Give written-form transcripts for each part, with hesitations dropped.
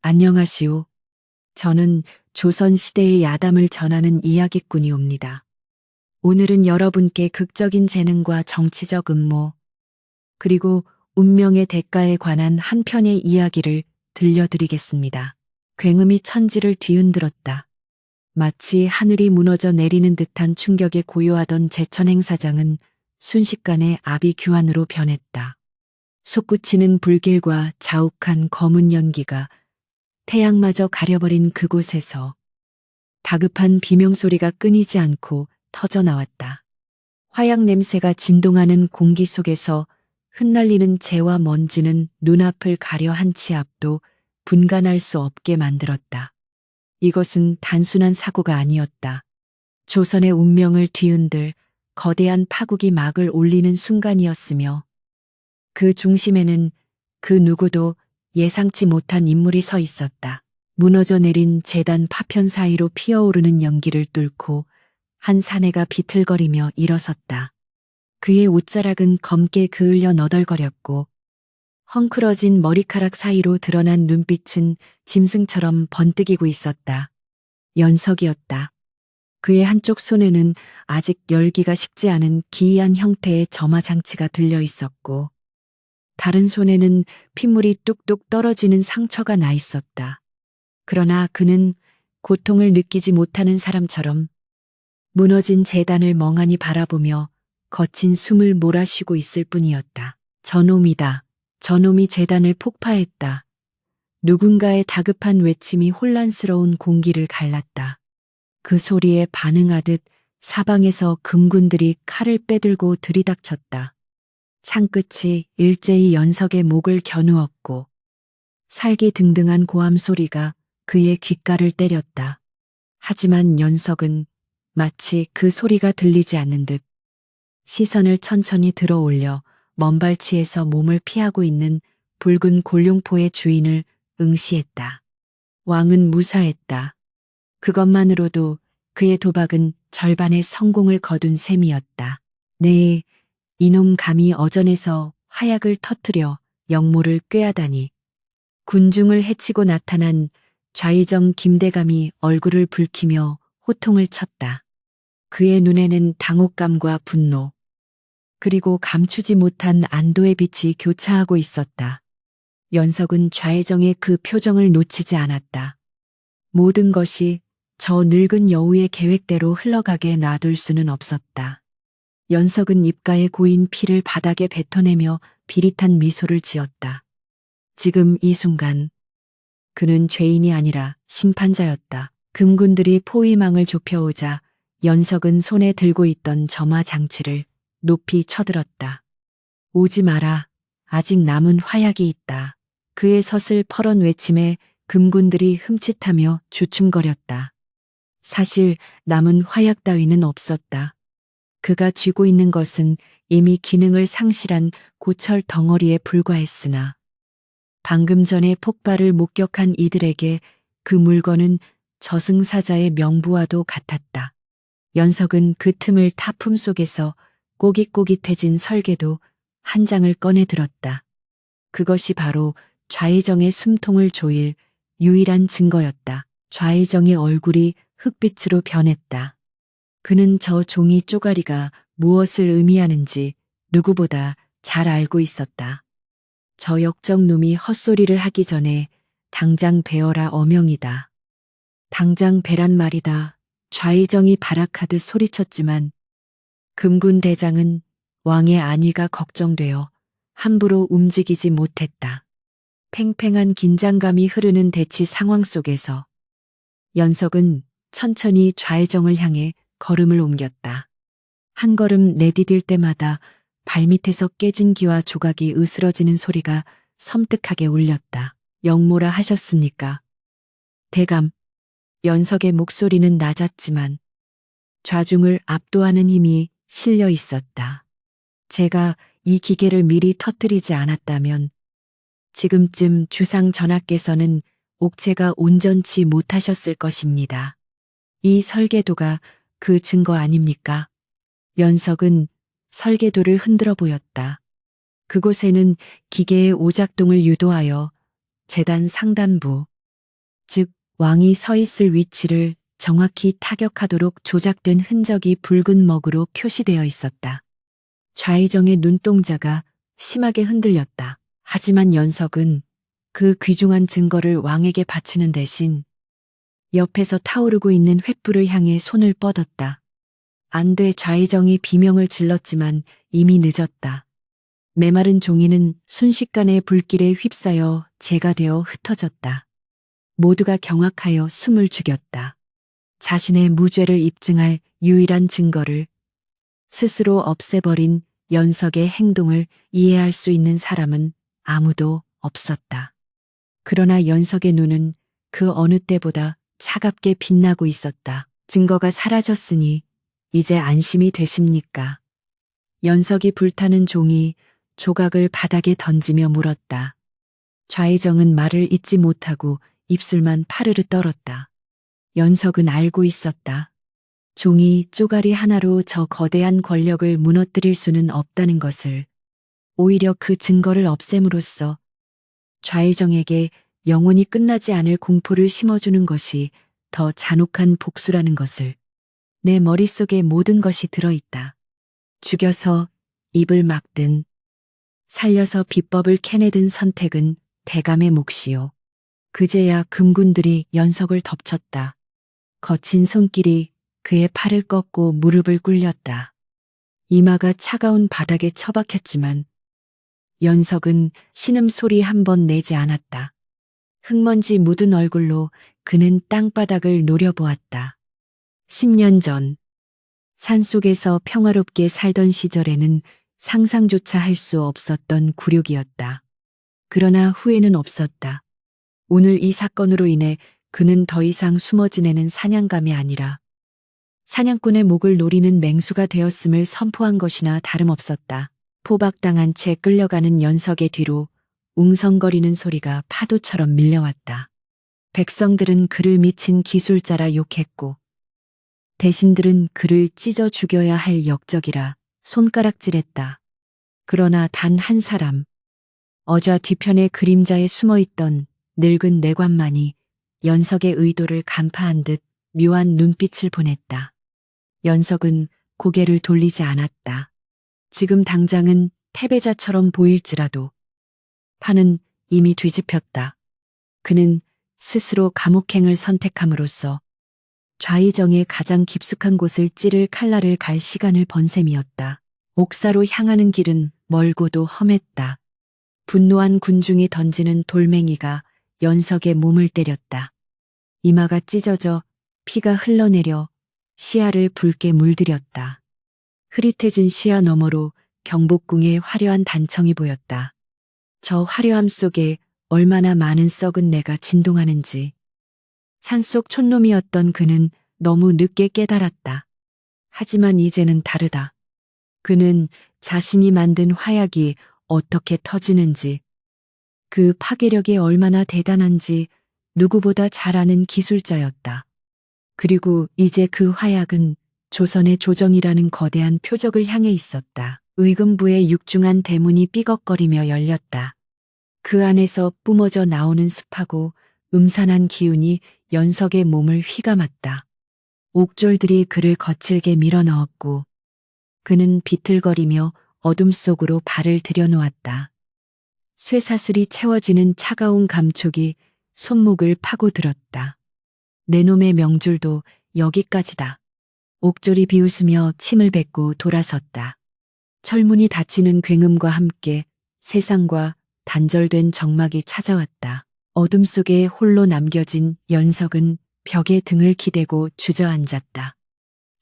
안녕하시오. 저는 조선시대의 야담을 전하는 이야기꾼이옵니다. 오늘은 여러분께 극적인 재능과 정치적 음모, 그리고 운명의 대가에 관한 한 편의 이야기를 들려드리겠습니다. 굉음이 천지를 뒤흔들었다. 마치 하늘이 무너져 내리는 듯한 충격에 고요하던 제천 행사장은 순식간에 아비규환으로 변했다. 솟구치는 불길과 자욱한 검은 연기가 태양마저 가려버린 그곳에서 다급한 비명소리가 끊이지 않고 터져 나왔다. 화약 냄새가 진동하는 공기 속에서 흩날리는 재와 먼지는 눈앞을 가려 한 치 앞도 분간할 수 없게 만들었다. 이것은 단순한 사고가 아니었다. 조선의 운명을 뒤흔들 거대한 파국이 막을 올리는 순간이었으며 그 중심에는 그 누구도 예상치 못한 인물이 서 있었다. 무너져 내린 재단 파편 사이로 피어오르는 연기를 뚫고 한 사내가 비틀거리며 일어섰다. 그의 옷자락은 검게 그을려 너덜거렸고 헝클어진 머리카락 사이로 드러난 눈빛은 짐승처럼 번뜩이고 있었다. 연석이었다. 그의 한쪽 손에는 아직 열기가 식지 않은 기이한 형태의 점화장치가 들려 있었고 다른 손에는 핏물이 뚝뚝 떨어지는 상처가 나 있었다. 그러나 그는 고통을 느끼지 못하는 사람처럼 무너진 재단을 멍하니 바라보며 거친 숨을 몰아쉬고 있을 뿐이었다. 저놈이다. 저놈이 재단을 폭파했다. 누군가의 다급한 외침이 혼란스러운 공기를 갈랐다. 그 소리에 반응하듯 사방에서 금군들이 칼을 빼들고 들이닥쳤다. 창끝이 일제히 연석의 목을 겨누었고 살기 등등한 고함 소리가 그의 귓가를 때렸다. 하지만 연석은 마치 그 소리가 들리지 않는 듯 시선을 천천히 들어 올려 먼발치에서 몸을 피하고 있는 붉은 골룡포의 주인을 응시했다. 왕은 무사했다. 그것만으로도 그의 도박은 절반의 성공을 거둔 셈이었다. 네, 이놈 감히 어전에서 화약을 터뜨려 영모를 꾀하다니. 군중을 해치고 나타난 좌의정 김대감이 얼굴을 붉히며 호통을 쳤다. 그의 눈에는 당혹감과 분노, 그리고 감추지 못한 안도의 빛이 교차하고 있었다. 연석은 좌의정의 그 표정을 놓치지 않았다. 모든 것이 저 늙은 여우의 계획대로 흘러가게 놔둘 수는 없었다. 연석은 입가에 고인 피를 바닥에 뱉어내며 비릿한 미소를 지었다. 지금 이 순간 그는 죄인이 아니라 심판자였다. 금군들이 포위망을 좁혀오자 연석은 손에 들고 있던 점화 장치를 높이 쳐들었다. 오지 마라. 아직 남은 화약이 있다. 그의 서슬퍼런 외침에 금군들이 흠칫하며 주춤거렸다. 사실 남은 화약 따위는 없었다. 그가 쥐고 있는 것은 이미 기능을 상실한 고철 덩어리에 불과했으나 방금 전에 폭발을 목격한 이들에게 그 물건은 저승사자의 명부와도 같았다. 연석은 그 틈을 타 품속에서 꼬깃꼬깃해진 설계도 한 장을 꺼내 들었다. 그것이 바로 좌의정의 숨통을 조일 유일한 증거였다. 좌의정의 얼굴이 흑빛으로 변했다. 그는 저 종이 쪼가리가 무엇을 의미하는지 누구보다 잘 알고 있었다. 저 역적놈이 헛소리를 하기 전에 당장 베어라 어명이다. 당장 베란 말이다. 좌의정이 발악하듯 소리쳤지만 금군 대장은 왕의 안위가 걱정되어 함부로 움직이지 못했다. 팽팽한 긴장감이 흐르는 대치 상황 속에서 연석은 천천히 좌의정을 향해 걸음을 옮겼다. 한 걸음 내디딜 때마다 발밑에서 깨진 기와 조각이 으스러지는 소리가 섬뜩하게 울렸다. 영모라 하셨습니까? 대감. 연석의 목소리는 낮았지만 좌중을 압도하는 힘이 실려 있었다. 제가 이 기계를 미리 터뜨리지 않았다면 지금쯤 주상 전하께서는 옥체가 온전치 못하셨을 것입니다. 이 설계도가 그 증거 아닙니까? 연석은 설계도를 흔들어 보였다. 그곳에는 기계의 오작동을 유도하여 재단 상단부, 즉 왕이 서 있을 위치를 정확히 타격하도록 조작된 흔적이 붉은 먹으로 표시되어 있었다. 좌의정의 눈동자가 심하게 흔들렸다. 하지만 연석은 그 귀중한 증거를 왕에게 바치는 대신 옆에서 타오르고 있는 횃불을 향해 손을 뻗었다. 안 돼. 좌의정이 비명을 질렀지만 이미 늦었다. 메마른 종이는 순식간에 불길에 휩싸여 재가 되어 흩어졌다. 모두가 경악하여 숨을 죽였다. 자신의 무죄를 입증할 유일한 증거를 스스로 없애버린 연석의 행동을 이해할 수 있는 사람은 아무도 없었다. 그러나 연석의 눈은 그 어느 때보다 차갑게 빛나고 있었다. 증거가 사라졌으니 이제 안심이 되십니까? 연석이 불타는 종이 조각을 바닥에 던지며 물었다. 좌의정은 말을 잇지 못하고 입술만 파르르 떨었다. 연석은 알고 있었다. 종이 쪼가리 하나로 저 거대한 권력을 무너뜨릴 수는 없다는 것을. 오히려 그 증거를 없앰으로써 좌의정에게 영원히 끝나지 않을 공포를 심어주는 것이 더 잔혹한 복수라는 것을. 내 머릿속에 모든 것이 들어있다. 죽여서 입을 막든 살려서 비법을 캐내든 선택은 대감의 몫이요. 그제야 금군들이 연석을 덮쳤다. 거친 손길이 그의 팔을 꺾고 무릎을 꿇렸다. 이마가 차가운 바닥에 처박혔지만 연석은 신음소리 한 번 내지 않았다. 흙먼지 묻은 얼굴로 그는 땅바닥을 노려보았다. 10년 전 산속에서 평화롭게 살던 시절에는 상상조차 할 수 없었던 굴욕이었다. 그러나 후회는 없었다. 오늘 이 사건으로 인해 그는 더 이상 숨어 지내는 사냥감이 아니라 사냥꾼의 목을 노리는 맹수가 되었음을 선포한 것이나 다름없었다. 포박당한 채 끌려가는 연석의 뒤로 웅성거리는 소리가 파도처럼 밀려왔다. 백성들은 그를 미친 기술자라 욕했고 대신들은 그를 찢어 죽여야 할 역적이라 손가락질했다. 그러나 단 한 사람, 어좌 뒤편의 그림자에 숨어있던 늙은 내관만이 연석의 의도를 간파한 듯 묘한 눈빛을 보냈다. 연석은 고개를 돌리지 않았다. 지금 당장은 패배자처럼 보일지라도 판은 이미 뒤집혔다. 그는 스스로 감옥행을 선택함으로써 좌의정의 가장 깊숙한 곳을 찌를 칼날을 갈 시간을 번 셈이었다. 옥사로 향하는 길은 멀고도 험했다. 분노한 군중이 던지는 돌멩이가 연석의 몸을 때렸다. 이마가 찢어져 피가 흘러내려 시야를 붉게 물들였다. 흐릿해진 시야 너머로 경복궁의 화려한 단청이 보였다. 저 화려함 속에 얼마나 많은 썩은 내가 진동하는지. 산속 촌놈이었던 그는 너무 늦게 깨달았다. 하지만 이제는 다르다. 그는 자신이 만든 화약이 어떻게 터지는지, 그 파괴력이 얼마나 대단한지 누구보다 잘 아는 기술자였다. 그리고 이제 그 화약은 조선의 조정이라는 거대한 표적을 향해 있었다. 의금부의 육중한 대문이 삐걱거리며 열렸다. 그 안에서 뿜어져 나오는 습하고 음산한 기운이 연석의 몸을 휘감았다. 옥졸들이 그를 거칠게 밀어넣었고 그는 비틀거리며 어둠 속으로 발을 들여놓았다. 쇠사슬이 채워지는 차가운 감촉이 손목을 파고들었다. 내 놈의 명줄도 여기까지다. 옥졸이 비웃으며 침을 뱉고 돌아섰다. 철문이 닫히는 굉음과 함께 세상과 단절된 정막이 찾아왔다. 어둠 속에 홀로 남겨진 연석은 벽에 등을 기대고 주저앉았다.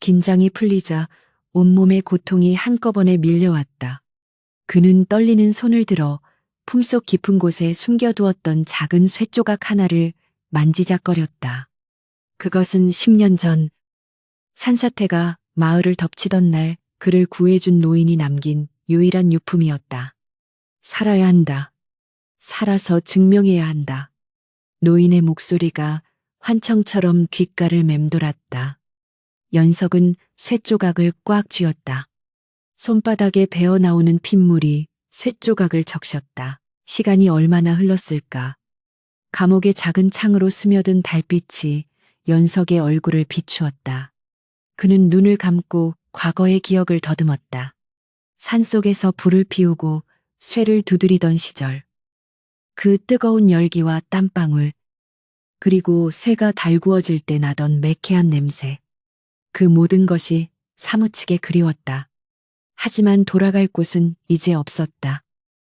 긴장이 풀리자 온몸의 고통이 한꺼번에 밀려왔다. 그는 떨리는 손을 들어 품속 깊은 곳에 숨겨두었던 작은 쇠조각 하나를 만지작거렸다. 그것은 10년 전 산사태가 마을을 덮치던 날 그를 구해준 노인이 남긴 유일한 유품이었다. 살아야 한다. 살아서 증명해야 한다. 노인의 목소리가 환청처럼 귓가를 맴돌았다. 연석은 쇠조각을 꽉 쥐었다. 손바닥에 배어나오는 핏물이 쇠조각을 적셨다. 시간이 얼마나 흘렀을까. 감옥의 작은 창으로 스며든 달빛이 연석의 얼굴을 비추었다. 그는 눈을 감고 과거의 기억을 더듬었다. 산속에서 불을 피우고 쇠를 두드리던 시절. 그 뜨거운 열기와 땀방울, 그리고 쇠가 달구어질 때 나던 매캐한 냄새. 그 모든 것이 사무치게 그리웠다. 하지만 돌아갈 곳은 이제 없었다.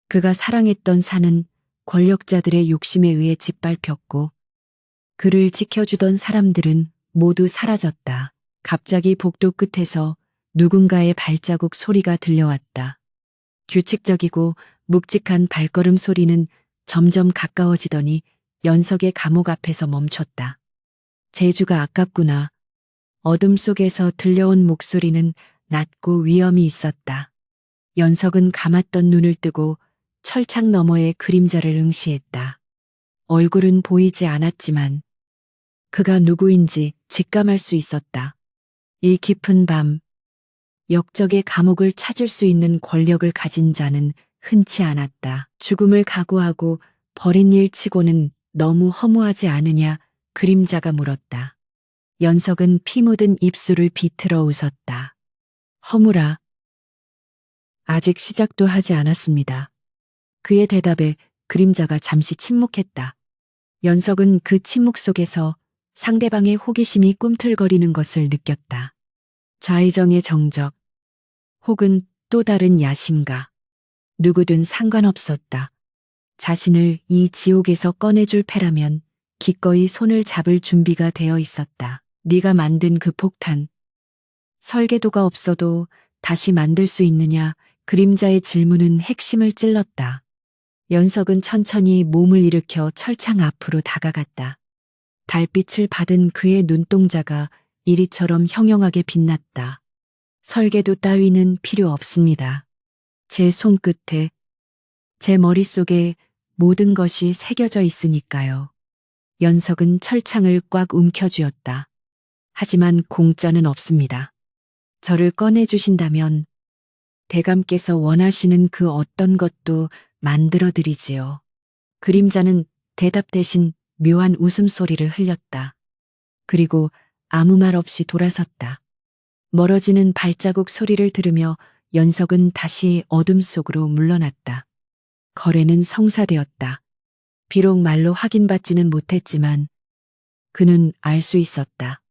그가 사랑했던 산은 권력자들의 욕심에 의해 짓밟혔고, 그를 지켜주던 사람들은 모두 사라졌다. 갑자기 복도 끝에서 누군가의 발자국 소리가 들려왔다. 규칙적이고 묵직한 발걸음 소리는 점점 가까워지더니 연석의 감옥 앞에서 멈췄다. 제주가 아깝구나. 어둠 속에서 들려온 목소리는 낮고 위엄이 있었다. 연석은 감았던 눈을 뜨고 철창 너머의 그림자를 응시했다. 얼굴은 보이지 않았지만 그가 누구인지 직감할 수 있었다. 이 깊은 밤, 역적의 감옥을 찾을 수 있는 권력을 가진 자는 흔치 않았다. 죽음을 각오하고 버린 일 치고는 너무 허무하지 않으냐, 그림자가 물었다. 연석은 피 묻은 입술을 비틀어 웃었다. 허무라. 아직 시작도 하지 않았습니다. 그의 대답에 그림자가 잠시 침묵했다. 연석은 그 침묵 속에서 상대방의 호기심이 꿈틀거리는 것을 느꼈다. 좌의정의 정적, 혹은 또 다른 야심가. 누구든 상관없었다. 자신을 이 지옥에서 꺼내줄 패라면 기꺼이 손을 잡을 준비가 되어 있었다. 네가 만든 그 폭탄. 설계도가 없어도 다시 만들 수 있느냐, 그림자의 질문은 핵심을 찔렀다. 연석은 천천히 몸을 일으켜 철창 앞으로 다가갔다. 달빛을 받은 그의 눈동자가 이리처럼 형형하게 빛났다. 설계도 따위는 필요 없습니다. 제 손끝에, 제 머릿속에 모든 것이 새겨져 있으니까요. 연석은 철창을 꽉 움켜쥐었다. 하지만 공짜는 없습니다. 저를 꺼내주신다면 대감께서 원하시는 그 어떤 것도 만들어드리지요. 그림자는 대답 대신 묘한 웃음소리를 흘렸다. 그리고 아무 말 없이 돌아섰다. 멀어지는 발자국 소리를 들으며 연석은 다시 어둠 속으로 물러났다. 거래는 성사되었다. 비록 말로 확인받지는 못했지만 그는 알 수 있었다.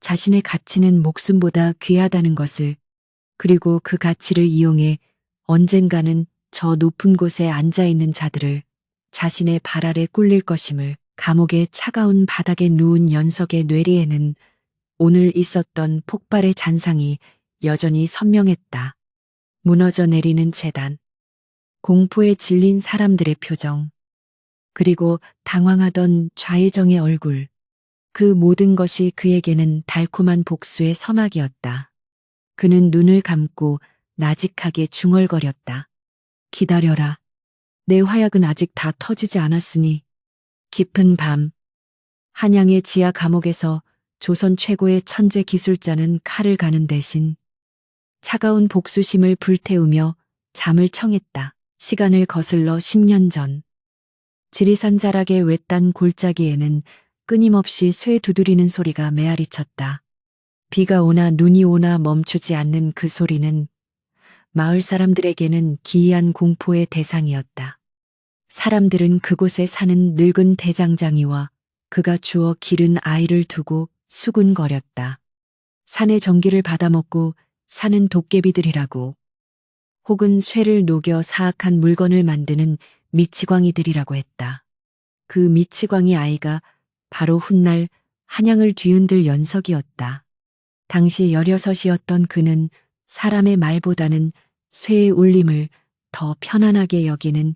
자신의 가치는 목숨보다 귀하다는 것을, 그리고 그 가치를 이용해 언젠가는 저 높은 곳에 앉아있는 자들을 자신의 발 아래 꿀릴 것임을. 감옥의 차가운 바닥에 누운 연석의 뇌리에는 오늘 있었던 폭발의 잔상이 여전히 선명했다. 무너져 내리는 재단, 공포에 질린 사람들의 표정, 그리고 당황하던 좌의정의 얼굴. 그 모든 것이 그에게는 달콤한 복수의 서막이었다. 그는 눈을 감고 나직하게 중얼거렸다. 기다려라. 내 화약은 아직 다 터지지 않았으니. 깊은 밤, 한양의 지하 감옥에서 조선 최고의 천재 기술자는 칼을 가는 대신 차가운 복수심을 불태우며 잠을 청했다. 시간을 거슬러 10년 전, 지리산 자락의 외딴 골짜기에는 끊임없이 쇠 두드리는 소리가 메아리쳤다. 비가 오나 눈이 오나 멈추지 않는 그 소리는 마을 사람들에게는 기이한 공포의 대상이었다. 사람들은 그곳에 사는 늙은 대장장이와 그가 주워 기른 아이를 두고 수군거렸다. 산의 전기를 받아먹고 사는 도깨비들이라고, 혹은 쇠를 녹여 사악한 물건을 만드는 미치광이들이라고 했다. 그 미치광이 아이가 바로 훗날 한양을 뒤흔들 연석이었다. 당시 16이었던 그는 사람의 말보다는 쇠의 울림을 더 편안하게 여기는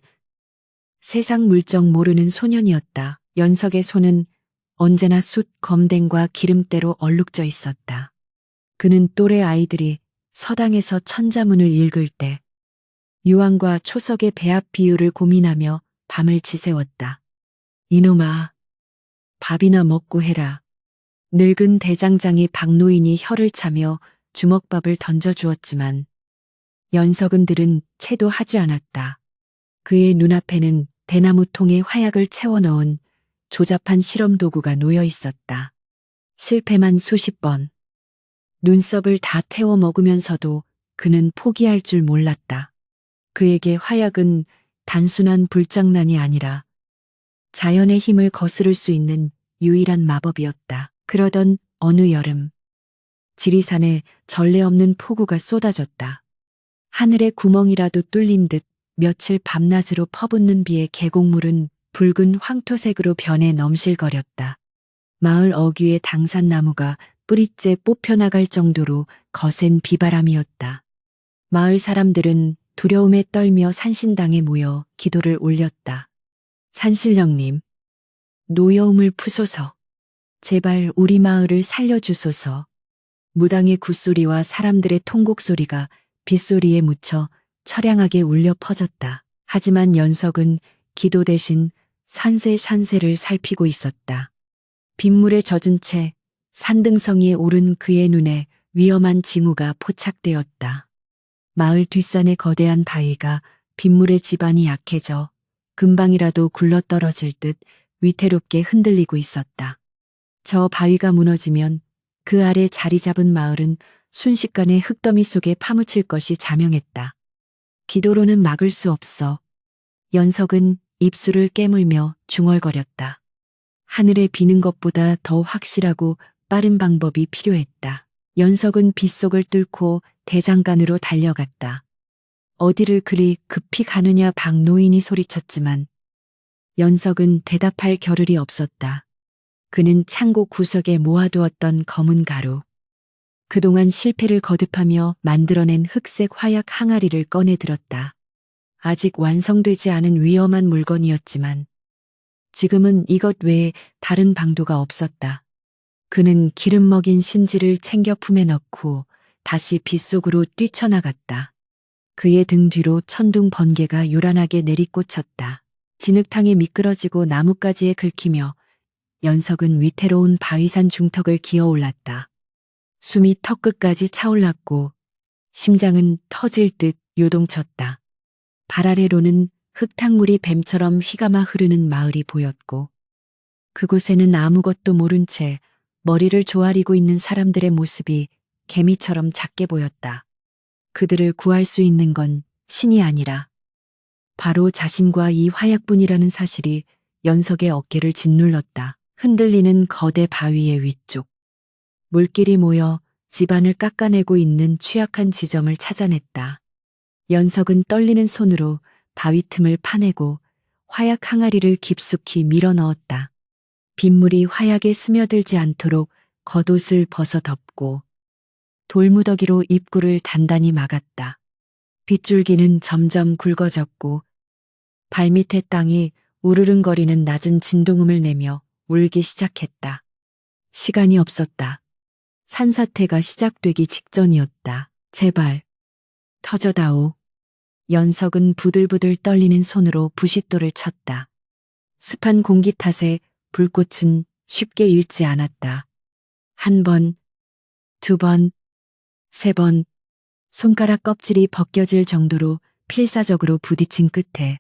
세상 물정 모르는 소년이었다. 연석의 손은 언제나 숯 검댕과 기름때로 얼룩져 있었다. 그는 또래 아이들이 서당에서 천자문을 읽을 때 유황과 초석의 배합 비율을 고민하며 밤을 지새웠다. 이놈아, 밥이나 먹고 해라. 늙은 대장장이 박노인이 혀를 차며 주먹밥을 던져주었지만 연석은 들은 채도 하지 않았다. 그의 눈앞에는 대나무 통에 화약을 채워 넣은 조잡한 실험 도구가 놓여 있었다. 실패만 수십 번. 눈썹을 다 태워 먹으면서도 그는 포기할 줄 몰랐다. 그에게 화약은 단순한 불장난이 아니라 자연의 힘을 거스를 수 있는 유일한 마법이었다. 그러던 어느 여름, 지리산에 전례 없는 폭우가 쏟아졌다. 하늘에 구멍이라도 뚫린 듯 며칠 밤낮으로 퍼붓는 비에 계곡물은 붉은 황토색으로 변해 넘실거렸다. 마을 어귀의 당산나무가 뿌리째 뽑혀나갈 정도로 거센 비바람이었다. 마을 사람들은 두려움에 떨며 산신당에 모여 기도를 올렸다. 산신령님, 노여움을 푸소서. 제발 우리 마을을 살려주소서. 무당의 굿소리와 사람들의 통곡 소리가 빗소리에 묻혀 처량하게 울려 퍼졌다. 하지만 연석은 기도 대신 산세를 살피고 있었다. 빗물에 젖은 채 산등성이에 오른 그의 눈에 위험한 징후가 포착되었다. 마을 뒷산의 거대한 바위가 빗물에 지반이 약해져 금방이라도 굴러떨어질 듯 위태롭게 흔들리고 있었다. 저 바위가 무너지면 그 아래 자리 잡은 마을은 순식간에 흙더미 속에 파묻힐 것이 자명했다. 기도로는 막을 수 없어. 연석은 입술을 깨물며 중얼거렸다. 하늘에 비는 것보다 더 확실하고 빠른 방법이 필요했다. 연석은 빗속을 뚫고 대장간으로 달려갔다. 어디를 그리 급히 가느냐 박노인이 소리쳤지만 연석은 대답할 겨를이 없었다. 그는 창고 구석에 모아두었던 검은 가루, 그동안 실패를 거듭하며 만들어낸 흑색 화약 항아리를 꺼내 들었다. 아직 완성되지 않은 위험한 물건이었지만 지금은 이것 외에 다른 방도가 없었다. 그는 기름 먹인 심지를 챙겨 품에 넣고 다시 빗속으로 뛰쳐나갔다. 그의 등 뒤로 천둥 번개가 요란하게 내리꽂혔다. 진흙탕에 미끄러지고 나뭇가지에 긁히며 연석은 위태로운 바위산 중턱을 기어 올랐다. 숨이 턱끝까지 차올랐고 심장은 터질 듯 요동쳤다. 발 아래로는 흙탕물이 뱀처럼 휘감아 흐르는 마을이 보였고 그곳에는 아무것도 모른 채 머리를 조아리고 있는 사람들의 모습이 개미처럼 작게 보였다. 그들을 구할 수 있는 건 신이 아니라 바로 자신과 이 화약뿐이라는 사실이 연석의 어깨를 짓눌렀다. 흔들리는 거대 바위의 위쪽. 물길이 모여 집안을 깎아내고 있는 취약한 지점을 찾아냈다. 연석은 떨리는 손으로 바위 틈을 파내고 화약 항아리를 깊숙이 밀어 넣었다. 빗물이 화약에 스며들지 않도록 겉옷을 벗어 덮고 돌무더기로 입구를 단단히 막았다. 빗줄기는 점점 굵어졌고 발밑의 땅이 우르릉거리는 낮은 진동음을 내며 울기 시작했다. 시간이 없었다. 산사태가 시작되기 직전이었다. 제발, 터져다오. 연석은 부들부들 떨리는 손으로 부싯돌을 쳤다. 습한 공기 탓에 불꽃은 쉽게 잃지 않았다. 한 번, 두 번, 세 번, 손가락 껍질이 벗겨질 정도로 필사적으로 부딪힌 끝에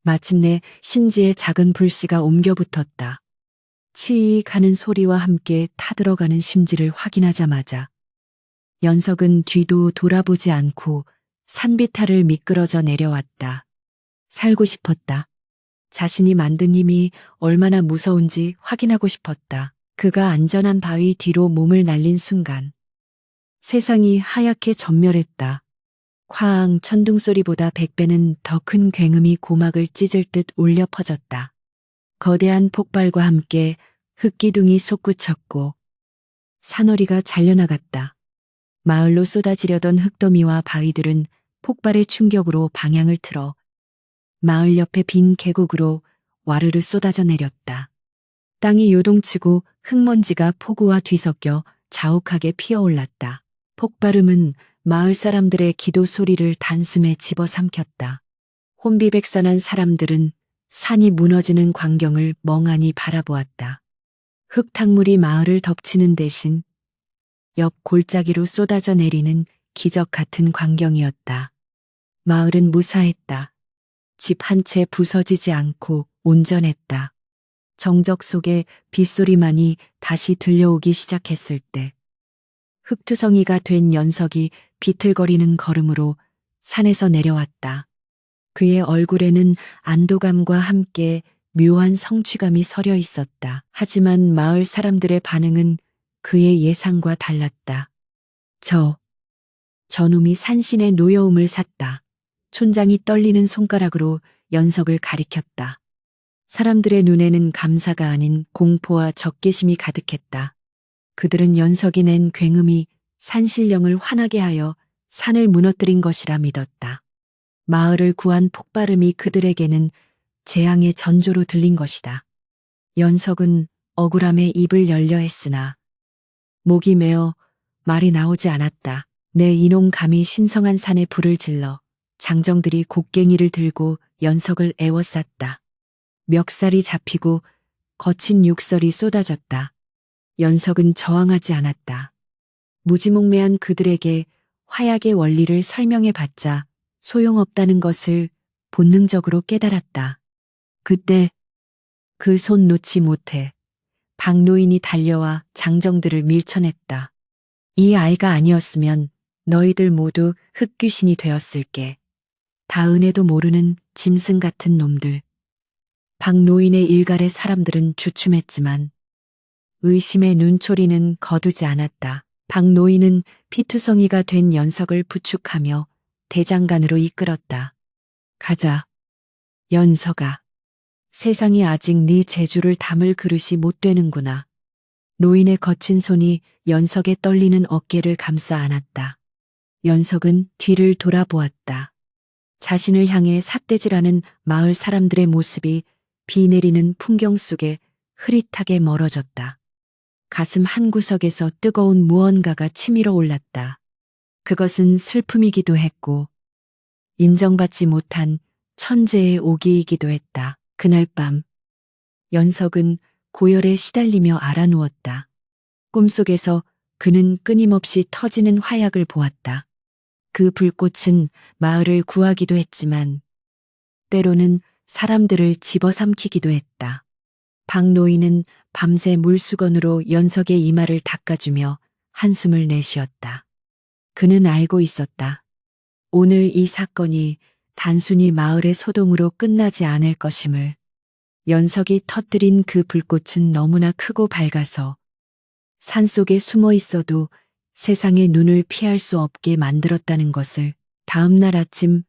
마침내 심지에 작은 불씨가 옮겨 붙었다. 치익 하는 소리와 함께 타들어가는 심지를 확인하자마자 연석은 뒤도 돌아보지 않고 산비탈을 미끄러져 내려왔다. 살고 싶었다. 자신이 만든 힘이 얼마나 무서운지 확인하고 싶었다. 그가 안전한 바위 뒤로 몸을 날린 순간 세상이 하얗게 전멸했다. 쾅 천둥 소리보다 100배는 더 큰 굉음이 고막을 찢을 듯 울려 퍼졌다. 거대한 폭발과 함께 흙기둥이 솟구쳤고 산허리가 잘려나갔다. 마을로 쏟아지려던 흙더미와 바위들은 폭발의 충격으로 방향을 틀어 마을 옆의 빈 계곡으로 와르르 쏟아져 내렸다. 땅이 요동치고 흙먼지가 폭우와 뒤섞여 자욱하게 피어올랐다. 폭발음은 마을 사람들의 기도 소리를 단숨에 집어삼켰다. 혼비백산한 사람들은 산이 무너지는 광경을 멍하니 바라보았다. 흙탕물이 마을을 덮치는 대신 옆 골짜기로 쏟아져 내리는 기적 같은 광경이었다. 마을은 무사했다. 집 한 채 부서지지 않고 온전했다. 정적 속에 빗소리만이 다시 들려오기 시작했을 때 흙투성이가 된 연석이 비틀거리는 걸음으로 산에서 내려왔다. 그의 얼굴에는 안도감과 함께 묘한 성취감이 서려 있었다. 하지만 마을 사람들의 반응은 그의 예상과 달랐다. 저놈이 산신의 노여움을 샀다. 촌장이 떨리는 손가락으로 연석을 가리켰다. 사람들의 눈에는 감사가 아닌 공포와 적개심이 가득했다. 그들은 연석이 낸 굉음이 산신령을 화나게 하여 산을 무너뜨린 것이라 믿었다. 마을을 구한 폭발음이 그들에게는 재앙의 전조로 들린 것이다. 연석은 억울함에 입을 열려 했으나 목이 메어 말이 나오지 않았다. 내 이놈 감히 신성한 산에 불을 질러 장정들이 곡괭이를 들고 연석을 에워쌌다. 멱살이 잡히고 거친 육설이 쏟아졌다. 연석은 저항하지 않았다. 무지몽매한 그들에게 화약의 원리를 설명해 봤자 소용없다는 것을 본능적으로 깨달았다. 그때 그 손 놓지 못해 박노인이 달려와 장정들을 밀쳐냈다. 이 아이가 아니었으면 너희들 모두 흑귀신이 되었을게. 다 은혜도 모르는 짐승 같은 놈들. 박노인의 일갈의 사람들은 주춤했지만 의심의 눈초리는 거두지 않았다. 박노인은 피투성이가 된 연석을 부축하며 대장간으로 이끌었다. 가자. 연석아. 세상이 아직 네 재주를 담을 그릇이 못 되는구나. 노인의 거친 손이 연석의 떨리는 어깨를 감싸 안았다. 연석은 뒤를 돌아보았다. 자신을 향해 삿대질하는 마을 사람들의 모습이 비 내리는 풍경 속에 흐릿하게 멀어졌다. 가슴 한구석에서 뜨거운 무언가가 치밀어 올랐다. 그것은 슬픔이기도 했고 인정받지 못한 천재의 오기이기도 했다. 그날 밤 연석은 고열에 시달리며 알아누웠다. 꿈속에서 그는 끊임없이 터지는 화약을 보았다. 그 불꽃은 마을을 구하기도 했지만 때로는 사람들을 집어삼키기도 했다. 박노인은 밤새 물수건으로 연석의 이마를 닦아주며 한숨을 내쉬었다. 그는 알고 있었다. 오늘 이 사건이 단순히 마을의 소동으로 끝나지 않을 것임을. 연석이 터뜨린 그 불꽃은 너무나 크고 밝아서 산속에 숨어 있어도 세상의 눈을 피할 수 없게 만들었다는 것을. 다음 날 아침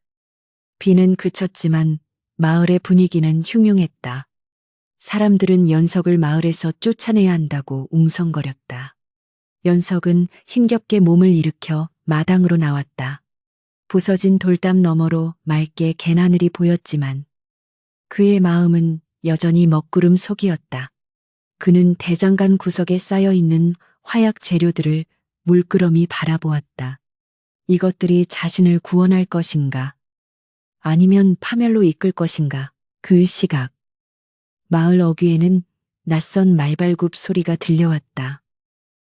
비는 그쳤지만 마을의 분위기는 흉흉했다. 사람들은 연석을 마을에서 쫓아내야 한다고 웅성거렸다. 연석은 힘겹게 몸을 일으켜 마당으로 나왔다. 부서진 돌담 너머로 맑게 개나늘이 보였지만 그의 마음은 여전히 먹구름 속이었다. 그는 대장간 구석에 쌓여있는 화약 재료들을 물끄러미 바라보았다. 이것들이 자신을 구원할 것인가? 아니면 파멸로 이끌 것인가? 그 시각 마을 어귀에는 낯선 말발굽 소리가 들려왔다.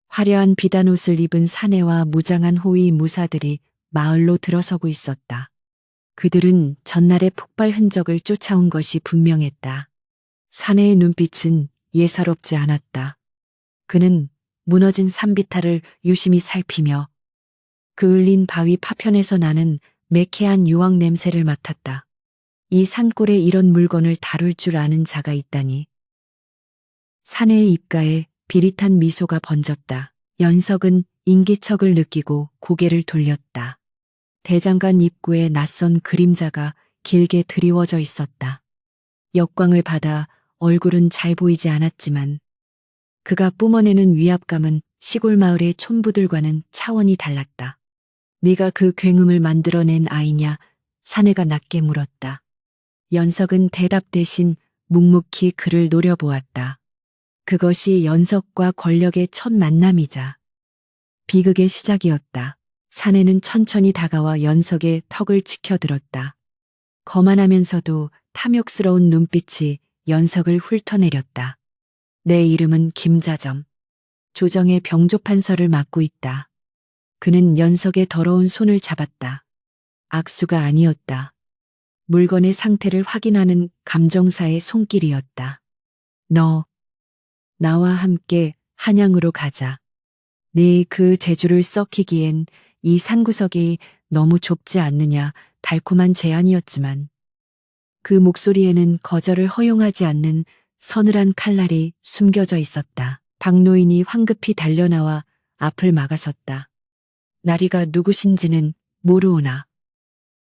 화려한 비단옷을 입은 사내와 무장한 호위 무사들이 마을로 들어서고 있었다. 그들은 전날의 폭발 흔적을 쫓아온 것이 분명했다. 사내의 눈빛은 예사롭지 않았다. 그는 무너진 산비탈을 유심히 살피며 그을린 바위 파편에서 나는 매캐한 유황 냄새를 맡았다. 이 산골에 이런 물건을 다룰 줄 아는 자가 있다니. 사내의 입가에 비릿한 미소가 번졌다. 연석은 인기척을 느끼고 고개를 돌렸다. 대장간 입구에 낯선 그림자가 길게 드리워져 있었다. 역광을 받아 얼굴은 잘 보이지 않았지만 그가 뿜어내는 위압감은 시골 마을의 촌부들과는 차원이 달랐다. 네가 그 굉음을 만들어낸 아이냐? 사내가 낮게 물었다. 연석은 대답 대신 묵묵히 그를 노려보았다. 그것이 연석과 권력의 첫 만남이자 비극의 시작이었다. 사내는 천천히 다가와 연석의 턱을 치켜들었다. 거만하면서도 탐욕스러운 눈빛이 연석을 훑어내렸다. 내 이름은 김자점. 조정의 병조판서를 맡고 있다. 그는 연석의 더러운 손을 잡았다. 악수가 아니었다. 물건의 상태를 확인하는 감정사의 손길이었다. 너, 나와 함께 한양으로 가자. 네 그 재주를 썩히기엔 이 산구석이 너무 좁지 않느냐 달콤한 제안이었지만 그 목소리에는 거절을 허용하지 않는 서늘한 칼날이 숨겨져 있었다. 박노인이 황급히 달려나와 앞을 막아섰다. 나리가 누구신지는 모르오나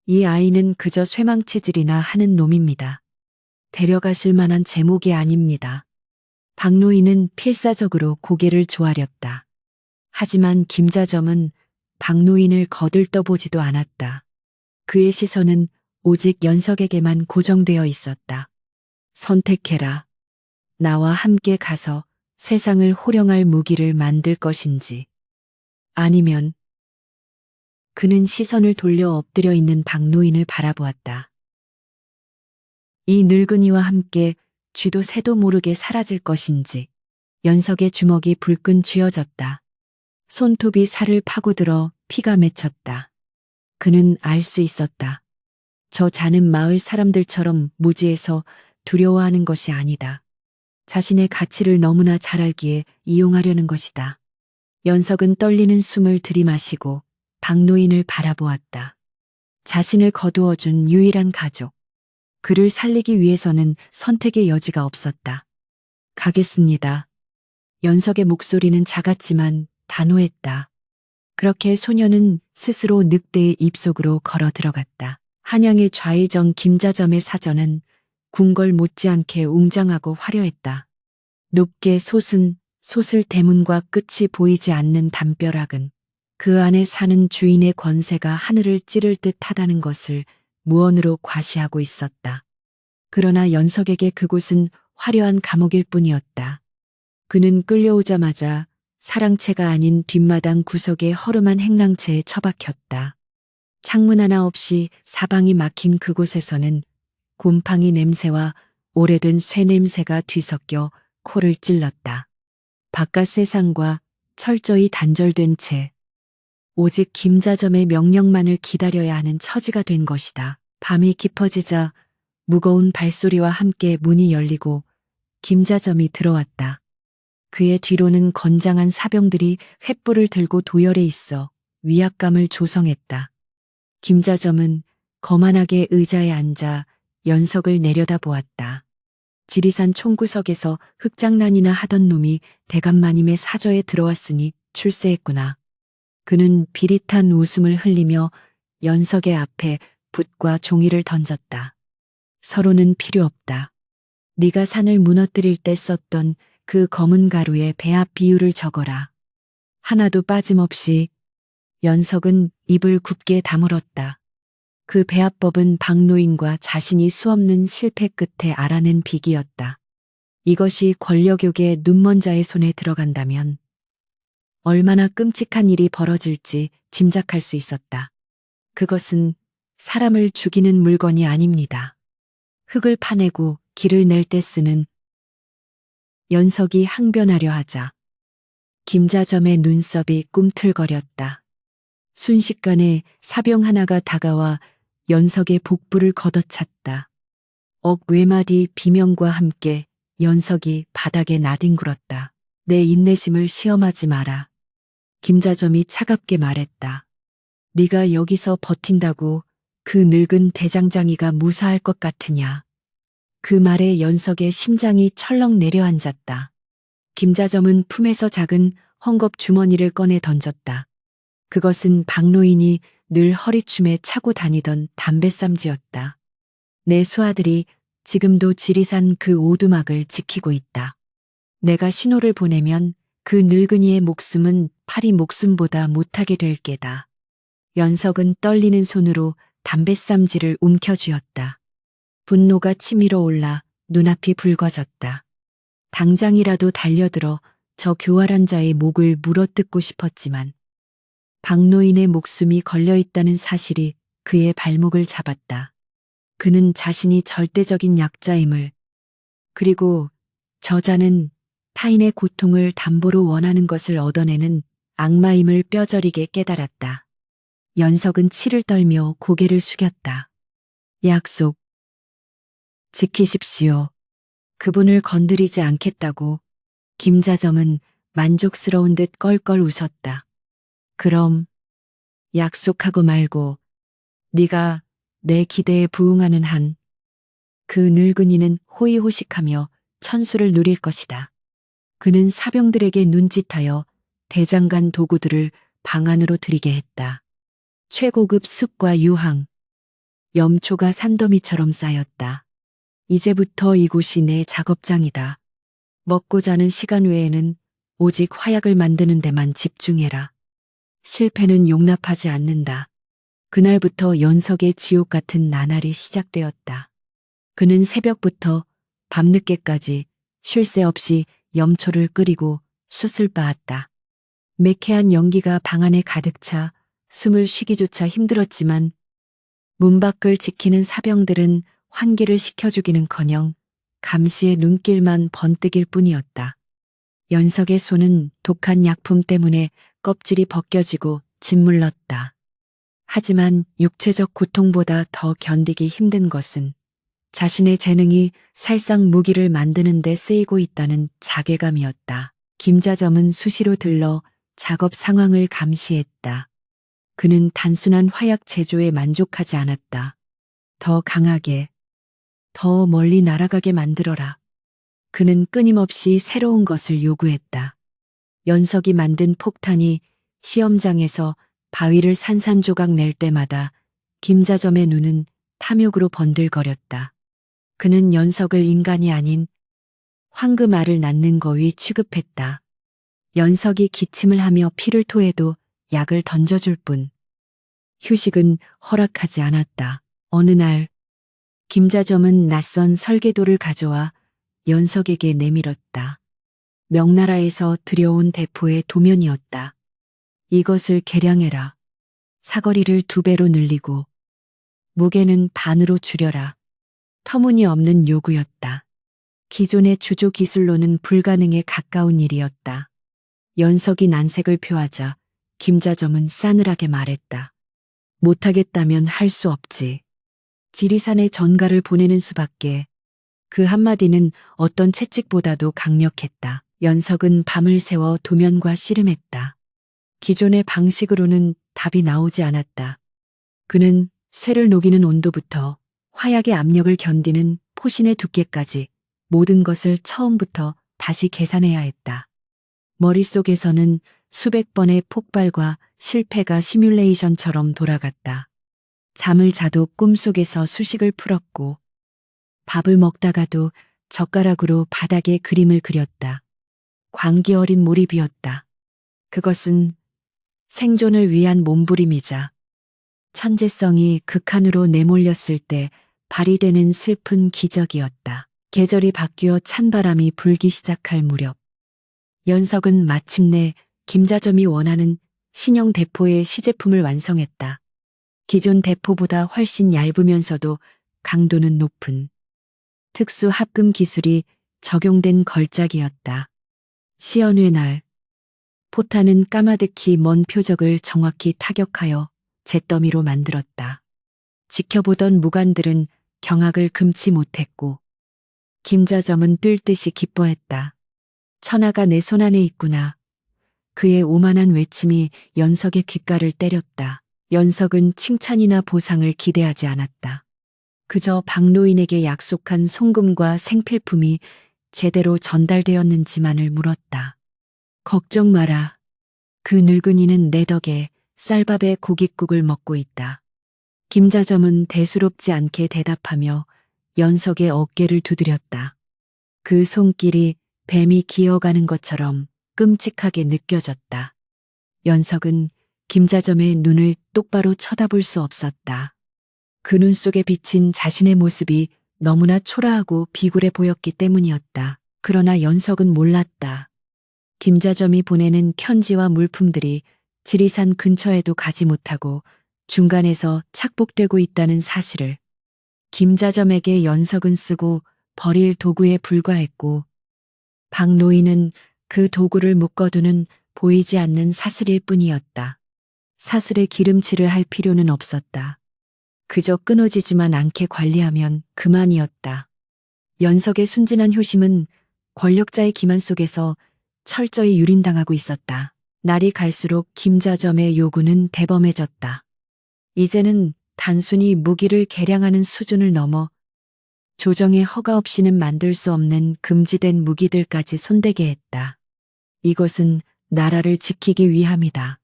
이 아이는 그저 쇠망치질이나 하는 놈입니다. 데려가실 만한 제목이 아닙니다. 박노인은 필사적으로 고개를 조아렸다. 하지만 김자점은 박노인을 거들떠보지도 않았다. 그의 시선은 오직 연석에게만 고정되어 있었다. 선택해라. 나와 함께 가서 세상을 호령할 무기를 만들 것인지 아니면 그는 시선을 돌려 엎드려 있는 박노인을 바라보았다. 이 늙은이와 함께 쥐도 새도 모르게 사라질 것인지 연석의 주먹이 불끈 쥐어졌다. 손톱이 살을 파고들어 피가 맺혔다. 그는 알 수 있었다. 저 자는 마을 사람들처럼 무지해서 두려워하는 것이 아니다. 자신의 가치를 너무나 잘 알기에 이용하려는 것이다. 연석은 떨리는 숨을 들이마시고 박노인을 바라보았다. 자신을 거두어준 유일한 가족. 그를 살리기 위해서는 선택의 여지가 없었다. 가겠습니다. 연석의 목소리는 작았지만 단호했다. 그렇게 소녀는 스스로 늑대의 입속으로 걸어 들어갔다. 한양의 좌의정 김자점의 사전은 궁궐 못지않게 웅장하고 화려했다. 높게 솟은 솟을 대문과 끝이 보이지 않는 담벼락은 그 안에 사는 주인의 권세가 하늘을 찌를 듯 하다는 것을 무언으로 과시하고 있었다. 그러나 연석에게 그곳은 화려한 감옥일 뿐이었다. 그는 끌려오자마자 사랑채가 아닌 뒷마당 구석의 허름한 행랑채에 처박혔다. 창문 하나 없이 사방이 막힌 그곳에서는 곰팡이 냄새와 오래된 쇠 냄새가 뒤섞여 코를 찔렀다. 바깥 세상과 철저히 단절된 채 오직 김자점의 명령만을 기다려야 하는 처지가 된 것이다. 밤이 깊어지자 무거운 발소리와 함께 문이 열리고 김자점이 들어왔다. 그의 뒤로는 건장한 사병들이 횃불을 들고 도열해 있어 위압감을 조성했다. 김자점은 거만하게 의자에 앉아 연석을 내려다보았다. 지리산 총구석에서 흑장난이나 하던 놈이 대감마님의 사저에 들어왔으니 출세했구나. 그는 비릿한 웃음을 흘리며 연석의 앞에 붓과 종이를 던졌다. 서로는 필요 없다. 네가 산을 무너뜨릴 때 썼던 그 검은 가루에 배합 비율을 적어라. 하나도 빠짐없이. 연석은 입을 굳게 다물었다. 그 배합법은 박노인과 자신이 수없는 실패 끝에 알아낸 빅이었다. 이것이 권력욕의 눈먼 자의 손에 들어간다면 얼마나 끔찍한 일이 벌어질지 짐작할 수 있었다. 그것은 사람을 죽이는 물건이 아닙니다. 흙을 파내고 길을 낼 때 쓰는. 연석이 항변하려 하자 김자점의 눈썹이 꿈틀거렸다. 순식간에 사병 하나가 다가와 연석의 복부를 걷어찼다. 외마디 비명과 함께 연석이 바닥에 나뒹굴었다. 내 인내심을 시험하지 마라. 김자점이 차갑게 말했다. 네가 여기서 버틴다고 그 늙은 대장장이가 무사할 것 같으냐. 그 말에 연석의 심장이 철렁 내려앉았다. 김자점은 품에서 작은 헝겊 주머니를 꺼내 던졌다. 그것은 박노인이 늘 허리춤에 차고 다니던 담뱃삼지였다. 내 수아들이 지금도 지리산 그 오두막을 지키고 있다. 내가 신호를 보내면 그 늙은이의 목숨은 파리 목숨보다 못하게 될 게다. 연석은 떨리는 손으로 담뱃삼지를 움켜쥐었다. 분노가 치밀어 올라 눈앞이 붉어졌다. 당장이라도 달려들어 저 교활한 자의 목을 물어뜯고 싶었지만 박노인의 목숨이 걸려있다는 사실이 그의 발목을 잡았다. 그는 자신이 절대적인 약자임을, 그리고 저자는 타인의 고통을 담보로 원하는 것을 얻어내는 악마임을 뼈저리게 깨달았다. 연석은 치를 떨며 고개를 숙였다. 약속 지키십시오. 그분을 건드리지 않겠다고. 김자점은 만족스러운 듯 껄껄 웃었다. 그럼 약속하고 말고 네가 내 기대에 부응하는 한 그 늙은이는 호의호식하며 천수를 누릴 것이다. 그는 사병들에게 눈짓하여 대장간 도구들을 방 안으로 들이게 했다. 최고급 숲과 유황, 염초가 산더미처럼 쌓였다. 이제부터 이곳이 내 작업장이다. 먹고 자는 시간 외에는 오직 화약을 만드는 데만 집중해라. 실패는 용납하지 않는다. 그날부터 연석의 지옥 같은 나날이 시작되었다. 그는 새벽부터 밤늦게까지 쉴 새 없이 염초를 끓이고 숯을 빻았다. 매캐한 연기가 방 안에 가득 차 숨을 쉬기조차 힘들었지만 문 밖을 지키는 사병들은 환기를 시켜주기는커녕 감시의 눈길만 번뜩일 뿐이었다. 연석의 손은 독한 약품 때문에 껍질이 벗겨지고 짓물렀다. 하지만 육체적 고통보다 더 견디기 힘든 것은 자신의 재능이 살상 무기를 만드는 데 쓰이고 있다는 자괴감이었다. 김자점은 수시로 들러 작업 상황을 감시했다. 그는 단순한 화약 제조에 만족하지 않았다. 더 강하게, 더 멀리 날아가게 만들어라. 그는 끊임없이 새로운 것을 요구했다. 연석이 만든 폭탄이 시험장에서 바위를 산산조각 낼 때마다 김자점의 눈은 탐욕으로 번들거렸다. 그는 연석을 인간이 아닌 황금알을 낳는 거위 취급했다. 연석이 기침을 하며 피를 토해도 약을 던져줄 뿐. 휴식은 허락하지 않았다. 어느 날 김자점은 낯선 설계도를 가져와 연석에게 내밀었다. 명나라에서 들여온 대포의 도면이었다. 이것을 개량해라. 사거리를 2배로 늘리고 무게는 반으로 줄여라. 터무니없는 요구였다. 기존의 주조 기술로는 불가능에 가까운 일이었다. 연석이 난색을 표하자 김자점은 싸늘하게 말했다. 못하겠다면 할 수 없지. 지리산에 전가를 보내는 수밖에. 그 한마디는 어떤 채찍보다도 강력했다. 연석은 밤을 새워 도면과 씨름했다. 기존의 방식으로는 답이 나오지 않았다. 그는 쇠를 녹이는 온도부터 화약의 압력을 견디는 포신의 두께까지 모든 것을 처음부터 다시 계산해야 했다. 머릿속에서는 수백 번의 폭발과 실패가 시뮬레이션처럼 돌아갔다. 잠을 자도 꿈속에서 수식을 풀었고 밥을 먹다가도 젓가락으로 바닥에 그림을 그렸다. 광기 어린 몰입이었다. 그것은 생존을 위한 몸부림이자 천재성이 극한으로 내몰렸을 때 발휘되는 슬픈 기적이었다. 계절이 바뀌어 찬바람이 불기 시작할 무렵 연석은 마침내 김자점이 원하는 신형 대포의 시제품을 완성했다. 기존 대포보다 훨씬 얇으면서도 강도는 높은 특수 합금 기술이 적용된 걸작이었다. 시연회 날 포탄은 까마득히 먼 표적을 정확히 타격하여 잿더미로 만들었다. 지켜보던 무관들은 경악을 금치 못했고 김자점은 뛸 듯이 기뻐했다. 천하가 내 손안에 있구나. 그의 오만한 외침이 연석의 귓가를 때렸다. 연석은 칭찬이나 보상을 기대하지 않았다. 그저 박노인에게 약속한 송금과 생필품이 제대로 전달되었는지만을 물었다. 걱정 마라. 그 늙은이는 내 덕에 쌀밥에 고깃국을 먹고 있다. 김자점은 대수롭지 않게 대답하며 연석의 어깨를 두드렸다. 그 손길이 뱀이 기어가는 것처럼 끔찍하게 느껴졌다. 연석은 김자점의 눈을 똑바로 쳐다볼 수 없었다. 그 눈 속에 비친 자신의 모습이 너무나 초라하고 비굴해 보였기 때문이었다. 그러나 연석은 몰랐다. 김자점이 보내는 편지와 물품들이 지리산 근처에도 가지 못하고 중간에서 착복되고 있다는 사실을. 김자점에게 연석은 쓰고 버릴 도구에 불과했고 박노인은 그 도구를 묶어두는 보이지 않는 사슬일 뿐이었다. 사슬에 기름칠을 할 필요는 없었다. 그저 끊어지지만 않게 관리하면 그만이었다. 연석의 순진한 효심은 권력자의 기만 속에서 철저히 유린당하고 있었다. 날이 갈수록 김자점의 요구는 대범해졌다. 이제는 단순히 무기를 개량하는 수준을 넘어 조정의 허가 없이는 만들 수 없는 금지된 무기들까지 손대게 했다. 이것은 나라를 지키기 위함이다.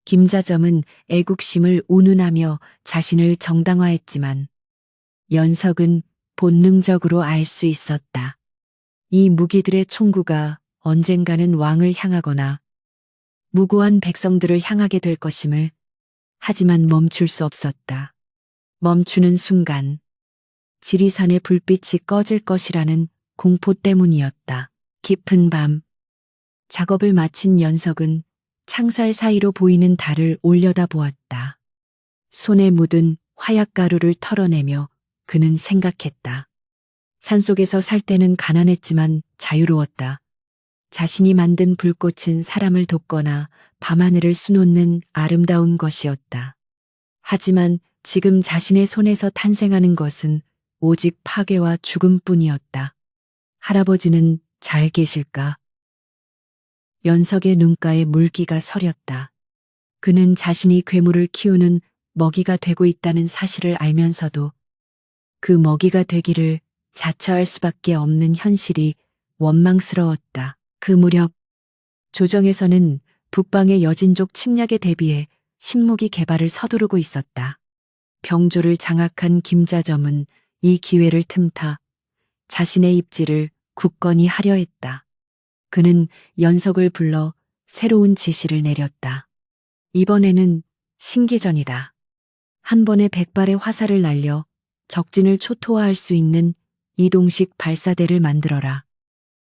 김자점은 애국심을 운운하며 자신을 정당화했지만 연석은 본능적으로 알 수 있었다. 이 무기들의 총구가 언젠가는 왕을 향하거나 무고한 백성들을 향하게 될 것임을. 하지만 멈출 수 없었다. 멈추는 순간 지리산의 불빛이 꺼질 것이라는 공포 때문이었다. 깊은 밤, 작업을 마친 연석은 창살 사이로 보이는 달을 올려다보았다. 손에 묻은 화약가루를 털어내며 그는 생각했다. 산속에서 살 때는 가난했지만 자유로웠다. 자신이 만든 불꽃은 사람을 돕거나 밤하늘을 수놓는 아름다운 것이었다. 하지만 지금 자신의 손에서 탄생하는 것은 오직 파괴와 죽음뿐이었다. 할아버지는 잘 계실까? 연석의 눈가에 물기가 서렸다. 그는 자신이 괴물을 키우는 먹이가 되고 있다는 사실을 알면서도 그 먹이가 되기를 자처할 수밖에 없는 현실이 원망스러웠다. 그 무렵 조정에서는 북방의 여진족 침략에 대비해 신무기 개발을 서두르고 있었다. 병조를 장악한 김자점은 이 기회를 틈타 자신의 입지를 굳건히 하려 했다. 그는 연석을 불러 새로운 지시를 내렸다. 이번에는 신기전이다. 한 번에 100발의 화살을 날려 적진을 초토화할 수 있는 이동식 발사대를 만들어라.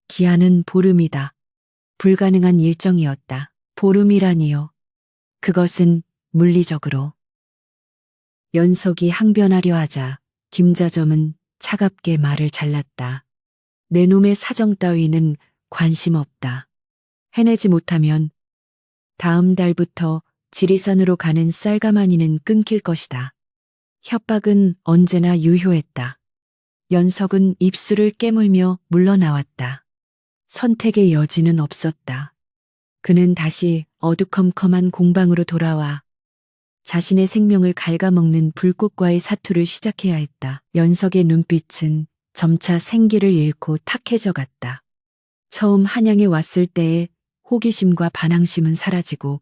기한은 보름이다. 불가능한 일정이었다. 보름이라니요. 그것은 물리적으로. 연석이 항변하려 하자 김자점은 차갑게 말을 잘랐다. 내 놈의 사정 따위는 관심 없다. 해내지 못하면 다음 달부터 지리산으로 가는 쌀가마니는 끊길 것이다. 협박은 언제나 유효했다. 연석은 입술을 깨물며 물러나왔다. 선택의 여지는 없었다. 그는 다시 어두컴컴한 공방으로 돌아와 자신의 생명을 갉아먹는 불꽃과의 사투를 시작해야 했다. 연석의 눈빛은 점차 생기를 잃고 탁해져 갔다. 처음 한양에 왔을 때의 호기심과 반항심은 사라지고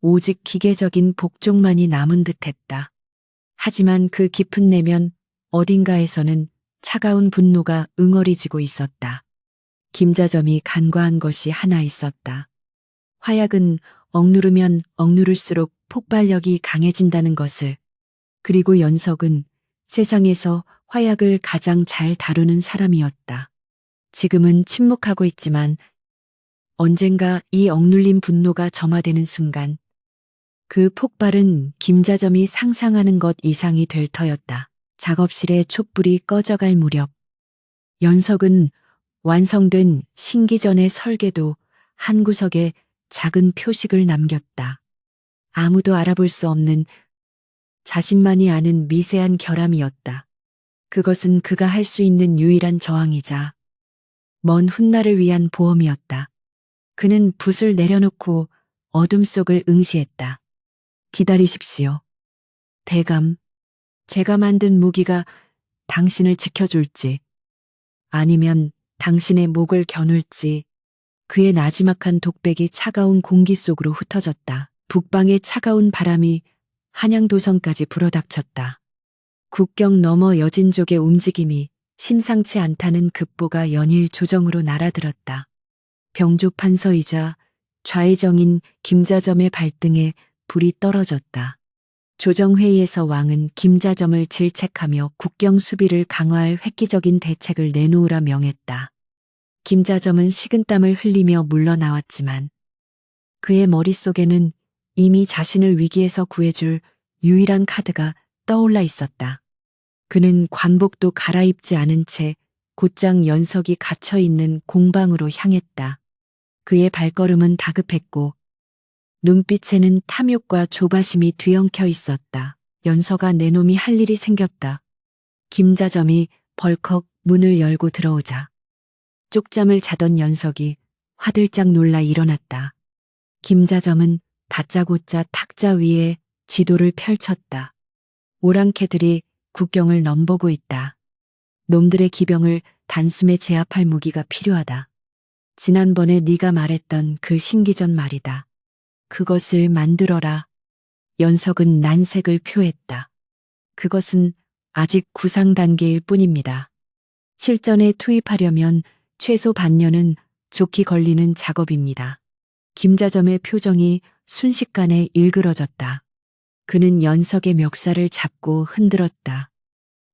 오직 기계적인 복종만이 남은 듯했다. 하지만 그 깊은 내면 어딘가에서는 차가운 분노가 응어리지고 있었다. 김자점이 간과한 것이 하나 있었다. 화약은 억누르면 억누를수록 폭발력이 강해진다는 것을. 그리고 연석은 세상에서 화약을 가장 잘 다루는 사람이었다. 지금은 침묵하고 있지만 언젠가 이 억눌린 분노가 점화되는 순간 그 폭발은 김자점이 상상하는 것 이상이 될 터였다. 작업실의 촛불이 꺼져갈 무렵 연석은 완성된 신기전의 설계도 한 구석에 작은 표식을 남겼다. 아무도 알아볼 수 없는 자신만이 아는 미세한 결함이었다. 그것은 그가 할 수 있는 유일한 저항이자 먼 훗날을 위한 보험이었다. 그는 붓을 내려놓고 어둠 속을 응시했다. 기다리십시오. 대감, 제가 만든 무기가 당신을 지켜줄지 아니면 당신의 목을 겨눌지. 그의 나지막한 독백이 차가운 공기 속으로 흩어졌다. 북방의 차가운 바람이 한양도성까지 불어닥쳤다. 국경 너머 여진족의 움직임이 심상치 않다는 급보가 연일 조정으로 날아들었다. 병조 판서이자 좌의정인 김자점의 발등에 불이 떨어졌다. 조정회의에서 왕은 김자점을 질책하며 국경 수비를 강화할 획기적인 대책을 내놓으라 명했다. 김자점은 식은땀을 흘리며 물러나왔지만 그의 머릿속에는 이미 자신을 위기에서 구해줄 유일한 카드가 떠올라 있었다. 그는 관복도 갈아입지 않은 채 곧장 연석이 갇혀있는 공방으로 향했다. 그의 발걸음은 다급했고 눈빛에는 탐욕과 조바심이 뒤엉켜 있었다. 연석아, 내 놈이 할 일이 생겼다. 김자점이 벌컥 문을 열고 들어오자 쪽잠을 자던 연석이 화들짝 놀라 일어났다. 김자점은 다짜고짜 탁자 위에 지도를 펼쳤다. 오랑캐들이 국경을 넘보고 있다. 놈들의 기병을 단숨에 제압할 무기가 필요하다. 지난번에 네가 말했던 그 신기전 말이다. 그것을 만들어라. 연석은 난색을 표했다. 그것은 아직 구상 단계일 뿐입니다. 실전에 투입하려면 최소 반년은 좋게 걸리는 작업입니다. 김자점의 표정이 순식간에 일그러졌다. 그는 연석의 멱살을 잡고 흔들었다.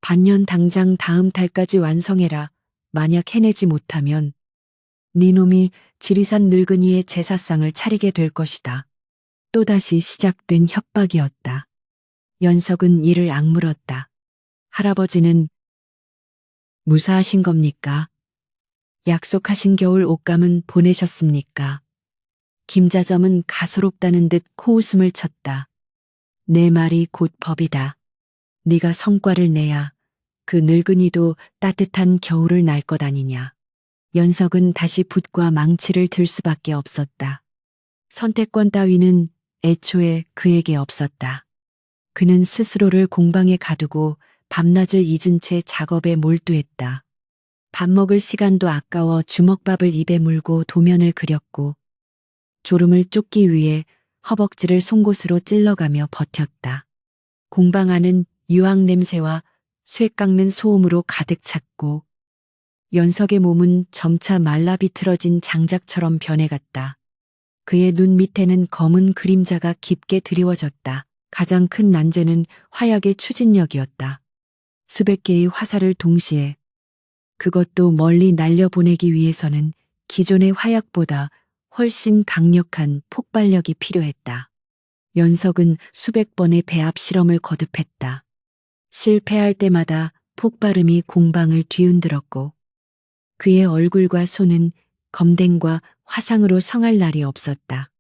반년 당장 다음 달까지 완성해라. 만약 해내지 못하면 네 놈이 지리산 늙은이의 제사상을 차리게 될 것이다. 또다시 시작된 협박이었다. 연석은 이를 악물었다. 할아버지는 무사하신 겁니까? 약속하신 겨울 옷감은 보내셨습니까? 김자점은 가소롭다는 듯 코웃음을 쳤다. 내 말이 곧 법이다. 네가 성과를 내야 그 늙은이도 따뜻한 겨울을 날 것 아니냐. 연석은 다시 붓과 망치를 들 수밖에 없었다. 선택권 따위는 애초에 그에게 없었다. 그는 스스로를 공방에 가두고 밤낮을 잊은 채 작업에 몰두했다. 밥 먹을 시간도 아까워 주먹밥을 입에 물고 도면을 그렸고 졸음을 쫓기 위해 허벅지를 송곳으로 찔러가며 버텼다. 공방 안은 유황 냄새와 쇠 깎는 소음으로 가득 찼고 연석의 몸은 점차 말라 비틀어진 장작처럼 변해갔다. 그의 눈 밑에는 검은 그림자가 깊게 드리워졌다. 가장 큰 난제는 화약의 추진력이었다. 수백 개의 화살을 동시에, 그것도 멀리 날려보내기 위해서는 기존의 화약보다 훨씬 강력한 폭발력이 필요했다. 연석은 수백 번의 배합 실험을 거듭했다. 실패할 때마다 폭발음이 공방을 뒤흔들었고 그의 얼굴과 손은 검댕과 화상으로 성할 날이 없었다.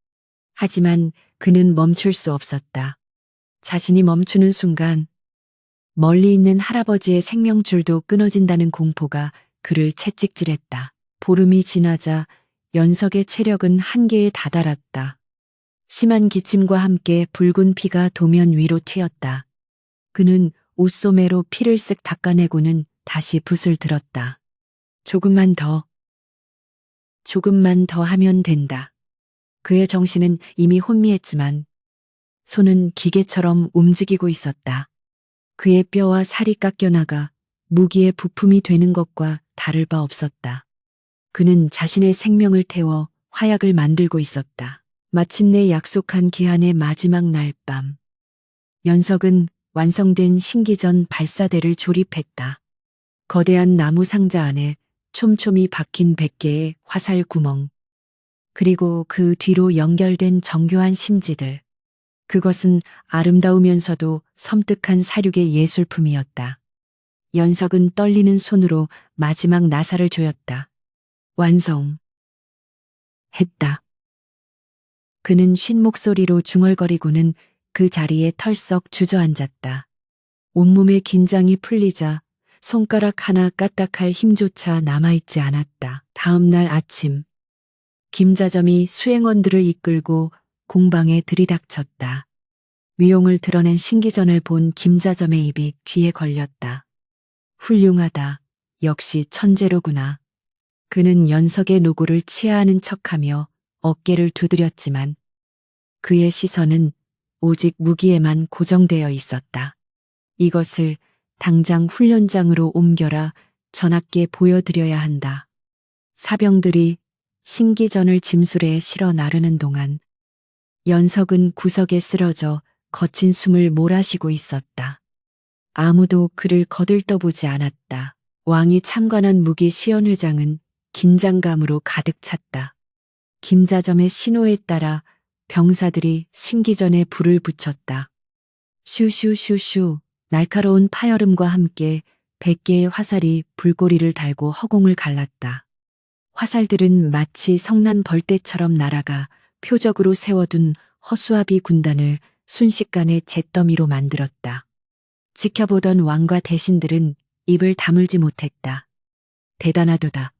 하지만 그는 멈출 수 없었다. 자신이 멈추는 순간 멀리 있는 할아버지의 생명줄도 끊어진다는 공포가 그를 채찍질했다. 보름이 지나자 연석의 체력은 한계에 다다랐다. 심한 기침과 함께 붉은 피가 도면 위로 튀었다. 그는 옷소매로 피를 쓱 닦아내고는 다시 붓을 들었다. 조금만 더 하면 된다. 그의 정신은 이미 혼미했지만 손은 기계처럼 움직이고 있었다. 그의 뼈와 살이 깎여나가 무기의 부품이 되는 것과 다를 바 없었다. 그는 자신의 생명을 태워 화약을 만들고 있었다. 마침내 약속한 기한의 마지막 날 밤. 연석은 완성된 신기전 발사대를 조립했다. 거대한 나무 상자 안에 촘촘히 박힌 100개의 화살 구멍, 그리고 그 뒤로 연결된 정교한 심지들. 그것은 아름다우면서도 섬뜩한 사륙의 예술품이었다. 연석은 떨리는 손으로 마지막 나사를 조였다. 완성. 했다. 그는 쉰 목소리로 중얼거리고는 그 자리에 털썩 주저앉았다. 온몸의 긴장이 풀리자 손가락 하나 까딱할 힘조차 남아있지 않았다. 다음 날 아침, 김자점이 수행원들을 이끌고 공방에 들이닥쳤다. 위용을 드러낸 신기전을 본 김자점의 입이 귀에 걸렸다. 훌륭하다. 역시 천재로구나. 그는 연석의 노고를 치하하는 척하며 어깨를 두드렸지만 그의 시선은 오직 무기에만 고정되어 있었다. 이것을 당장 훈련장으로 옮겨라. 전하께 보여드려야 한다. 사병들이 신기전을 짐수레에 실어 나르는 동안 연석은 구석에 쓰러져 거친 숨을 몰아쉬고 있었다. 아무도 그를 거들떠보지 않았다. 왕이 참관한 무기 시연회장은 긴장감으로 가득 찼다. 김자점의 신호에 따라 병사들이 신기전에 불을 붙였다. 슈슈슈슈, 날카로운 파열음과 함께 100개의 화살이 불꼬리를 달고 허공을 갈랐다. 화살들은 마치 성난 벌떼처럼 날아가 표적으로 세워둔 허수아비 군단을 순식간에 잿더미로 만들었다. 지켜보던 왕과 대신들은 입을 다물지 못했다. 대단하도다.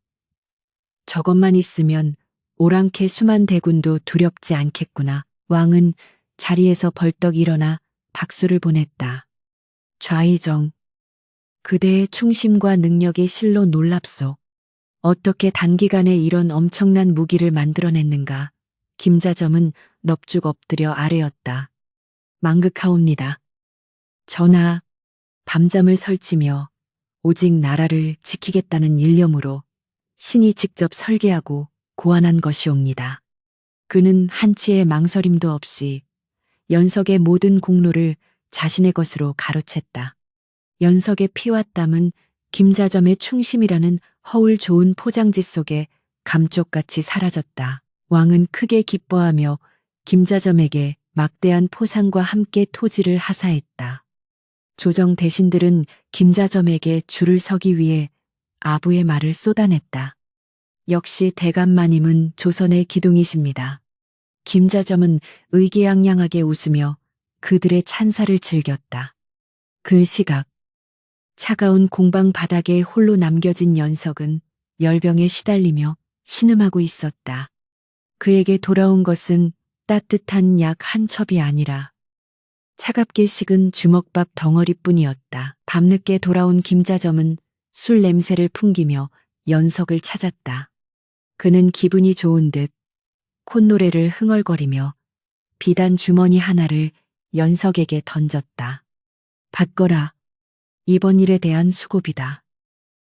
저것만 있으면 오랑캐 수만 대군도 두렵지 않겠구나. 왕은 자리에서 벌떡 일어나 박수를 보냈다. 좌의정, 그대의 충심과 능력에 실로 놀랍소. 어떻게 단기간에 이런 엄청난 무기를 만들어냈는가. 김자점은 넙죽 엎드려 아뢰었다. 망극하옵니다. 전하, 밤잠을 설치며 오직 나라를 지키겠다는 일념으로 신이 직접 설계하고 고안한 것이옵니다. 그는 한치의 망설임도 없이 연석의 모든 공로를 자신의 것으로 가로챘다. 연석의 피와 땀은 김자점의 충심이라는 허울 좋은 포장지 속에 감쪽같이 사라졌다. 왕은 크게 기뻐하며 김자점에게 막대한 포상과 함께 토지를 하사했다. 조정 대신들은 김자점에게 줄을 서기 위해 아부의 말을 쏟아냈다. 역시 대감마님은 조선의 기둥이십니다. 김자점은 의기양양하게 웃으며 그들의 찬사를 즐겼다. 그 시각 차가운 공방 바닥에 홀로 남겨진 연석은 열병에 시달리며 신음하고 있었다. 그에게 돌아온 것은 따뜻한 약 한 첩이 아니라 차갑게 식은 주먹밥 덩어리뿐이었다. 밤늦게 돌아온 김자점은 술 냄새를 풍기며 연석을 찾았다. 그는 기분이 좋은 듯 콧노래를 흥얼거리며 비단 주머니 하나를 연석에게 던졌다. 받거라. 이번 일에 대한 수고비다.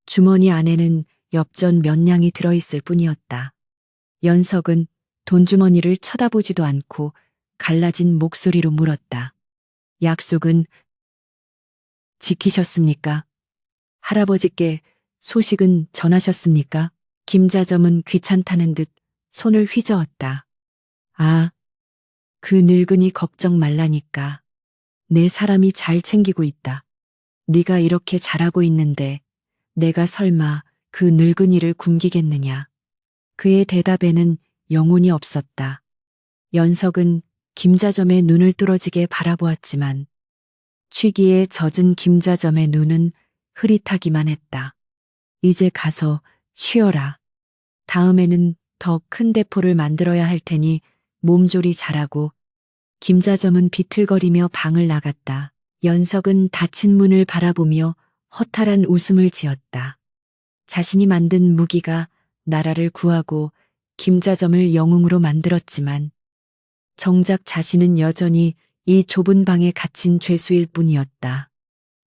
주머니 안에는 엽전 몇 냥이 들어있을 뿐이었다. 연석은 돈주머니를 쳐다보지도 않고 갈라진 목소리로 물었다. 약속은 지키셨습니까? 할아버지께 소식은 전하셨습니까? 김자점은 귀찮다는 듯 손을 휘저었다. 아, 그 늙은이 걱정 말라니까. 내 사람이 잘 챙기고 있다. 네가 이렇게 잘하고 있는데 내가 설마 그 늙은이를 굶기겠느냐. 그의 대답에는 영혼이 없었다. 연석은 김자점의 눈을 뚫어지게 바라보았지만 취기에 젖은 김자점의 눈은 흐릿하기만 했다. 이제 가서 쉬어라. 다음에는 더 큰 대포를 만들어야 할 테니 몸조리 잘하고. 김자점은 비틀거리며 방을 나갔다. 연석은 닫힌 문을 바라보며 허탈한 웃음을 지었다. 자신이 만든 무기가 나라를 구하고 김자점을 영웅으로 만들었지만 정작 자신은 여전히 이 좁은 방에 갇힌 죄수일 뿐이었다.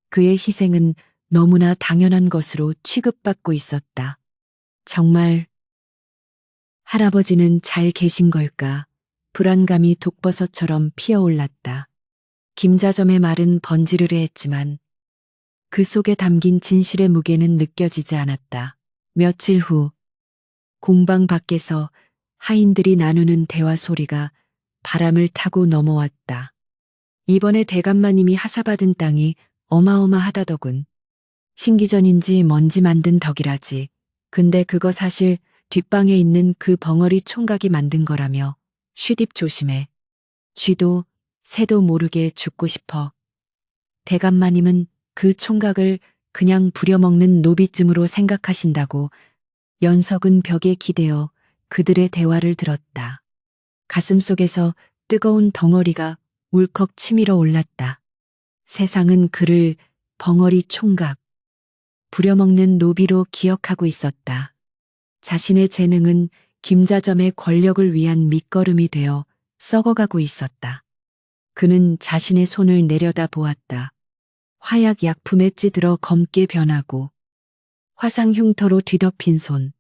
그의 희생은 너무나 당연한 것으로 취급받고 있었다. 정말 할아버지는 잘 계신 걸까? 불안감이 독버섯처럼 피어올랐다. 김자점의 말은 번지르르했지만 그 속에 담긴 진실의 무게는 느껴지지 않았다. 며칠 후 공방 밖에서 하인들이 나누는 대화 소리가 바람을 타고 넘어왔다. 이번에 대감마님이 하사받은 땅이 어마어마하다더군. 신기전인지 뭔지 만든 덕이라지. 근데 그거 사실 뒷방에 있는 그 벙어리 총각이 만든 거라며. 쉬딥 조심해. 쥐도 새도 모르게 죽고 싶어. 대감마님은 그 총각을 그냥 부려먹는 노비쯤으로 생각하신다고. 연석은 벽에 기대어 그들의 대화를 들었다. 가슴속에서 뜨거운 덩어리가 울컥 치밀어 올랐다. 세상은 그를 벙어리 총각, 부려먹는 노비로 기억하고 있었다. 자신의 재능은 김자점의 권력을 위한 밑거름이 되어 썩어가고 있었다. 그는 자신의 손을 내려다 보았다. 화약 약품에 찌들어 검게 변하고 화상 흉터로 뒤덮인 손.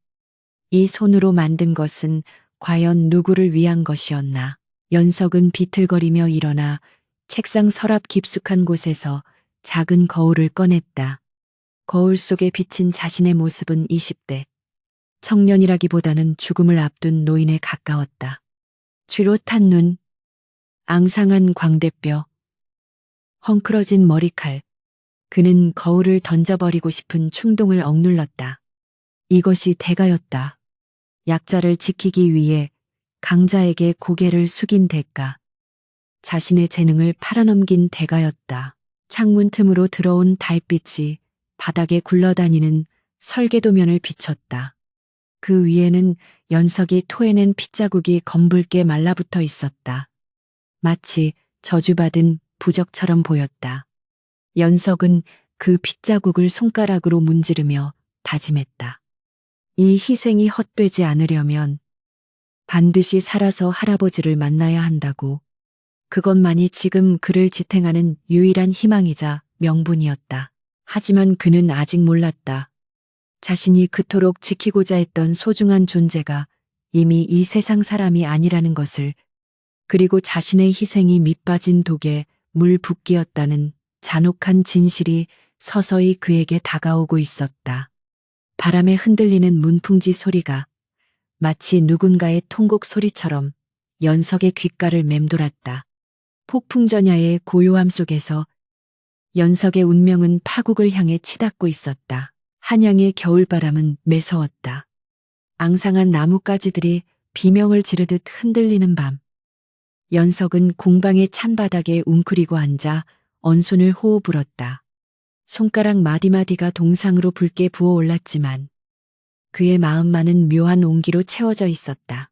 이 손으로 만든 것은 과연 누구를 위한 것이었나. 연석은 비틀거리며 일어나 책상 서랍 깊숙한 곳에서 작은 거울을 꺼냈다. 거울 속에 비친 자신의 모습은 20대. 청년이라기보다는 죽음을 앞둔 노인에 가까웠다. 쥐로 탄 눈, 앙상한 광대뼈, 헝클어진 머리칼. 그는 거울을 던져버리고 싶은 충동을 억눌렀다. 이것이 대가였다. 약자를 지키기 위해 강자에게 고개를 숙인 대가. 자신의 재능을 팔아넘긴 대가였다. 창문 틈으로 들어온 달빛이 바닥에 굴러다니는 설계도면을 비췄다. 그 위에는 연석이 토해낸 핏자국이 검붉게 말라붙어 있었다. 마치 저주받은 부적처럼 보였다. 연석은 그 핏자국을 손가락으로 문지르며 다짐했다. 이 희생이 헛되지 않으려면 반드시 살아서 할아버지를 만나야 한다고. 그것만이 지금 그를 지탱하는 유일한 희망이자 명분이었다. 하지만 그는 아직 몰랐다. 자신이 그토록 지키고자 했던 소중한 존재가 이미 이 세상 사람이 아니라는 것을, 그리고 자신의 희생이 밑빠진 독에 물 붓기였다는 잔혹한 진실이 서서히 그에게 다가오고 있었다. 바람에 흔들리는 문풍지 소리가 마치 누군가의 통곡 소리처럼 연석의 귓가를 맴돌았다. 폭풍전야의 고요함 속에서 연석의 운명은 파국을 향해 치닫고 있었다. 한양의 겨울바람은 매서웠다. 앙상한 나뭇가지들이 비명을 지르듯 흔들리는 밤. 연석은 공방의 찬 바닥에 웅크리고 앉아 언손을 호호 불었다. 손가락 마디마디가 동상으로 붉게 부어올랐지만 그의 마음만은 묘한 온기로 채워져 있었다.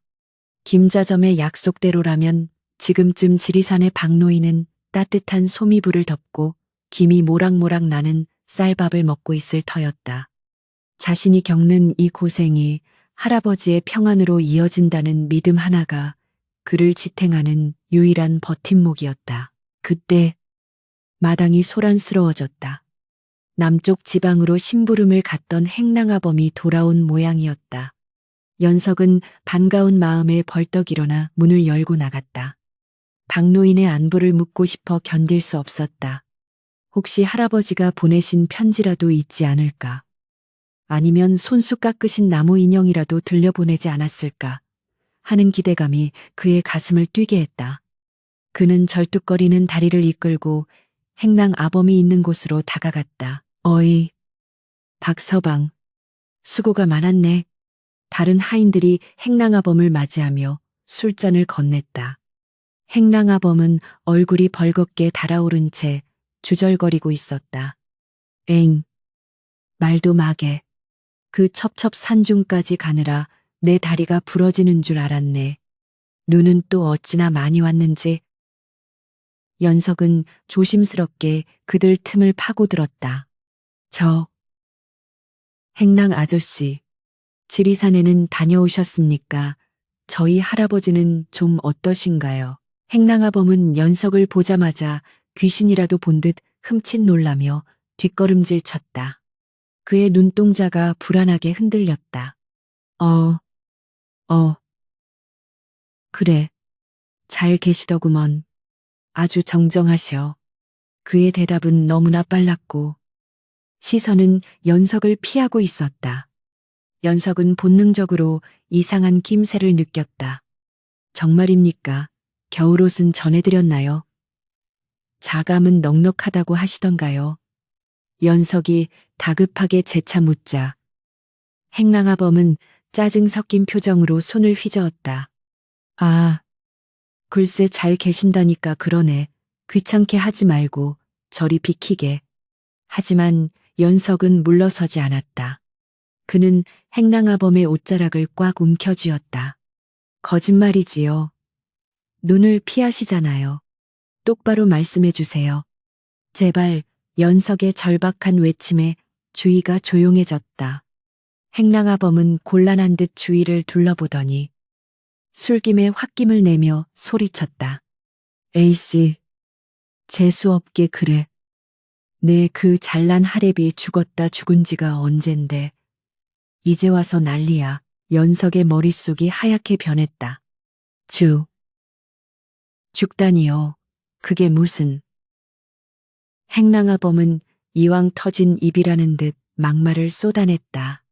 김자점의 약속대로라면 지금쯤 지리산의 박노인은 따뜻한 소미불을 덮고 김이 모락모락 나는 쌀밥을 먹고 있을 터였다. 자신이 겪는 이 고생이 할아버지의 평안으로 이어진다는 믿음 하나가 그를 지탱하는 유일한 버팀목이었다. 그때 마당이 소란스러워졌다. 남쪽 지방으로 심부름을 갔던 행랑아범이 돌아온 모양이었다. 연석은 반가운 마음에 벌떡 일어나 문을 열고 나갔다. 박노인의 안부를 묻고 싶어 견딜 수 없었다. 혹시 할아버지가 보내신 편지라도 있지 않을까? 아니면 손수 깎으신 나무 인형이라도 들려보내지 않았을까? 하는 기대감이 그의 가슴을 뛰게 했다. 그는 절뚝거리는 다리를 이끌고 행랑 아범이 있는 곳으로 다가갔다. 어이, 박서방, 수고가 많았네. 다른 하인들이 행랑아범을 맞이하며 술잔을 건넸다. 행랑아범은 얼굴이 벌겋게 달아오른 채 주절거리고 있었다. 엥, 말도 마게. 그 첩첩산중까지 가느라 내 다리가 부러지는 줄 알았네. 눈은 또 어찌나 많이 왔는지. 연석은 조심스럽게 그들 틈을 파고들었다. 행랑 아저씨, 지리산에는 다녀오셨습니까? 저희 할아버지는 좀 어떠신가요? 행랑아범은 연석을 보자마자 귀신이라도 본 듯 흠칫 놀라며 뒷걸음질 쳤다. 그의 눈동자가 불안하게 흔들렸다. 그래, 잘 계시더구먼. 아주 정정하셔. 그의 대답은 너무나 빨랐고 시선은 연석을 피하고 있었다. 연석은 본능적으로 이상한 김새를 느꼈다. 정말입니까? 겨울옷은 전해드렸나요? 자감은 넉넉하다고 하시던가요? 연석이 다급하게 재차 묻자 행랑아범은 짜증 섞인 표정으로 손을 휘저었다. 아, 글쎄 잘 계신다니까 그러네. 귀찮게 하지 말고 저리 비키게. 하지만 연석은 물러서지 않았다. 그는 행랑아범의 옷자락을 꽉 움켜쥐었다. 거짓말이지요. 눈을 피하시잖아요. 똑바로 말씀해 주세요. 제발. 연석의 절박한 외침에 주위가 조용해졌다. 행랑아범은 곤란한 듯 주위를 둘러보더니 술김에 홧김을 내며 소리쳤다. 에이씨, 재수없게 그래. 내 그 잘난 하랩이 죽었다 죽은 지가 언젠데. 이제 와서 난리야. 연석의 머릿속이 하얗게 변했다. 죽다니요. 그게 무슨. 행랑아범은 이왕 터진 입이라는 듯 막말을 쏟아냈다.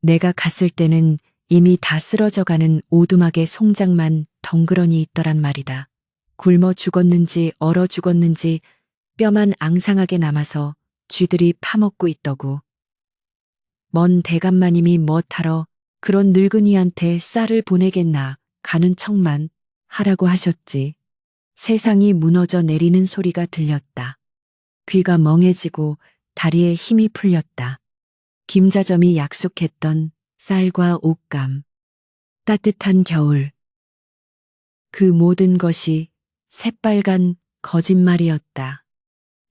내가 갔을 때는 이미 다 쓰러져가는 오두막의 송장만 덩그러니 있더란 말이다. 굶어 죽었는지 얼어 죽었는지 뼈만 앙상하게 남아서 쥐들이 파먹고 있더구. 먼 대감마님이 뭐하러 그런 늙은이한테 쌀을 보내겠나 가는 척만 하라고 하셨지. 세상이 무너져 내리는 소리가 들렸다. 귀가 멍해지고 다리에 힘이 풀렸다. 김자점이 약속했던 쌀과 옷감, 따뜻한 겨울. 그 모든 것이 새빨간 거짓말이었다.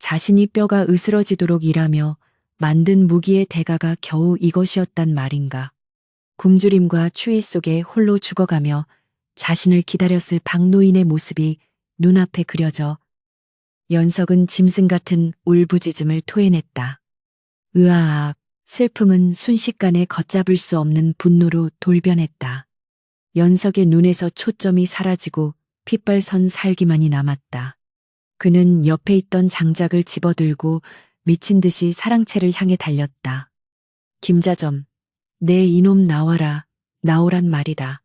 자신이 뼈가 으스러지도록 일하며 만든 무기의 대가가 겨우 이것이었단 말인가. 굶주림과 추위 속에 홀로 죽어가며 자신을 기다렸을 박노인의 모습이 눈앞에 그려져 연석은 짐승 같은 울부짖음을 토해냈다. 으아악, 슬픔은 순식간에 걷잡을 수 없는 분노로 돌변했다. 연석의 눈에서 초점이 사라지고 핏발선 살기만이 남았다. 그는 옆에 있던 장작을 집어들고 미친 듯이 사랑채를 향해 달렸다. 김자점, 내 이놈 나와라, 나오란 말이다.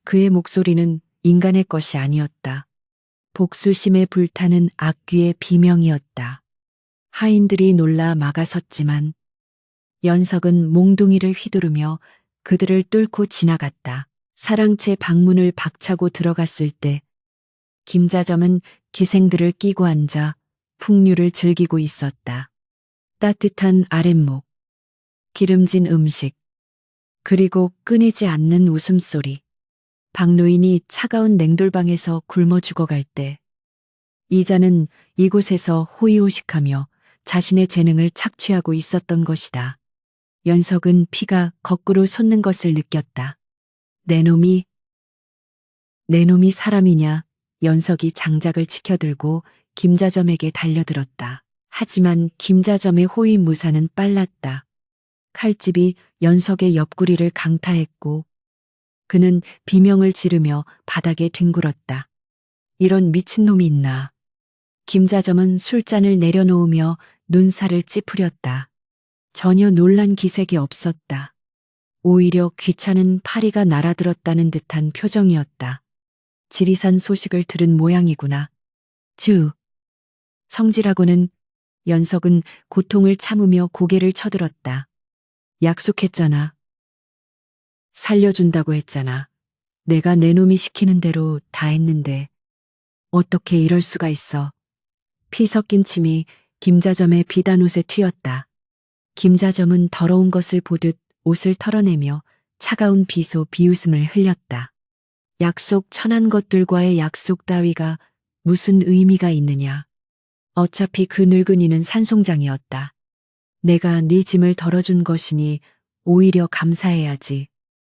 그의 목소리는 인간의 것이 아니었다. 복수심에 불타는 악귀의 비명이었다. 하인들이 놀라 막아섰지만 연석은 몽둥이를 휘두르며 그들을 뚫고 지나갔다. 사랑채 방문을 박차고 들어갔을 때 김자점은 기생들을 끼고 앉아 풍류를 즐기고 있었다. 따뜻한 아랫목, 기름진 음식, 그리고 끊이지 않는 웃음소리. 박노인이 차가운 냉돌방에서 굶어 죽어갈 때 이자는 이곳에서 호의호식하며 자신의 재능을 착취하고 있었던 것이다. 연석은 피가 거꾸로 솟는 것을 느꼈다. 내 놈이 사람이냐? 연석이 장작을 치켜들고 김자점에게 달려들었다. 하지만 김자점의 호위무사는 빨랐다. 칼집이 연석의 옆구리를 강타했고 그는 비명을 지르며 바닥에 뒹굴었다. 이런 미친놈이 있나. 김자점은 술잔을 내려놓으며 눈살을 찌푸렸다. 전혀 놀란 기색이 없었다. 오히려 귀찮은 파리가 날아들었다는 듯한 표정이었다. 지리산 소식을 들은 모양이구나. 성질하고는. 연석은 고통을 참으며 고개를 쳐들었다. 약속했잖아. 살려준다고 했잖아. 내가 내 놈이 시키는 대로 다 했는데 어떻게 이럴 수가 있어. 피 섞인 침이 김자점의 비단 옷에 튀었다. 김자점은 더러운 것을 보듯 옷을 털어내며 차가운 비웃음을 흘렸다. 약속 천한 것들과의 약속 따위가 무슨 의미가 있느냐. 어차피 그 늙은이는 산송장이었다. 내가 네 짐을 덜어준 것이니 오히려 감사해야지.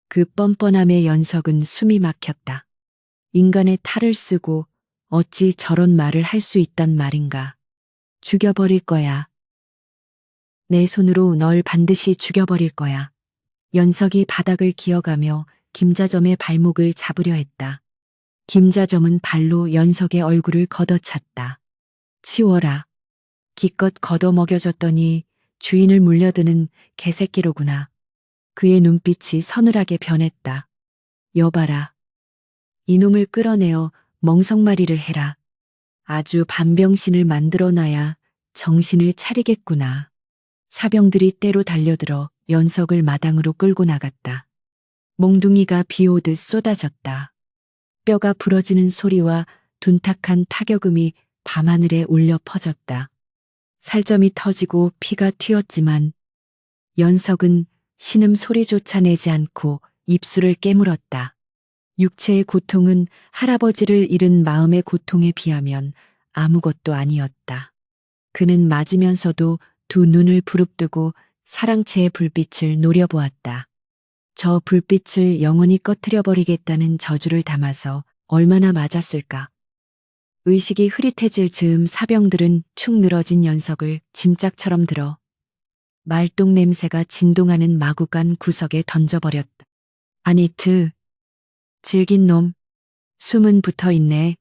그 뻔뻔함에 연석은 숨이 막혔다. 인간의 탈을 쓰고 어찌 저런 말을 할 수 있단 말인가. 죽여버릴 거야. 내 손으로 널 반드시 죽여버릴 거야. 연석이 바닥을 기어가며 김자점의 발목을 잡으려 했다. 김자점은 발로 연석의 얼굴을 걷어찼다. 치워라. 기껏 걷어먹여줬더니 주인을 물려드는 개새끼로구나. 그의 눈빛이 서늘하게 변했다. 여봐라. 이놈을 끌어내어 멍석마리를 해라. 아주 반병신을 만들어놔야 정신을 차리겠구나. 사병들이 때로 달려들어 연석을 마당으로 끌고 나갔다. 몽둥이가 비 오듯 쏟아졌다. 뼈가 부러지는 소리와 둔탁한 타격음이 밤하늘에 울려 퍼졌다. 살점이 터지고 피가 튀었지만 연석은 신음 소리조차 내지 않고 입술을 깨물었다. 육체의 고통은 할아버지를 잃은 마음의 고통에 비하면 아무것도 아니었다. 그는 맞으면서도 두 눈을 부릅뜨고 사랑채의 불빛을 노려보았다. 저 불빛을 영원히 꺼트려버리겠다는 저주를 담아서 얼마나 맞았을까. 의식이 흐릿해질 즈음 사병들은 축 늘어진 연석을 짐짝처럼 들어 말똥 냄새가 진동하는 마구간 구석에 던져버렸다. 아니트, 질긴 놈, 숨은 붙어있네.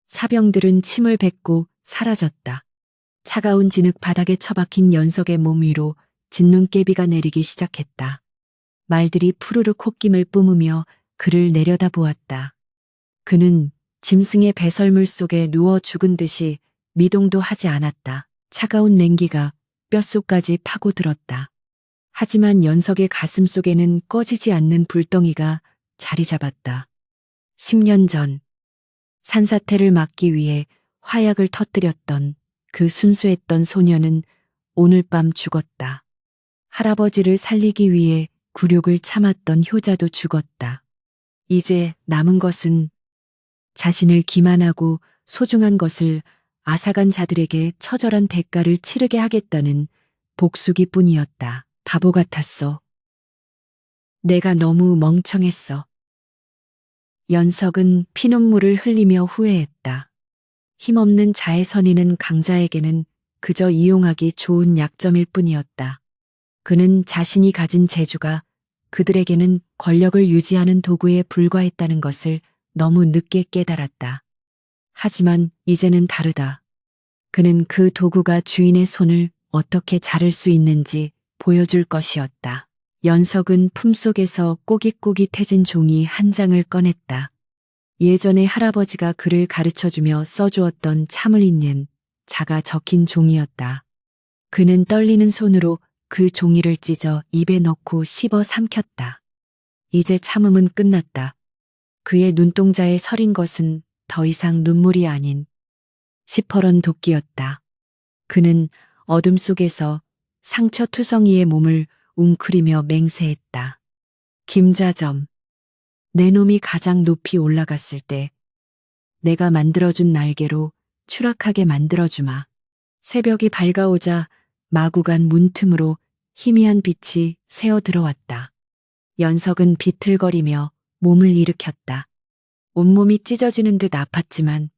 사병들은 침을 뱉고 사라졌다. 차가운 진흙 바닥에 처박힌 연석의 몸 위로 진눈깨비가 내리기 시작했다. 말들이 푸르르 콧김을 뿜으며 그를 내려다보았다. 그는 짐승의 배설물 속에 누워 죽은 듯이 미동도 하지 않았다. 차가운 냉기가 뼛속까지 파고들었다. 하지만 연석의 가슴 속에는 꺼지지 않는 불덩이가 자리 잡았다. 10년 전 산사태를 막기 위해 화약을 터뜨렸던 그 순수했던 소녀는 오늘 밤 죽었다. 할아버지를 살리기 위해 굴욕을 참았던 효자도 죽었다. 이제 남은 것은 자신을 기만하고 소중한 것을 앗아간 자들에게 처절한 대가를 치르게 하겠다는 복수기뿐이었다. 바보 같았어. 내가 너무 멍청했어. 연석은 피눈물을 흘리며 후회했다. 힘없는 자의 선의는 강자에게는 그저 이용하기 좋은 약점일 뿐이었다. 그는 자신이 가진 재주가 그들에게는 권력을 유지하는 도구에 불과했다는 것을 너무 늦게 깨달았다. 하지만 이제는 다르다. 그는 그 도구가 주인의 손을 어떻게 자를 수 있는지 보여줄 것이었다. 연석은 품속에서 꼬깃꼬깃해진 종이 한 장을 꺼냈다. 예전에 할아버지가 그를 가르쳐주며 써주었던 참을 잇는 자가 적힌 종이었다. 그는 떨리는 손으로 그 종이를 찢어 입에 넣고 씹어 삼켰다. 이제 참음은 끝났다. 그의 눈동자에 서린 것은 더 이상 눈물이 아닌 시퍼런 도끼였다. 그는 어둠 속에서 상처투성이의 몸을 웅크리며 맹세했다. 김자점, 내 놈이 가장 높이 올라갔을 때 내가 만들어준 날개로 추락하게 만들어주마. 새벽이 밝아오자 마구간 문틈으로 희미한 빛이 새어 들어왔다. 연석은 비틀거리며 몸을 일으켰다. 온몸이 찢어지는 듯 아팠지만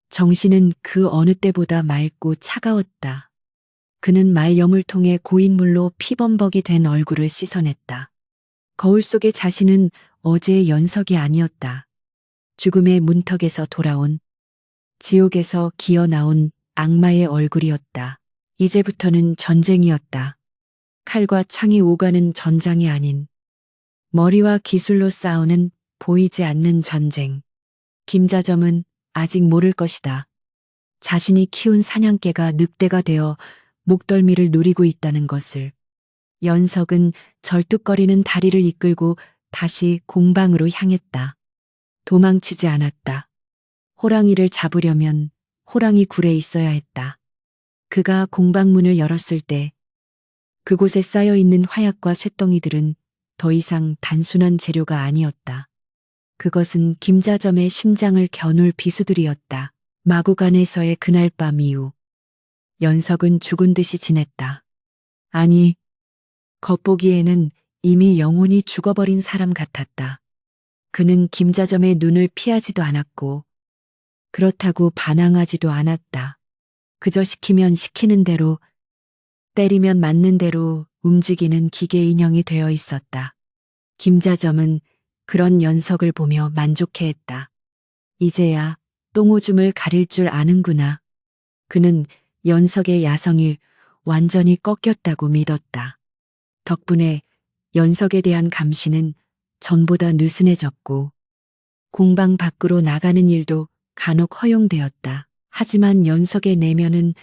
정신은 그 어느 때보다 맑고 차가웠다. 그는 말염을 통해 고인물로 피범벅이 된 얼굴을 씻어냈다. 거울 속의 자신은 어제의 연석이 아니었다. 죽음의 문턱에서 돌아온, 지옥에서 기어 나온 악마의 얼굴이었다. 이제부터는 전쟁이었다. 칼과 창이 오가는 전장이 아닌 머리와 기술로 싸우는 보이지 않는 전쟁. 김자점은 아직 모를 것이다. 자신이 키운 사냥개가 늑대가 되어 목덜미를 노리고 있다는 것을. 연석은 절뚝거리는 다리를 이끌고 다시 공방으로 향했다. 도망치지 않았다. 호랑이를 잡으려면 호랑이 굴에 있어야 했다. 그가 공방문을 열었을 때 그곳에 쌓여 있는 화약과 쇳덩이들은 더 이상 단순한 재료가 아니었다. 그것은 김자점의 심장을 겨눌 비수들이었다. 마구간에서의 그날 밤 이후 연석은 죽은 듯이 지냈다. 아니, 겉보기에는 이미 영혼이 죽어버린 사람 같았다. 그는 김자점의 눈을 피하지도 않았고 그렇다고 반항하지도 않았다. 그저 시키면 시키는 대로, 때리면 맞는 대로 움직이는 기계 인형이 되어 있었다. 김자점은 그런 연석을 보며 만족해했다. 이제야 똥오줌을 가릴 줄 아는구나. 그는 연석의 야성이 완전히 꺾였다고 믿었다. 덕분에 연석에 대한 감시는 전보다 느슨해졌고 공방 밖으로 나가는 일도 간혹 허용되었다. 하지만 연석의 내면은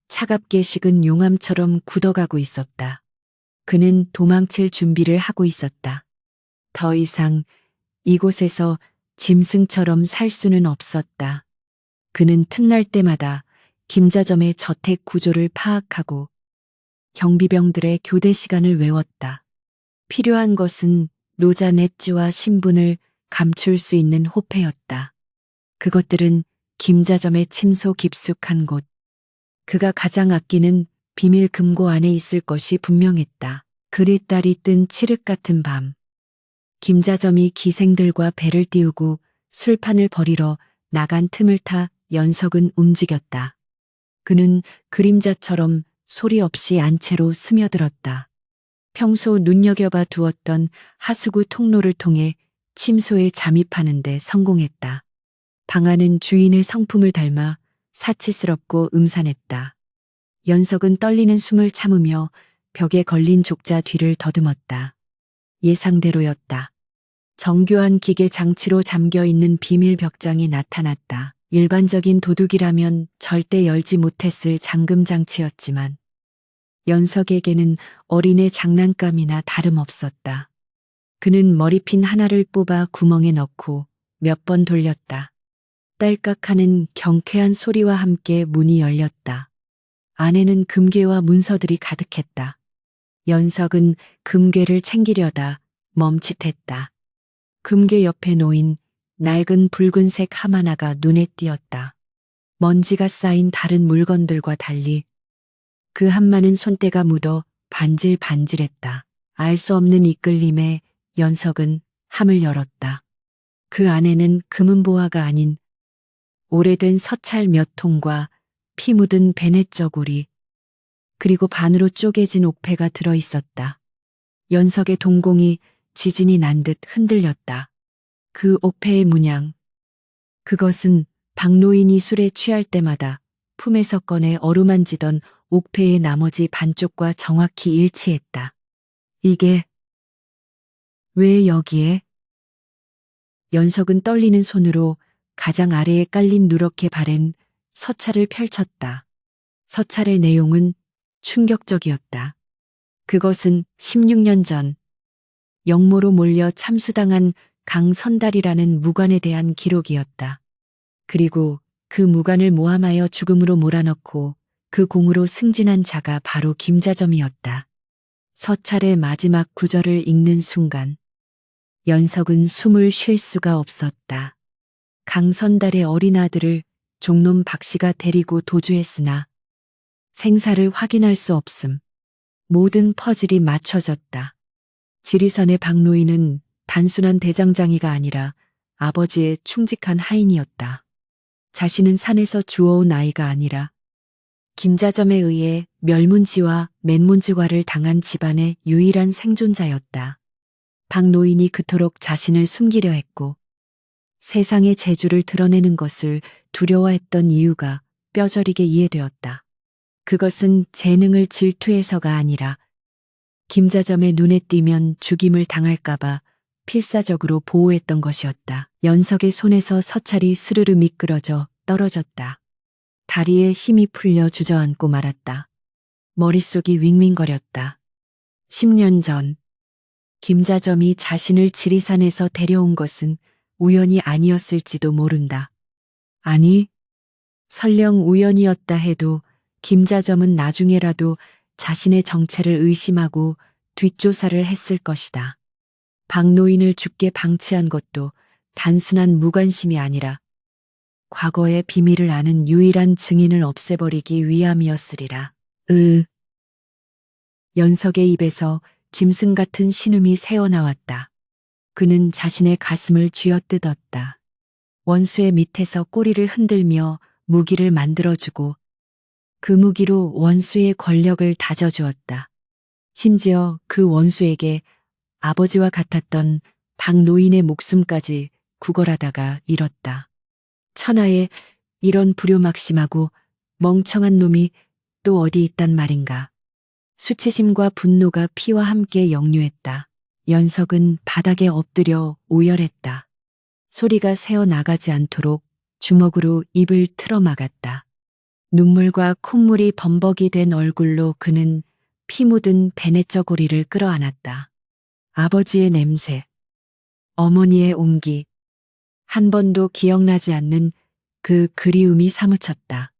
차갑게 식은 용암처럼 굳어가고 있었다. 그는 도망칠 준비를 하고 있었다. 더 이상 이곳에서 짐승처럼 살 수는 없었다. 그는 틈날 때마다 김자점의 저택 구조를 파악하고 경비병들의 교대 시간을 외웠다. 필요한 것은 노자 넷지와 신분을 감출 수 있는 호패였다. 그것들은 김자점의 침소 깊숙한 곳, 그가 가장 아끼는 비밀 금고 안에 있을 것이 분명했다. 그릿달이 뜬 칠흑 같은 밤, 김자점이 기생들과 배를 띄우고 술판을 벌이러 나간 틈을 타 연석은 움직였다. 그는 그림자처럼 소리 없이 안채로 스며들었다. 평소 눈여겨봐 두었던 하수구 통로를 통해 침소에 잠입하는 데 성공했다. 방 안은 주인의 성품을 닮아 사치스럽고 음산했다. 연석은 떨리는 숨을 참으며 벽에 걸린 족자 뒤를 더듬었다. 예상대로였다. 정교한 기계 장치로 잠겨 있는 비밀 벽장이 나타났다. 일반적인 도둑이라면 절대 열지 못했을 잠금 장치였지만 연석에게는 어린애 장난감이나 다름없었다. 그는 머리핀 하나를 뽑아 구멍에 넣고 몇 번 돌렸다. 딸깍하는 경쾌한 소리와 함께 문이 열렸다. 안에는 금괴와 문서들이 가득했다. 연석은 금괴를 챙기려다 멈칫했다. 금괴 옆에 놓인 낡은 붉은색 함 하나가 눈에 띄었다. 먼지가 쌓인 다른 물건들과 달리 그 함만은 손때가 묻어 반질반질했다. 알 수 없는 이끌림에 연석은 함을 열었다. 그 안에는 금은보화가 아닌 오래된 서찰 몇 통과 피 묻은 베넷 저고리, 그리고 반으로 쪼개진 옥패가 들어 있었다. 연석의 동공이 지진이 난 듯 흔들렸다. 그 옥패의 문양. 그것은 박노인이 술에 취할 때마다 품에서 꺼내 어루만지던 옥패의 나머지 반쪽과 정확히 일치했다. 이게 왜 여기에? 연석은 떨리는 손으로 가장 아래에 깔린 누렇게 바랜 서찰을 펼쳤다. 서찰의 내용은 충격적이었다. 그것은 16년 전 영모로 몰려 참수당한 강선달이라는 무관에 대한 기록이었다. 그리고 그 무관을 모함하여 죽음으로 몰아넣고 그 공으로 승진한 자가 바로 김자점이었다. 서찰의 마지막 구절을 읽는 순간 연석은 숨을 쉴 수가 없었다. 강선달의 어린 아들을 종놈 박씨가 데리고 도주했으나 생사를 확인할 수 없음. 모든 퍼즐이 맞춰졌다. 지리산의 박노인은 단순한 대장장이가 아니라 아버지의 충직한 하인이었다. 자신은 산에서 주워온 아이가 아니라 김자점에 의해 멸문지와 맨문지화를 당한 집안의 유일한 생존자였다. 박노인이 그토록 자신을 숨기려 했고 세상의 재주를 드러내는 것을 두려워했던 이유가 뼈저리게 이해되었다. 그것은 재능을 질투해서가 아니라 김자점의 눈에 띄면 죽임을 당할까봐 필사적으로 보호했던 것이었다. 연석의 손에서 서찰이 스르르 미끄러져 떨어졌다. 다리에 힘이 풀려 주저앉고 말았다. 머릿속이 윙윙거렸다. 10년 전 김자점이 자신을 지리산에서 데려온 것은 우연이 아니었을지도 모른다. 아니, 설령 우연이었다 해도 김자점은 나중에라도 자신의 정체를 의심하고 뒷조사를 했을 것이다. 박노인을 죽게 방치한 것도 단순한 무관심이 아니라 과거의 비밀을 아는 유일한 증인을 없애버리기 위함이었으리라. 연석의 입에서 짐승 같은 신음이 새어나왔다. 그는 자신의 가슴을 쥐어뜯었다. 원수의 밑에서 꼬리를 흔들며 무기를 만들어주고 그 무기로 원수의 권력을 다져주었다. 심지어 그 원수에게 아버지와 같았던 박노인의 목숨까지 구걸하다가 잃었다. 천하에 이런 불효막심하고 멍청한 놈이 또 어디 있단 말인가. 수치심과 분노가 피와 함께 역류했다. 연석은 바닥에 엎드려 오열했다. 소리가 새어나가지 않도록 주먹으로 입을 틀어막았다. 눈물과 콧물이 범벅이 된 얼굴로 그는 피 묻은 베네쩌 고리를 끌어안았다. 아버지의 냄새, 어머니의 온기, 한 번도 기억나지 않는 그 그리움이 사무쳤다.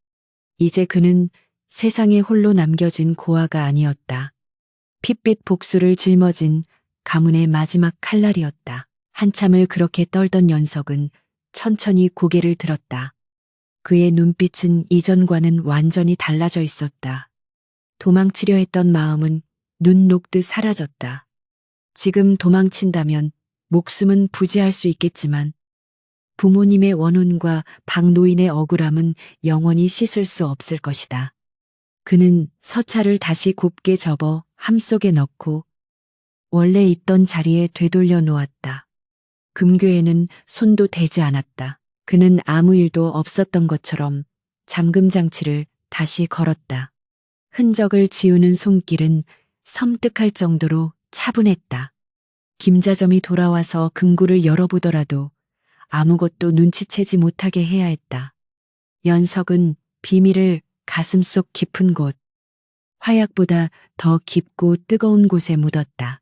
이제 그는 세상에 홀로 남겨진 고아가 아니었다. 핏빛 복수를 짊어진 가문의 마지막 칼날이었다. 한참을 그렇게 떨던 연석은 천천히 고개를 들었다. 그의 눈빛은 이전과는 완전히 달라져 있었다. 도망치려 했던 마음은 눈 녹듯 사라졌다. 지금 도망친다면 목숨은 부지할 수 있겠지만 부모님의 원혼과 박노인의 억울함은 영원히 씻을 수 없을 것이다. 그는 서찰을 다시 곱게 접어 함 속에 넣고 원래 있던 자리에 되돌려 놓았다. 금괴에는 손도 대지 않았다. 그는 아무 일도 없었던 것처럼 잠금 장치를 다시 걸었다. 흔적을 지우는 손길은 섬뜩할 정도로 차분했다. 김자점이 돌아와서 금고를 열어보더라도 아무것도 눈치채지 못하게 해야 했다. 연석은 비밀을 가슴속 깊은 곳, 화약보다 더 깊고 뜨거운 곳에 묻었다.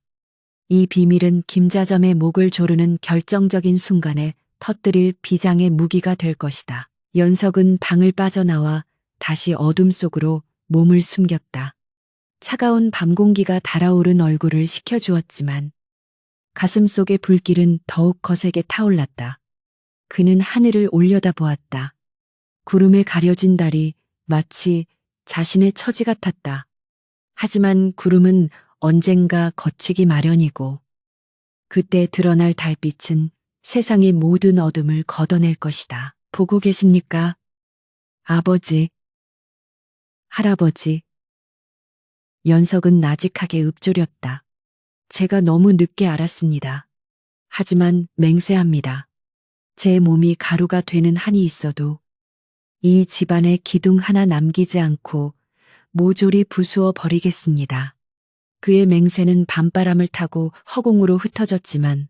이 비밀은 김자점의 목을 조르는 결정적인 순간에 터뜨릴 비장의 무기가 될 것이다. 연석은 방을 빠져나와 다시 어둠 속으로 몸을 숨겼다. 차가운 밤 공기가 달아오른 얼굴을 식혀주었지만 가슴 속의 불길은 더욱 거세게 타올랐다. 그는 하늘을 올려다보았다. 구름에 가려진 달이 마치 자신의 처지 같았다. 하지만 구름은 언젠가 거치기 마련이고 그때 드러날 달빛은 세상의 모든 어둠을 걷어낼 것이다. 보고 계십니까? 아버지, 할아버지. 연석은 나직하게 읊조렸다. 제가 너무 늦게 알았습니다. 하지만 맹세합니다. 제 몸이 가루가 되는 한이 있어도 이 집안에 기둥 하나 남기지 않고 모조리 부수어 버리겠습니다. 그의 맹세는 밤바람을 타고 허공으로 흩어졌지만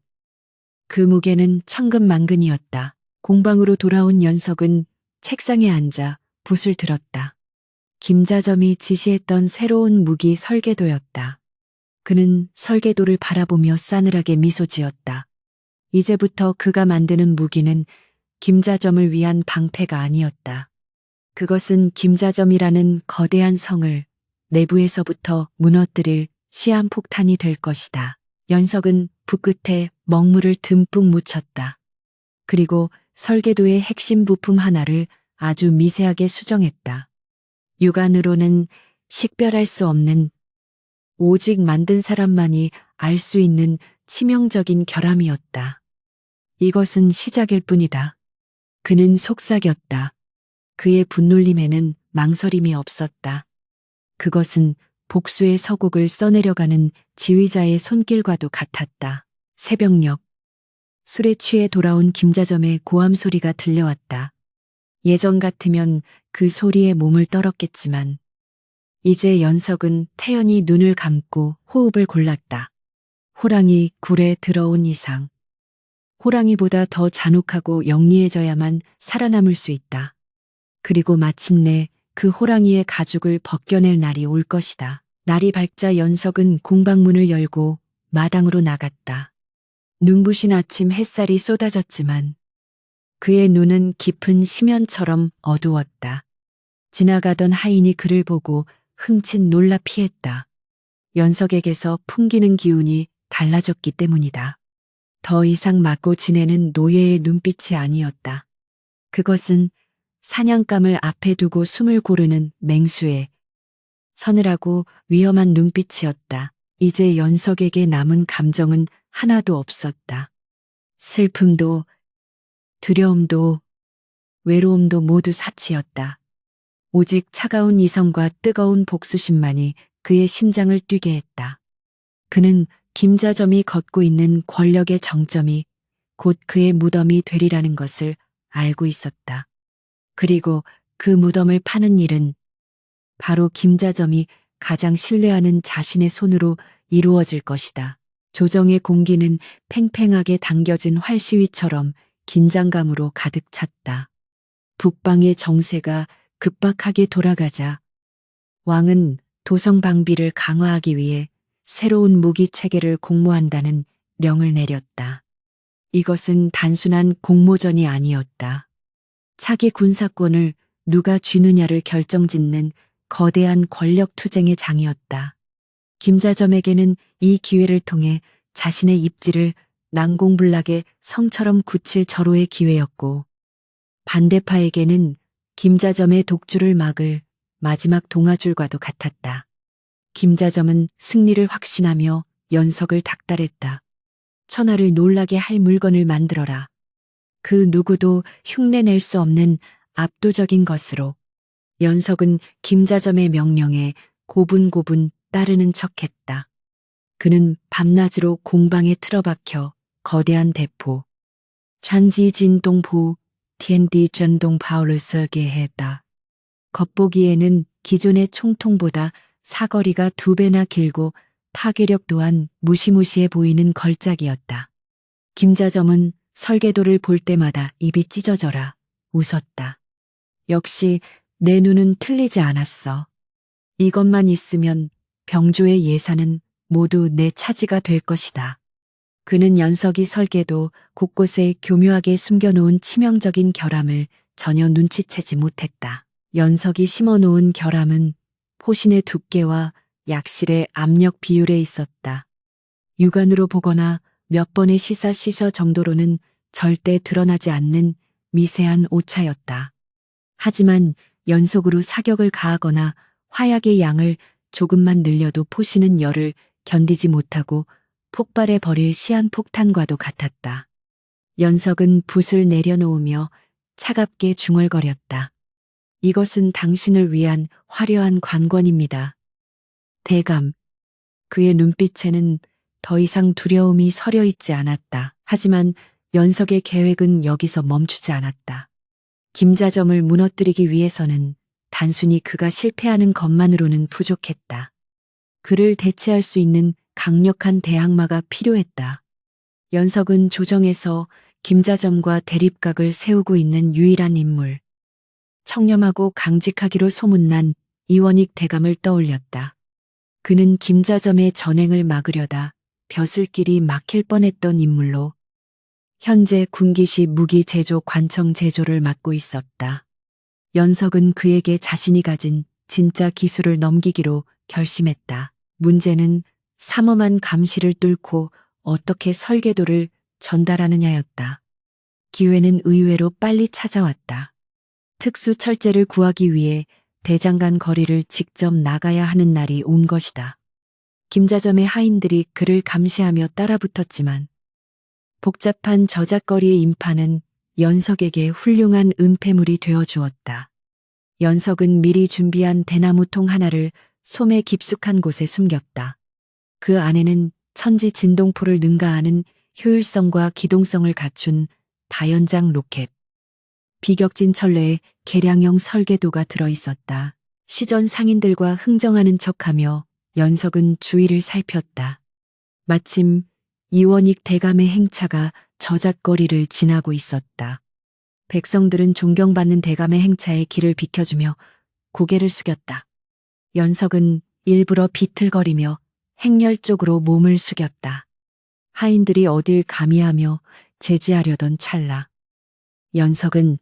그 무게는 천근만근이었다. 공방으로 돌아온 연석은 책상에 앉아 붓을 들었다. 김자점이 지시했던 새로운 무기 설계도였다. 그는 설계도를 바라보며 싸늘하게 미소 지었다. 이제부터 그가 만드는 무기는 김자점을 위한 방패가 아니었다. 그것은 김자점이라는 거대한 성을 내부에서부터 무너뜨릴 시한폭탄이 될 것이다. 연석은 붓끝에 먹물을 듬뿍 묻혔다. 그리고 설계도의 핵심 부품 하나를 아주 미세하게 수정했다. 육안으로는 식별할 수 없는, 오직 만든 사람만이 알 수 있는 치명적인 결함이었다. 이것은 시작일 뿐이다. 그는 속삭였다. 그의 분놀림에는 망설임이 없었다. 그것은 복수의 서곡을 써내려가는 지휘자의 손길과도 같았다. 새벽녘, 술에 취해 돌아온 김자점의 고함 소리가 들려왔다. 예전 같으면 그 소리에 몸을 떨었겠지만 이제 연석은 태연히 눈을 감고 호흡을 골랐다. 호랑이 굴에 들어온 이상, 호랑이보다 더 잔혹하고 영리해져야만 살아남을 수 있다. 그리고 마침내 그 호랑이의 가죽을 벗겨낼 날이 올 것이다. 날이 밝자 연석은 공방문을 열고 마당으로 나갔다. 눈부신 아침 햇살이 쏟아졌지만 그의 눈은 깊은 심연처럼 어두웠다. 지나가던 하인이 그를 보고 흠칫 놀라 피했다. 연석에게서 풍기는 기운이 달라졌기 때문이다. 더 이상 맞고 지내는 노예의 눈빛이 아니었다. 그것은 사냥감을 앞에 두고 숨을 고르는 맹수의 서늘하고 위험한 눈빛이었다. 이제 연석에게 남은 감정은 하나도 없었다. 슬픔도, 두려움도, 외로움도 모두 사치였다. 오직 차가운 이성과 뜨거운 복수심만이 그의 심장을 뛰게 했다. 그는 김자점이 걷고 있는 권력의 정점이 곧 그의 무덤이 되리라는 것을 알고 있었다. 그리고 그 무덤을 파는 일은 바로 김자점이 가장 신뢰하는 자신의 손으로 이루어질 것이다. 조정의 공기는 팽팽하게 당겨진 활시위처럼 긴장감으로 가득 찼다. 북방의 정세가 급박하게 돌아가자 왕은 도성 방비를 강화하기 위해 새로운 무기 체계를 공모한다는 명을 내렸다. 이것은 단순한 공모전이 아니었다. 차기 군사권을 누가 쥐느냐를 결정짓는 거대한 권력 투쟁의 장이었다. 김자점에게는 이 기회를 통해 자신의 입지를 난공불락의 성처럼 굳힐 절호의 기회였고 반대파에게는 김자점의 독주를 막을 마지막 동아줄과도 같았다. 김자점은 승리를 확신하며 연석을 닥달했다. 천하를 놀라게 할 물건을 만들어라. 그 누구도 흉내낼 수 없는 압도적인 것으로. 연석은 김자점의 명령에 고분고분 따르는 척했다. 그는 밤낮으로 공방에 틀어박혀 거대한 대포 찬지진동포 티엔디 전동 파워를 쓰게 했다. 겉보기에는 기존의 총통보다 사거리가 2배나 길고 파괴력 또한 무시무시해 보이는 걸작이었다. 김자점은 설계도를 볼 때마다 입이 찢어져라 웃었다. 역시 내 눈은 틀리지 않았어. 이것만 있으면 병조의 예산은 모두 내 차지가 될 것이다. 그는 연석이 설계도 곳곳에 교묘하게 숨겨놓은 치명적인 결함을 전혀 눈치채지 못했다. 연석이 심어놓은 결함은 포신의 두께와 약실의 압력 비율에 있었다. 육안으로 보거나 몇 번의 시사시서 정도로는 절대 드러나지 않는 미세한 오차였다. 하지만 연속으로 사격을 가하거나 화약의 양을 조금만 늘려도 포시는 열을 견디지 못하고 폭발해 버릴 시한폭탄과도 같았다. 연석은 붓을 내려놓으며 차갑게 중얼거렸다. 이것은 당신을 위한 화려한 관권입니다. 대감. 그의 눈빛에는 더 이상 두려움이 서려 있지 않았다. 하지만 연석의 계획은 여기서 멈추지 않았다. 김자점을 무너뜨리기 위해서는 단순히 그가 실패하는 것만으로는 부족했다. 그를 대체할 수 있는 강력한 대항마가 필요했다. 연석은 조정에서 김자점과 대립각을 세우고 있는 유일한 인물. 청렴하고 강직하기로 소문난 이원익 대감을 떠올렸다. 그는 김자점의 전횡을 막으려다 벼슬길이 막힐 뻔했던 인물로 현재 군기시 무기 제조 관청 제조를 맡고 있었다. 연석은 그에게 자신이 가진 진짜 기술을 넘기기로 결심했다. 문제는 삼엄한 감시를 뚫고 어떻게 설계도를 전달하느냐였다. 기회는 의외로 빨리 찾아왔다. 특수 철제를 구하기 위해 대장간 거리를 직접 나가야 하는 날이 온 것이다. 김자점의 하인들이 그를 감시하며 따라붙었지만 복잡한 저작거리의 인파는 연석에게 훌륭한 은폐물이 되어주었다. 연석은 미리 준비한 대나무통 하나를 솜에 깊숙한 곳에 숨겼다. 그 안에는 천지 진동포를 능가하는 효율성과 기동성을 갖춘 다연장 로켓. 비격진 천뢰에 개량형 설계도가 들어있었다. 시전 상인들과 흥정하는 척하며 연석은 주위를 살폈다. 마침 이원익 대감의 행차가 저잣거리를 지나고 있었다. 백성들은 존경받는 대감의 행차에 길을 비켜주며 고개를 숙였다. 연석은 일부러 비틀거리며 행렬 쪽으로 몸을 숙였다. 하인들이 어딜 감히하며 제지하려던 찰나. 연석은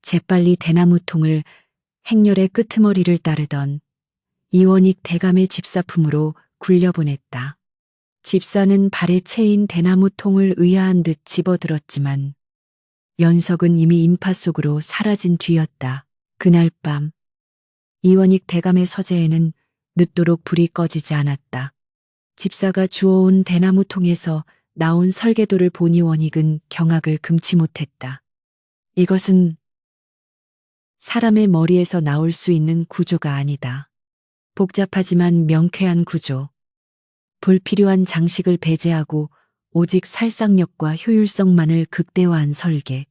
재빨리 대나무통을 행렬의 끄트머리를 따르던 이원익 대감의 집사품으로 굴려보냈다. 집사는 발에 채인 대나무통을 의아한 듯 집어들었지만 연석은 이미 인파 속으로 사라진 뒤였다. 그날 밤 이원익 대감의 서재에는 늦도록 불이 꺼지지 않았다. 집사가 주워온 대나무통에서 나온 설계도를 본 이원익은 경악을 금치 못했다. 이것은 사람의 머리에서 나올 수 있는 구조가 아니다. 복잡하지만 명쾌한 구조. 불필요한 장식을 배제하고 오직 살상력과 효율성만을 극대화한 설계.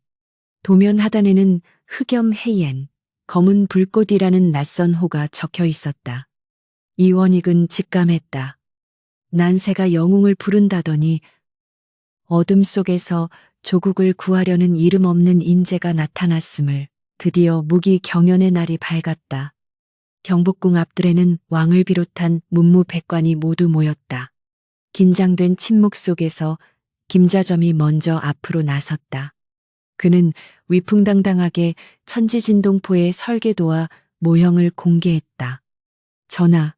도면 하단에는 흑염 헤이엔, 검은 불꽃이라는 낯선 호가 적혀 있었다. 이원익은 직감했다. 난세가 영웅을 부른다더니 어둠 속에서 조국을 구하려는 이름 없는 인재가 나타났음을. 드디어 무기 경연의 날이 밝았다. 경복궁 앞들에는 왕을 비롯한 문무백관이 모두 모였다. 긴장된 침묵 속에서 김자점이 먼저 앞으로 나섰다. 그는 위풍당당하게 천지진동포의 설계도와 모형을 공개했다. 전하,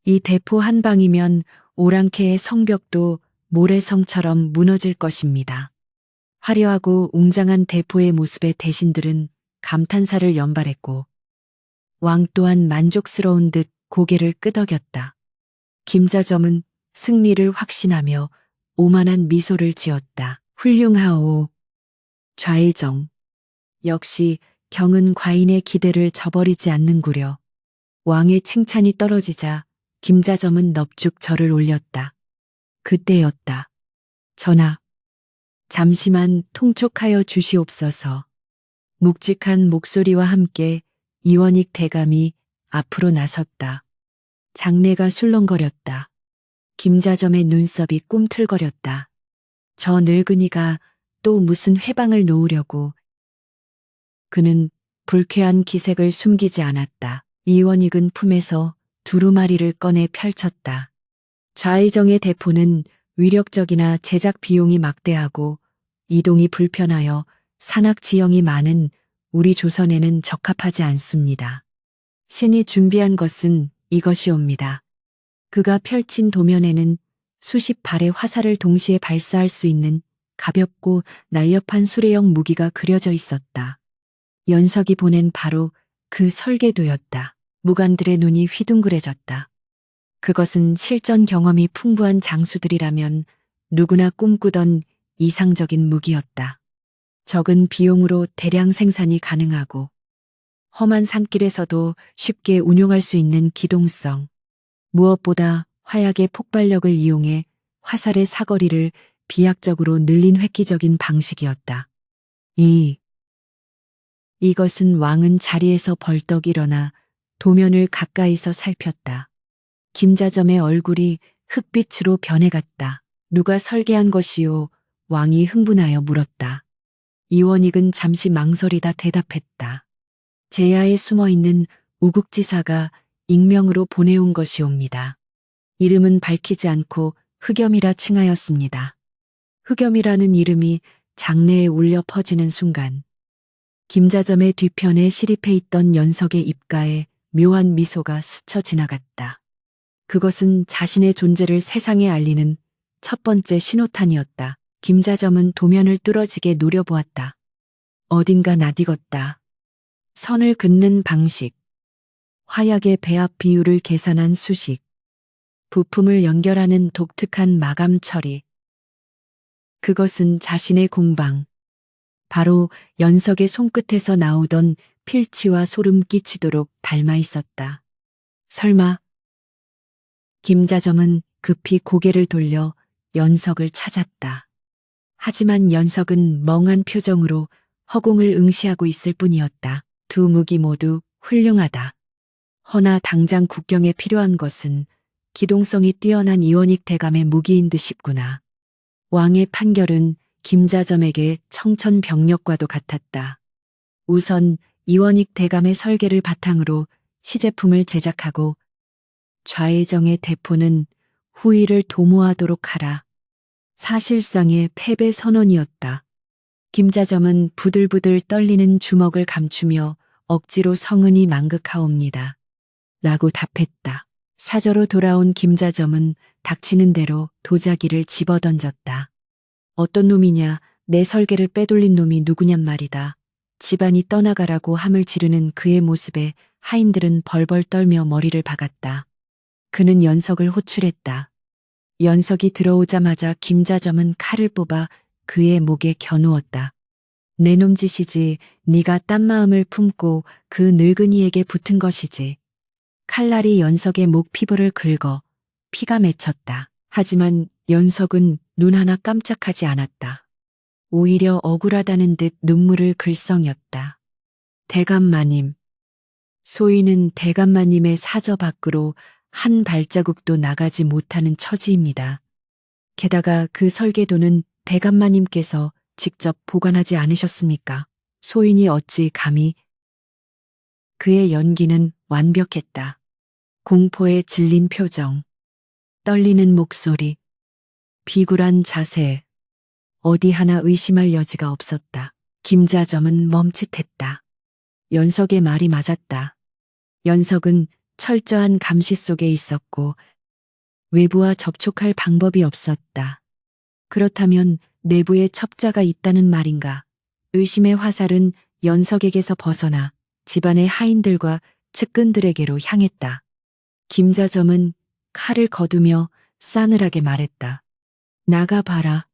이 대포 한 방이면 오랑캐의 성벽도 모래성처럼 무너질 것입니다. 화려하고 웅장한 대포의 모습에 대신들은 감탄사를 연발했고 왕 또한 만족스러운 듯 고개를 끄덕였다. 김자점은 승리를 확신하며 오만한 미소를 지었다. 훌륭하오. 좌의정. 역시 경은 과인의 기대를 저버리지 않는구려. 왕의 칭찬이 떨어지자 김자점은 넙죽 절을 올렸다. 그때였다. 전하, 잠시만 통촉하여 주시옵소서. 묵직한 목소리와 함께 이원익 대감이 앞으로 나섰다. 장내가 술렁거렸다. 김자점의 눈썹이 꿈틀거렸다. 저 늙은이가 또 무슨 회방을 놓으려고. 그는 불쾌한 기색을 숨기지 않았다. 이원익은 품에서 두루마리를 꺼내 펼쳤다. 좌의정의 대포는 위력적이나 제작 비용이 막대하고 이동이 불편하여 산악 지형이 많은 우리 조선에는 적합하지 않습니다. 신이 준비한 것은 이것이옵니다. 그가 펼친 도면에는 수십 발의 화살을 동시에 발사할 수 있는 가볍고 날렵한 수레형 무기가 그려져 있었다. 연석이 보낸 바로 그 설계도였다. 무관들의 눈이 휘둥그레졌다. 그것은 실전 경험이 풍부한 장수들이라면 누구나 꿈꾸던 이상적인 무기였다. 적은 비용으로 대량 생산이 가능하고 험한 산길에서도 쉽게 운용할 수 있는 기동성. 무엇보다 화약의 폭발력을 이용해 화살의 사거리를 비약적으로 늘린 획기적인 방식이었다. 이것은 왕은 자리에서 벌떡 일어나 도면을 가까이서 살폈다. 김자점의 얼굴이 흑빛으로 변해갔다. 누가 설계한 것이요? 왕이 흥분하여 물었다. 이원익은 잠시 망설이다 대답했다. 제야에 숨어있는 우국지사가 익명으로 보내온 것이옵니다. 이름은 밝히지 않고 흑염이라 칭하였습니다. 흑염이라는 이름이 장내에 울려 퍼지는 순간 김자점의 뒤편에 시립해 있던 연석의 입가에 묘한 미소가 스쳐 지나갔다. 그것은 자신의 존재를 세상에 알리는 첫 번째 신호탄이었다. 김자점은 도면을 뚫어지게 노려보았다. 어딘가 낯익었다. 선을 긋는 방식, 화약의 배합 비율을 계산한 수식, 부품을 연결하는 독특한 마감 처리. 그것은 자신의 공방, 바로 연석의 손끝에서 나오던 필치와 소름 끼치도록 닮아 있었다. 설마. 김자점은 급히 고개를 돌려 연석을 찾았다. 하지만 연석은 멍한 표정으로 허공을 응시하고 있을 뿐이었다. 두 무기 모두 훌륭하다. 허나 당장 국경에 필요한 것은 기동성이 뛰어난 이원익 대감의 무기인 듯 싶구나. 왕의 판결은 김자점에게 청천벽력과도 같았다. 우선 이원익 대감의 설계를 바탕으로 시제품을 제작하고 좌의정의 대포는 후위를 도모하도록 하라. 사실상의 패배 선언이었다. 김자점은 부들부들 떨리는 주먹을 감추며 억지로 성은이 망극하옵니다. 라고 답했다. 사저로 돌아온 김자점은 닥치는 대로 도자기를 집어던졌다. 어떤 놈이냐, 내 설계를 빼돌린 놈이 누구냔 말이다. 집안이 떠나가라고 함을 지르는 그의 모습에 하인들은 벌벌 떨며 머리를 박았다. 그는 연석을 호출했다. 연석이 들어오자마자 김자점은 칼을 뽑아 그의 목에 겨누었다. 내 놈 짓이지, 네가 딴 마음을 품고 그 늙은이에게 붙은 것이지. 칼날이 연석의 목 피부를 긁어 피가 맺혔다. 하지만 연석은 눈 하나 깜짝하지 않았다. 오히려 억울하다는 듯 눈물을 글썽였다. 대감마님. 소인은 대감마님의 사저 밖으로 한 발자국도 나가지 못하는 처지입니다. 게다가 그 설계도는 대감마님께서 직접 보관하지 않으셨습니까? 소인이 어찌 감히. 그의 연기는 완벽했다. 공포에 질린 표정, 떨리는 목소리, 비굴한 자세, 어디 하나 의심할 여지가 없었다. 김자점은 멈칫했다. 연석의 말이 맞았다. 연석은 철저한 감시 속에 있었고 외부와 접촉할 방법이 없었다. 그렇다면 내부에 첩자가 있다는 말인가? 의심의 화살은 연석에게서 벗어나 집안의 하인들과 측근들에게로 향했다. 김자점은 칼을 거두며 싸늘하게 말했다. 나가봐라.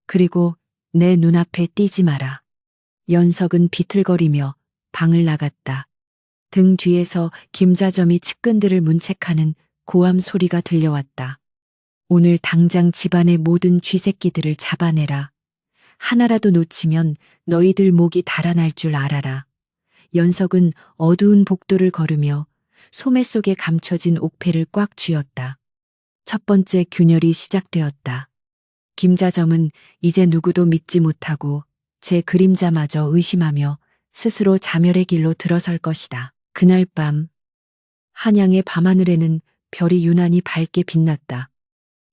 그리고 내 눈앞에 띄지 마라. 연석은 비틀거리며 방을 나갔다. 등 뒤에서 김자점이 측근들을 문책하는 고함 소리가 들려왔다. 오늘 당장 집안의 모든 쥐새끼들을 잡아내라. 하나라도 놓치면 너희들 목이 달아날 줄 알아라. 연석은 어두운 복도를 걸으며 소매 속에 감춰진 옥패를 꽉 쥐었다. 첫 번째 균열이 시작되었다. 김자점은 이제 누구도 믿지 못하고 제 그림자마저 의심하며 스스로 자멸의 길로 들어설 것이다. 그날 밤 한양의 밤하늘에는 별이 유난히 밝게 빛났다.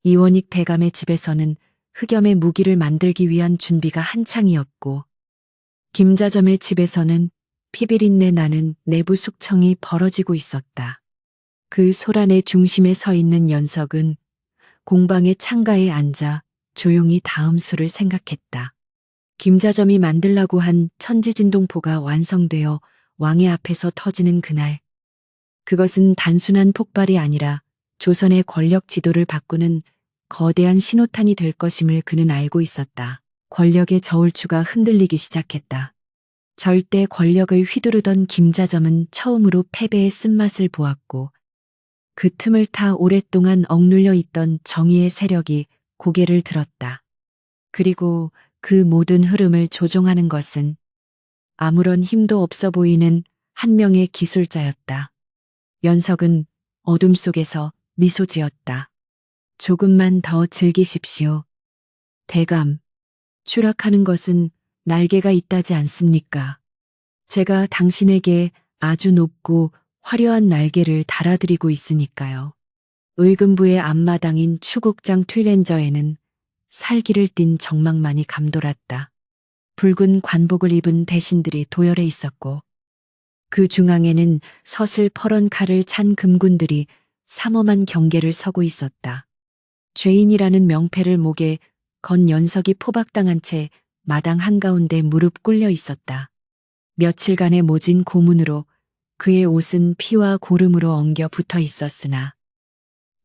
이원익 대감의 집에서는 흑염의 무기를 만들기 위한 준비가 한창이었고 김자점의 집에서는 피비린내 나는 내부 숙청이 벌어지고 있었다. 그 소란의 중심에 서 있는 연석은 공방의 창가에 앉아 조용히 다음 수를 생각했다. 김자점이 만들라고 한 천지진동포가 완성되어 왕의 앞에서 터지는 그날. 그것은 단순한 폭발이 아니라 조선의 권력 지도를 바꾸는 거대한 신호탄이 될 것임을 그는 알고 있었다. 권력의 저울추가 흔들리기 시작했다. 절대 권력을 휘두르던 김자점은 처음으로 패배의 쓴맛을 보았고 그 틈을 타 오랫동안 억눌려 있던 정의의 세력이 고개를 들었다. 그리고 그 모든 흐름을 조종하는 것은 아무런 힘도 없어 보이는 한 명의 기술자였다. 연석은 어둠 속에서 미소 지었다. 조금만 더 즐기십시오. 대감, 추락하는 것은 날개가 있다지 않습니까? 제가 당신에게 아주 높고 화려한 날개를 달아드리고 있으니까요. 의금부의 앞마당인 추국장 튀렌저에는 살기를 띤 정막만이 감돌았다. 붉은 관복을 입은 대신들이 도열해 있었고 그 중앙에는 서슬 퍼런 칼을 찬 금군들이 삼엄한 경계를 서고 있었다. 죄인이라는 명패를 목에 건 연석이 포박당한 채 마당 한가운데 무릎 꿇려 있었다. 며칠간의 모진 고문으로 그의 옷은 피와 고름으로 엉겨 붙어 있었으나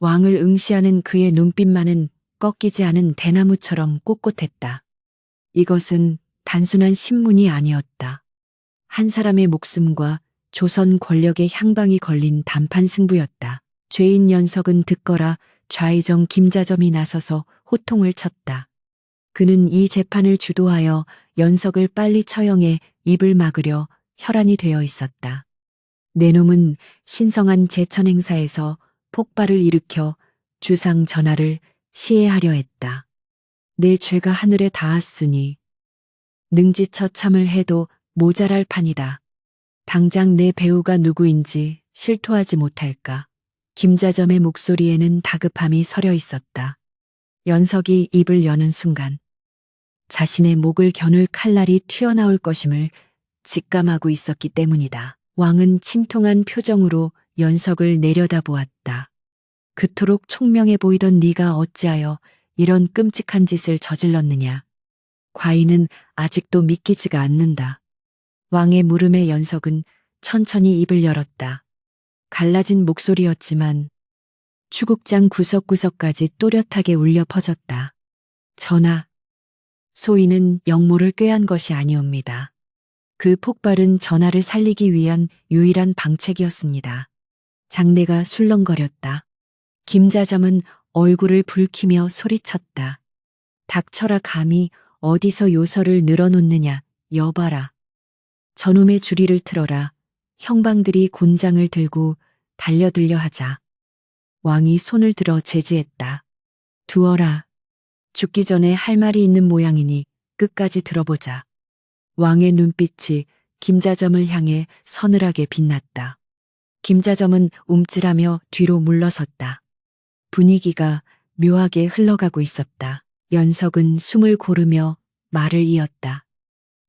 왕을 응시하는 그의 눈빛만은 꺾이지 않은 대나무처럼 꼿꼿했다. 이것은 단순한 신문이 아니었다. 한 사람의 목숨과 조선 권력의 향방이 걸린 단판 승부였다. 죄인 연석은 듣거라 좌의정 김자점이 나서서 호통을 쳤다. 그는 이 재판을 주도하여 연석을 빨리 처형해 입을 막으려 혈안이 되어 있었다. 내 놈은 신성한 제천 행사에서 폭발을 일으켜 주상 전하를 시해하려 했다. 내 죄가 하늘에 닿았으니 능지처참을 해도 모자랄 판이다. 당장 내 배우가 누구인지 실토하지 못할까. 김자점의 목소리에는 다급함이 서려 있었다. 연석이 입을 여는 순간 자신의 목을 겨눌 칼날이 튀어나올 것임을 직감하고 있었기 때문이다. 왕은 침통한 표정으로 연석을 내려다보았다. 그토록 총명해 보이던 네가 어찌하여 이런 끔찍한 짓을 저질렀느냐. 과인은 아직도 믿기지가 않는다. 왕의 물음에 연석은 천천히 입을 열었다. 갈라진 목소리였지만 추국장 구석구석까지 또렷하게 울려 퍼졌다. 전하, 소인은 영모를 꾀한 것이 아니옵니다. 그 폭발은 전하를 살리기 위한 유일한 방책이었습니다. 장내가 술렁거렸다. 김자점은 얼굴을 붉히며 소리쳤다. 닥쳐라 감히 어디서 요설을 늘어놓느냐, 여봐라. 저놈의 주리를 틀어라. 형방들이 곤장을 들고 달려들려 하자. 왕이 손을 들어 제지했다. 두어라. 죽기 전에 할 말이 있는 모양이니 끝까지 들어보자. 왕의 눈빛이 김자점을 향해 서늘하게 빛났다. 김자점은 움찔하며 뒤로 물러섰다. 분위기가 묘하게 흘러가고 있었다. 연석은 숨을 고르며 말을 이었다.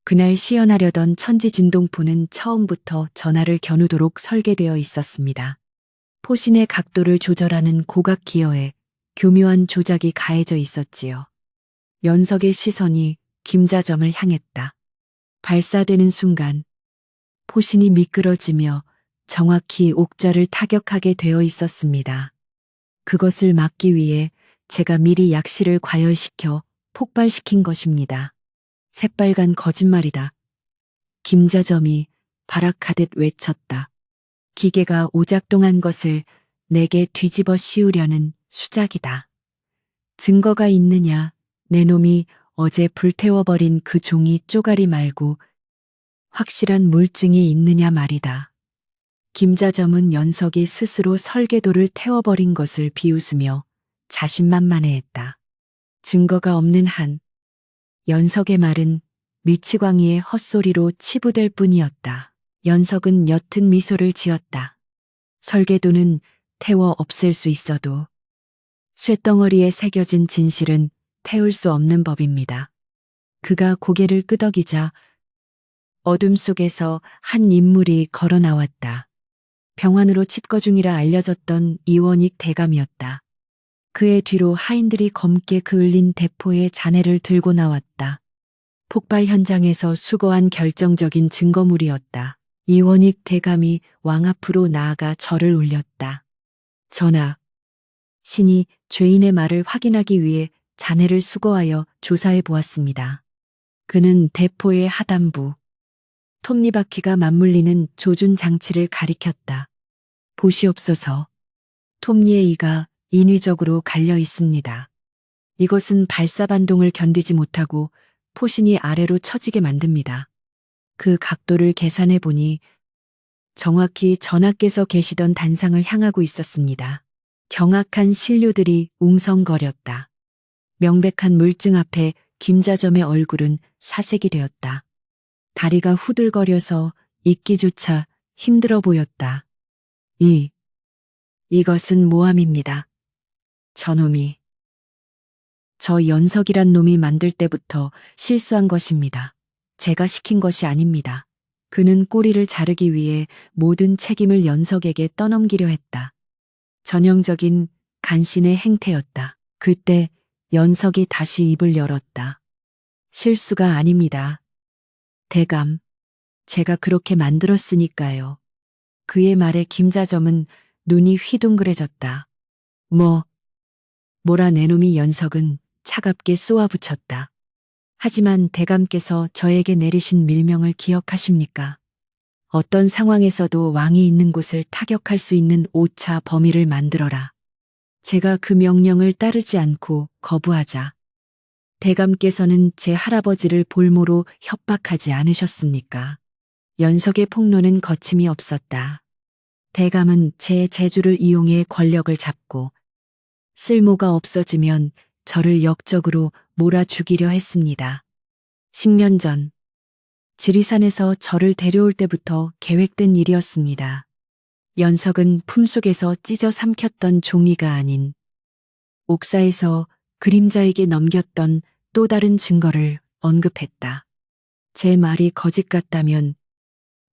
그날 시연하려던 천지진동포는 처음부터 전하를 겨누도록 설계되어 있었습니다. 포신의 각도를 조절하는 고각 기어에 교묘한 조작이 가해져 있었지요. 연석의 시선이 김자점을 향했다. 발사되는 순간 포신이 미끄러지며 정확히 옥좌를 타격하게 되어 있었습니다. 그것을 막기 위해 제가 미리 약실을 과열시켜 폭발시킨 것입니다. 새빨간 거짓말이다. 김자점이 발악하듯 외쳤다. 기계가 오작동한 것을 내게 뒤집어 씌우려는 수작이다. 증거가 있느냐? 내 놈이 어제 불태워버린 그 종이 쪼가리 말고 확실한 물증이 있느냐 말이다. 김자점은 연석이 스스로 설계도를 태워버린 것을 비웃으며 자신만만해했다. 증거가 없는 한 연석의 말은 미치광이의 헛소리로 치부될 뿐이었다. 연석은 옅은 미소를 지었다. 설계도는 태워 없앨 수 있어도 쇳덩어리에 새겨진 진실은 태울 수 없는 법입니다. 그가 고개를 끄덕이자 어둠 속에서 한 인물이 걸어 나왔다. 병환으로 칩거 중이라 알려졌던 이원익 대감이었다. 그의 뒤로 하인들이 검게 그을린 대포의 잔해를 들고 나왔다. 폭발 현장에서 수거한 결정적인 증거물이었다. 이원익 대감이 왕 앞으로 나아가 절을 올렸다. 전하, 신이 죄인의 말을 확인하기 위해 잔해를 수거하여 조사해 보았습니다. 그는 대포의 하단부, 톱니바퀴가 맞물리는 조준 장치를 가리켰다. 보시옵소서. 톱니의 이가 인위적으로 갈려 있습니다. 이것은 발사 반동을 견디지 못하고 포신이 아래로 처지게 만듭니다. 그 각도를 계산해 보니 정확히 전하께서 계시던 단상을 향하고 있었습니다. 경악한 신료들이 웅성거렸다. 명백한 물증 앞에 김자점의 얼굴은 사색이 되었다. 다리가 후들거려서 있기조차 힘들어 보였다. 이것은 모함입니다. 저놈이. 저 연석이란 놈이 만들 때부터 실수한 것입니다. 제가 시킨 것이 아닙니다. 그는 꼬리를 자르기 위해 모든 책임을 연석에게 떠넘기려 했다. 전형적인 간신의 행태였다. 그때 연석이 다시 입을 열었다. 실수가 아닙니다. 대감, 제가 그렇게 만들었으니까요. 그의 말에 김자점은 눈이 휘둥그레졌다. 뭐라 내놈이 연석은 차갑게 쏘아붙였다. 하지만 대감께서 저에게 내리신 밀명을 기억하십니까? 어떤 상황에서도 왕이 있는 곳을 타격할 수 있는 오차 범위를 만들어라. 제가 그 명령을 따르지 않고 거부하자. 대감께서는 제 할아버지를 볼모로 협박하지 않으셨습니까? 연석의 폭로는 거침이 없었다. 대감은 제 재주를 이용해 권력을 잡고 쓸모가 없어지면 저를 역적으로 몰아 죽이려 했습니다. 10년 전 지리산에서 저를 데려올 때부터 계획된 일이었습니다. 연석은 품속에서 찢어 삼켰던 종이가 아닌 옥사에서 그림자에게 넘겼던 또 다른 증거를 언급했다. 제 말이 거짓 같다면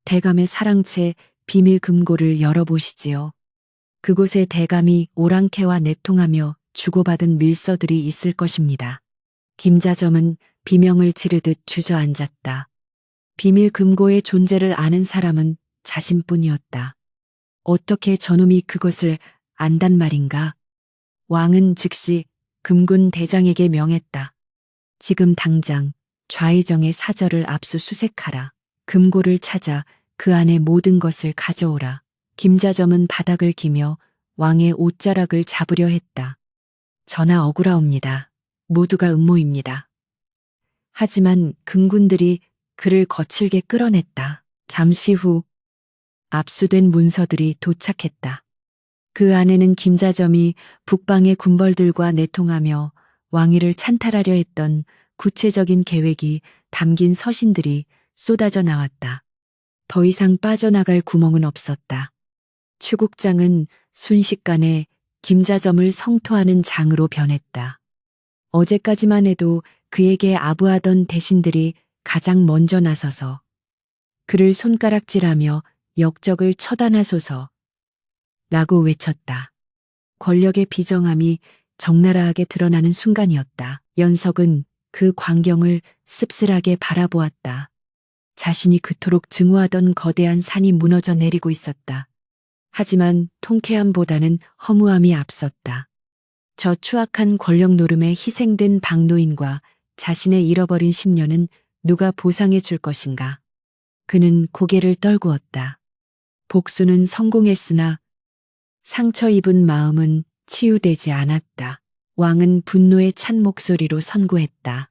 대감의 사랑채 비밀 금고를 열어보시지요. 그곳에 대감이 오랑캐와 내통하며 주고받은 밀서들이 있을 것입니다. 김자점은 비명을 지르듯 주저앉았다. 비밀 금고의 존재를 아는 사람은 자신뿐이었다. 어떻게 저놈이 그것을 안단 말인가? 왕은 즉시 금군 대장에게 명했다. 지금 당장 좌의정의 사저를 압수수색하라. 금고를 찾아 그 안의 모든 것을 가져오라. 김자점은 바닥을 기며 왕의 옷자락을 잡으려 했다. 전하 억울하옵니다. 모두가 음모입니다. 하지만 금군들이 그를 거칠게 끌어냈다. 잠시 후 압수된 문서들이 도착했다. 그 안에는 김자점이 북방의 군벌들과 내통하며 왕위를 찬탈하려 했던 구체적인 계획이 담긴 서신들이 쏟아져 나왔다. 더 이상 빠져나갈 구멍은 없었다. 추국장은 순식간에 김자점을 성토하는 장으로 변했다. 어제까지만 해도 그에게 아부하던 대신들이 가장 먼저 나서서 그를 손가락질하며 역적을 처단하소서 라고 외쳤다. 권력의 비정함이 적나라하게 드러나는 순간이었다. 연석은 그 광경을 씁쓸하게 바라보았다. 자신이 그토록 증오하던 거대한 산이 무너져 내리고 있었다. 하지만 통쾌함보다는 허무함이 앞섰다. 저 추악한 권력 노름에 희생된 박노인과 자신의 잃어버린 10년은 누가 보상해 줄 것인가. 그는 고개를 떨구었다. 복수는 성공했으나 상처 입은 마음은 치유되지 않았다. 왕은 분노에 찬 목소리로 선고했다.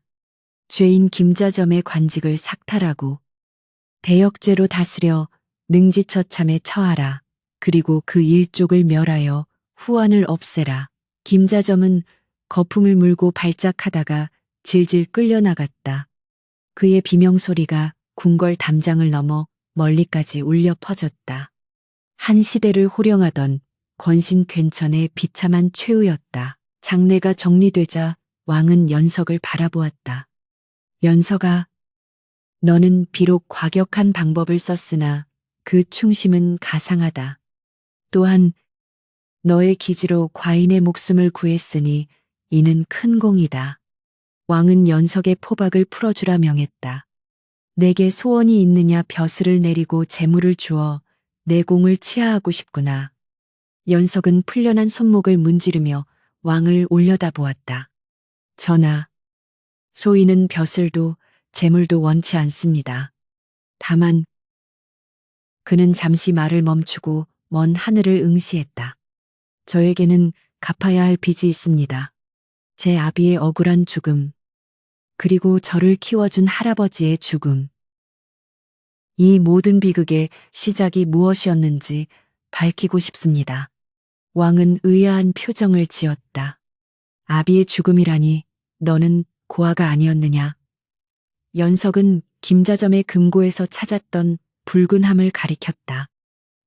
죄인 김자점의 관직을 삭탈하고 대역죄로 다스려 능지처참에 처하라. 그리고 그 일족을 멸하여 후환을 없애라. 김자점은 거품을 물고 발작하다가 질질 끌려나갔다. 그의 비명소리가 궁궐 담장을 넘어 멀리까지 울려 퍼졌다. 한 시대를 호령하던 권신 괜천의 비참한 최후였다. 장례가 정리되자 왕은 연석을 바라보았다. 연석아, 너는 비록 과격한 방법을 썼으나 그 충심은 가상하다. 또한 너의 기지로 과인의 목숨을 구했으니 이는 큰 공이다. 왕은 연석의 포박을 풀어주라 명했다. 내게 소원이 있느냐 벼슬을 내리고 재물을 주어 내 공을 치하하고 싶구나. 연석은 풀려난 손목을 문지르며 왕을 올려다보았다. 전하, 소인은 벼슬도 재물도 원치 않습니다. 다만 그는 잠시 말을 멈추고 먼 하늘을 응시했다. 저에게는 갚아야 할 빚이 있습니다. 제 아비의 억울한 죽음, 그리고 저를 키워준 할아버지의 죽음. 이 모든 비극의 시작이 무엇이었는지 밝히고 싶습니다. 왕은 의아한 표정을 지었다. 아비의 죽음이라니 너는 고아가 아니었느냐. 연석은 김자점의 금고에서 찾았던 붉은 함을 가리켰다.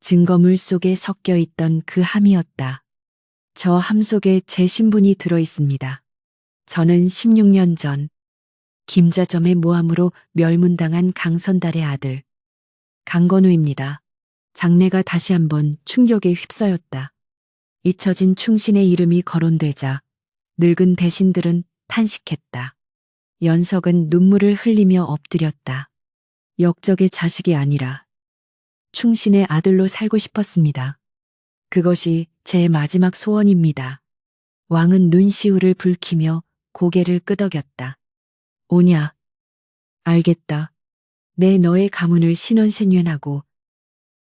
증거물 속에 섞여 있던 그 함이었다. 저 함 속에 제 신분이 들어 있습니다. 저는 16년 전 김자점의 모함으로 멸문당한 강선달의 아들 강건우입니다. 장래가 다시 한번 충격에 휩싸였다. 잊혀진 충신의 이름이 거론되자 늙은 대신들은 탄식했다. 연석은 눈물을 흘리며 엎드렸다. 역적의 자식이 아니라 충신의 아들로 살고 싶었습니다. 그것이 제 마지막 소원입니다. 왕은 눈시울을 붉히며 고개를 끄덕였다. 오냐. 알겠다. 내 너의 가문을 신원생연하고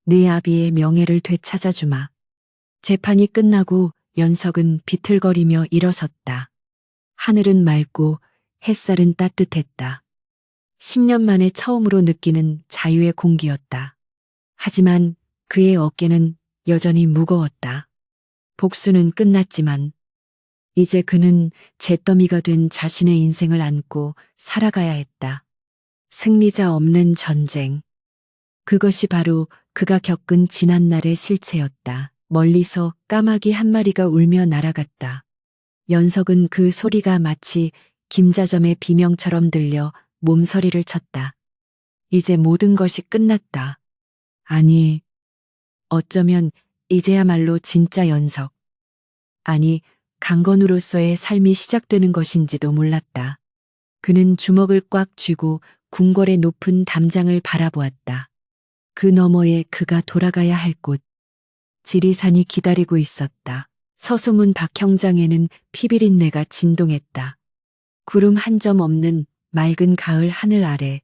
네 아비의 명예를 되찾아주마. 재판이 끝나고 연석은 비틀거리며 일어섰다. 하늘은 맑고 햇살은 따뜻했다. 10년 만에 처음으로 느끼는 자유의 공기였다. 하지만 그의 어깨는 여전히 무거웠다. 복수는 끝났지만 이제 그는 잿더미가 된 자신의 인생을 안고 살아가야 했다. 승리자 없는 전쟁. 그것이 바로 그가 겪은 지난날의 실체였다. 멀리서 까마귀 한 마리가 울며 날아갔다. 연석은 그 소리가 마치 김자점의 비명처럼 들려 몸서리를 쳤다. 이제 모든 것이 끝났다. 아니, 어쩌면 이제야말로 진짜 연석. 아니, 강건우로서의 삶이 시작되는 것인지도 몰랐다. 그는 주먹을 꽉 쥐고 궁궐의 높은 담장을 바라보았다. 그 너머에 그가 돌아가야 할 곳. 지리산이 기다리고 있었다. 서소문 박형장에는 피비린내가 진동했다. 구름 한 점 없는 맑은 가을 하늘 아래.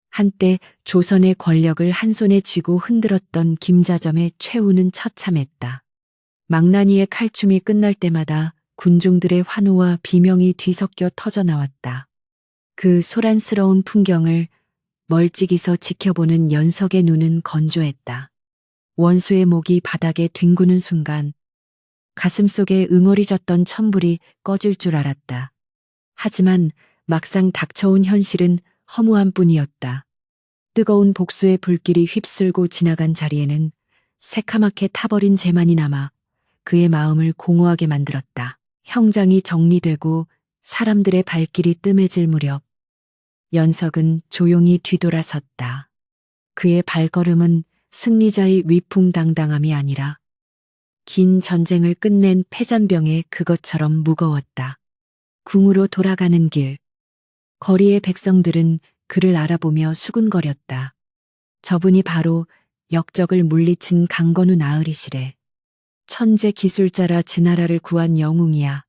한때 조선의 권력을 한 손에 쥐고 흔들었던 김자점의 최후는 처참했다. 망나니의 칼춤이 끝날 때마다 군중들의 환호와 비명이 뒤섞여 터져나왔다. 그 소란스러운 풍경을 멀찍이서 지켜보는 연석의 눈은 건조했다. 원수의 목이 바닥에 뒹구는 순간 가슴속에 응어리졌던 천불이 꺼질 줄 알았다. 하지만 막상 닥쳐온 현실은 허무한 뿐이었다. 뜨거운 복수의 불길이 휩쓸고 지나간 자리에는 새카맣게 타버린 재만이 남아 그의 마음을 공허하게 만들었다. 형장이 정리되고 사람들의 발길이 뜸해질 무렵 연석은 조용히 뒤돌아섰다. 그의 발걸음은 승리자의 위풍당당함이 아니라 긴 전쟁을 끝낸 패잔병의 그것처럼 무거웠다. 궁으로 돌아가는 길. 거리의 백성들은 그를 알아보며 수군거렸다. 저분이 바로 역적을 물리친 강건우 나으리시래. 천재 기술자라 지나라를 구한 영웅이야.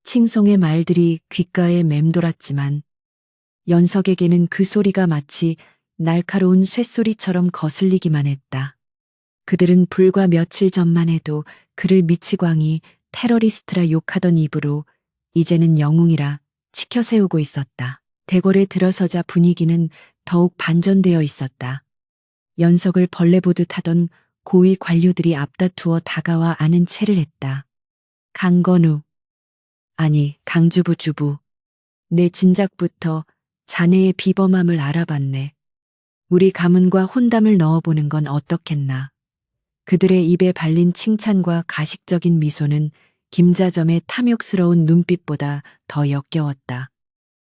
칭송의 말들이 귓가에 맴돌았지만 연석에게는 그 소리가 마치 날카로운 쇳소리처럼 거슬리기만 했다. 그들은 불과 며칠 전만 해도 그를 미치광이 테러리스트라 욕하던 입으로 이제는 영웅이라 치켜세우고 있었다. 대궐에 들어서자 분위기는 더욱 반전되어 있었다. 연석을 벌레 보듯 하던 고위 관료들이 앞다투어 다가와 아는 체를 했다. 강건우. 아니, 강주부 주부. 내 진작부터 자네의 비범함을 알아봤네. 우리 가문과 혼담을 넣어보는 건 어떻겠나. 그들의 입에 발린 칭찬과 가식적인 미소는 김자점의 탐욕스러운 눈빛보다 더 역겨웠다.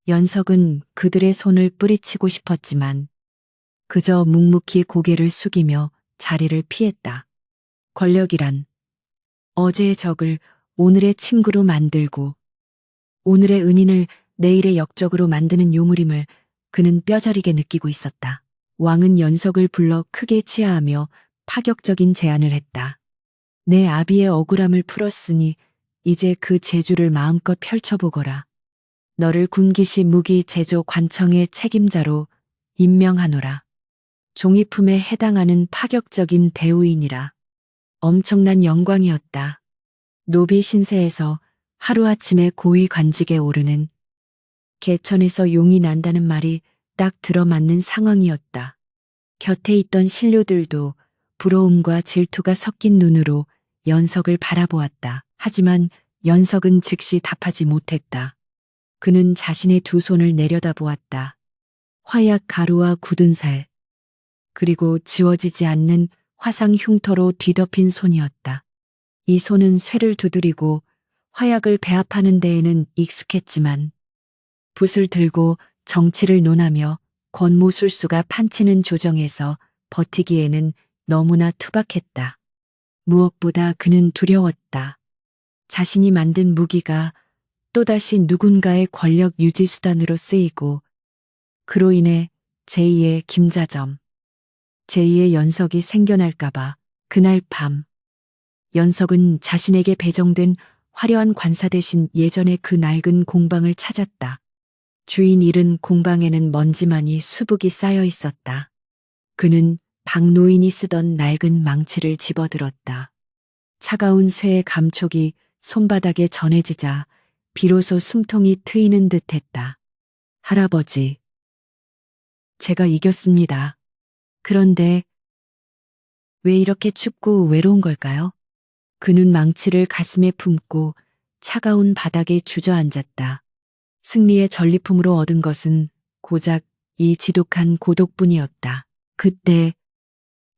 연석은 그들의 손을 뿌리치고 싶었지만 그저 묵묵히 고개를 숙이며 자리를 피했다. 권력이란 어제의 적을 오늘의 친구로 만들고 오늘의 은인을 내일의 역적으로 만드는 요물임을 그는 뼈저리게 느끼고 있었다. 왕은 연석을 불러 크게 치하하며 파격적인 제안을 했다. 내 아비의 억울함을 풀었으니 이제 그 재주를 마음껏 펼쳐보거라. 너를 군기시 무기 제조 관청의 책임자로 임명하노라. 종이품에 해당하는 파격적인 대우이니라. 엄청난 영광이었다. 노비 신세에서 하루아침에 고위 관직에 오르는 개천에서 용이 난다는 말이 딱 들어맞는 상황이었다. 곁에 있던 신료들도 부러움과 질투가 섞인 눈으로 연석을 바라보았다. 하지만 연석은 즉시 답하지 못했다. 그는 자신의 두 손을 내려다보았다. 화약 가루와 굳은 살, 그리고 지워지지 않는 화상 흉터로 뒤덮인 손이었다. 이 손은 쇠를 두드리고 화약을 배합하는 데에는 익숙했지만 붓을 들고 정치를 논하며 권모술수가 판치는 조정에서 버티기에는 너무나 투박했다. 무엇보다 그는 두려웠다. 자신이 만든 무기가 또다시 누군가의 권력 유지 수단으로 쓰이고 그로 인해 제2의 김자점, 제2의 연석이 생겨날까봐. 그날 밤 연석은 자신에게 배정된 화려한 관사 대신 예전의 그 낡은 공방을 찾았다. 주인 잃은 공방에는 먼지만이 수북이 쌓여 있었다. 그는 박노인이 쓰던 낡은 망치를 집어들었다. 차가운 쇠의 감촉이 손바닥에 전해지자 비로소 숨통이 트이는 듯했다. 할아버지, 제가 이겼습니다. 그런데 왜 이렇게 춥고 외로운 걸까요? 그는 망치를 가슴에 품고 차가운 바닥에 주저앉았다. 승리의 전리품으로 얻은 것은 고작 이 지독한 고독뿐이었다. 그때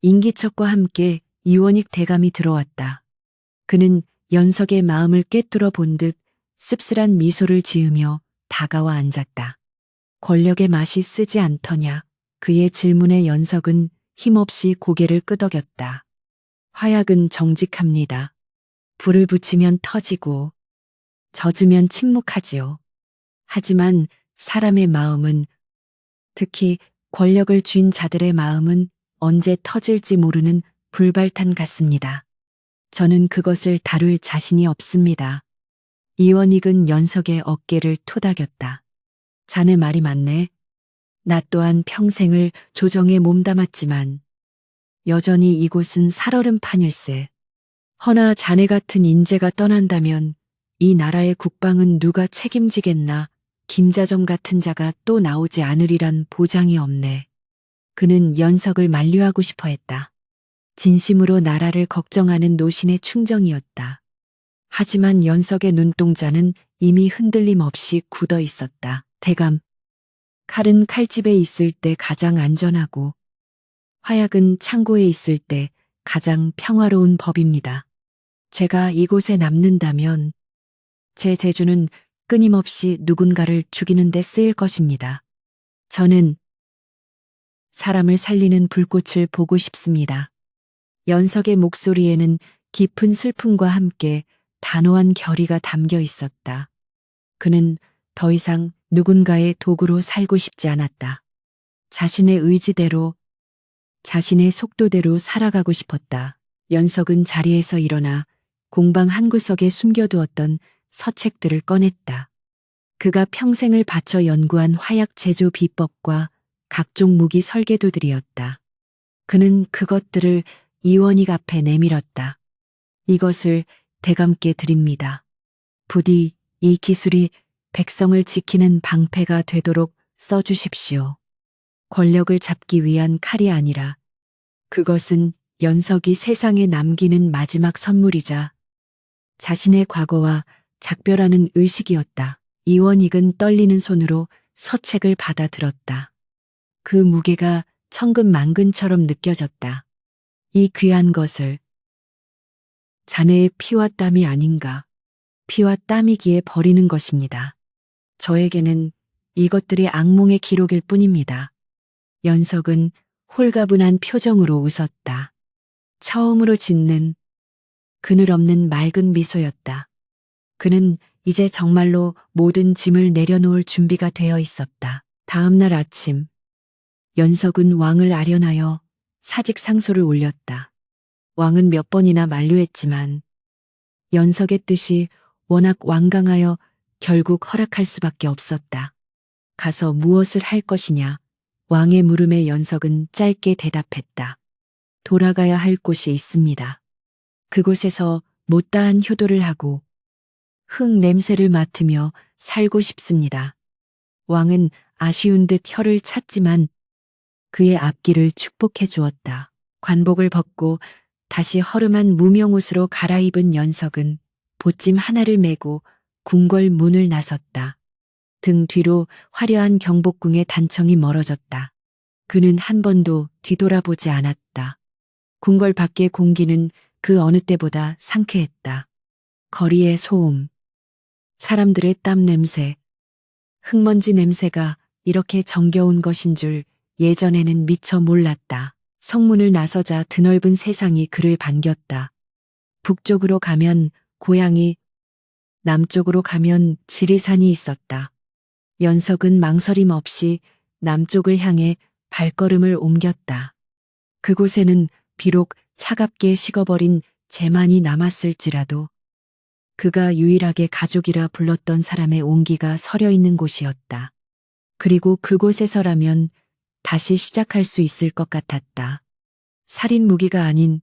인기척과 함께 이원익 대감이 들어왔다. 그는 연석의 마음을 꿰뚫어 본 듯 씁쓸한 미소를 지으며 다가와 앉았다. 권력의 맛이 쓰지 않더냐? 그의 질문에 연석은 힘없이 고개를 끄덕였다. 화약은 정직합니다. 불을 붙이면 터지고 젖으면 침묵하지요. 하지만 사람의 마음은, 특히 권력을 쥔 자들의 마음은 언제 터질지 모르는 불발탄 같습니다. 저는 그것을 다룰 자신이 없습니다. 이원익은 연석의 어깨를 토닥였다. 자네 말이 맞네. 나 또한 평생을 조정에 몸담았지만 여전히 이곳은 살얼음판일세. 허나 자네 같은 인재가 떠난다면 이 나라의 국방은 누가 책임지겠나. 김자점 같은 자가 또 나오지 않으리란 보장이 없네. 그는 연석을 만류하고 싶어 했다. 진심으로 나라를 걱정하는 노신의 충정이었다. 하지만 연석의 눈동자는 이미 흔들림 없이 굳어 있었다. 대감, 칼은 칼집에 있을 때 가장 안전하고 화약은 창고에 있을 때 가장 평화로운 법입니다. 제가 이곳에 남는다면 제 재주는 끊임없이 누군가를 죽이는 데 쓰일 것입니다. 저는 사람을 살리는 불꽃을 보고 싶습니다. 연석의 목소리에는 깊은 슬픔과 함께 단호한 결의가 담겨 있었다. 그는 더 이상 누군가의 도구로 살고 싶지 않았다. 자신의 의지대로, 자신의 속도대로 살아가고 싶었다. 연석은 자리에서 일어나 공방 한 구석에 숨겨두었던 서책들을 꺼냈다. 그가 평생을 바쳐 연구한 화약 제조 비법과 각종 무기 설계도들이었다. 그는 그것들을 이원익 앞에 내밀었다. 이것을 대감께 드립니다. 부디 이 기술이 백성을 지키는 방패가 되도록 써주십시오. 권력을 잡기 위한 칼이 아니라 그것은 연석이 세상에 남기는 마지막 선물이자 자신의 과거와 작별하는 의식이었다. 이원익은 떨리는 손으로 서책을 받아들었다. 그 무게가 천근만근처럼 느껴졌다. 이 귀한 것을 자네의 피와 땀이 아닌가. 피와 땀이기에 버리는 것입니다. 저에게는 이것들이 악몽의 기록일 뿐입니다. 연석은 홀가분한 표정으로 웃었다. 처음으로 짓는 그늘 없는 맑은 미소였다. 그는 이제 정말로 모든 짐을 내려놓을 준비가 되어 있었다. 다음 날 아침, 연석은 왕을 아련하여 사직 상소를 올렸다. 왕은 몇 번이나 만류했지만 연석의 뜻이 워낙 완강하여 결국 허락할 수밖에 없었다. 가서 무엇을 할 것이냐? 왕의 물음에 연석은 짧게 대답했다. 돌아가야 할 곳이 있습니다. 그곳에서 못다한 효도를 하고 흙 냄새를 맡으며 살고 싶습니다. 왕은 아쉬운 듯 혀를 찼지만 그의 앞길을 축복해 주었다. 관복을 벗고 다시 허름한 무명옷으로 갈아입은 연석은 보찜 하나를 메고 궁궐 문을 나섰다. 등 뒤로 화려한 경복궁의 단청이 멀어졌다. 그는 한 번도 뒤돌아보지 않았다. 궁궐 밖의 공기는 그 어느 때보다 상쾌했다. 거리의 소음, 사람들의 땀 냄새, 흙먼지 냄새가 이렇게 정겨운 것인 줄 예전에는 미처 몰랐다. 성문을 나서자 드넓은 세상이 그를 반겼다. 북쪽으로 가면 고향이, 남쪽으로 가면 지리산이 있었다. 연석은 망설임 없이 남쪽을 향해 발걸음을 옮겼다. 그곳에는 비록 차갑게 식어버린 재만이 남았을지라도 그가 유일하게 가족이라 불렀던 사람의 온기가 서려 있는 곳이었다. 그리고 그곳에서라면 다시 시작할 수 있을 것 같았다. 살인 무기가 아닌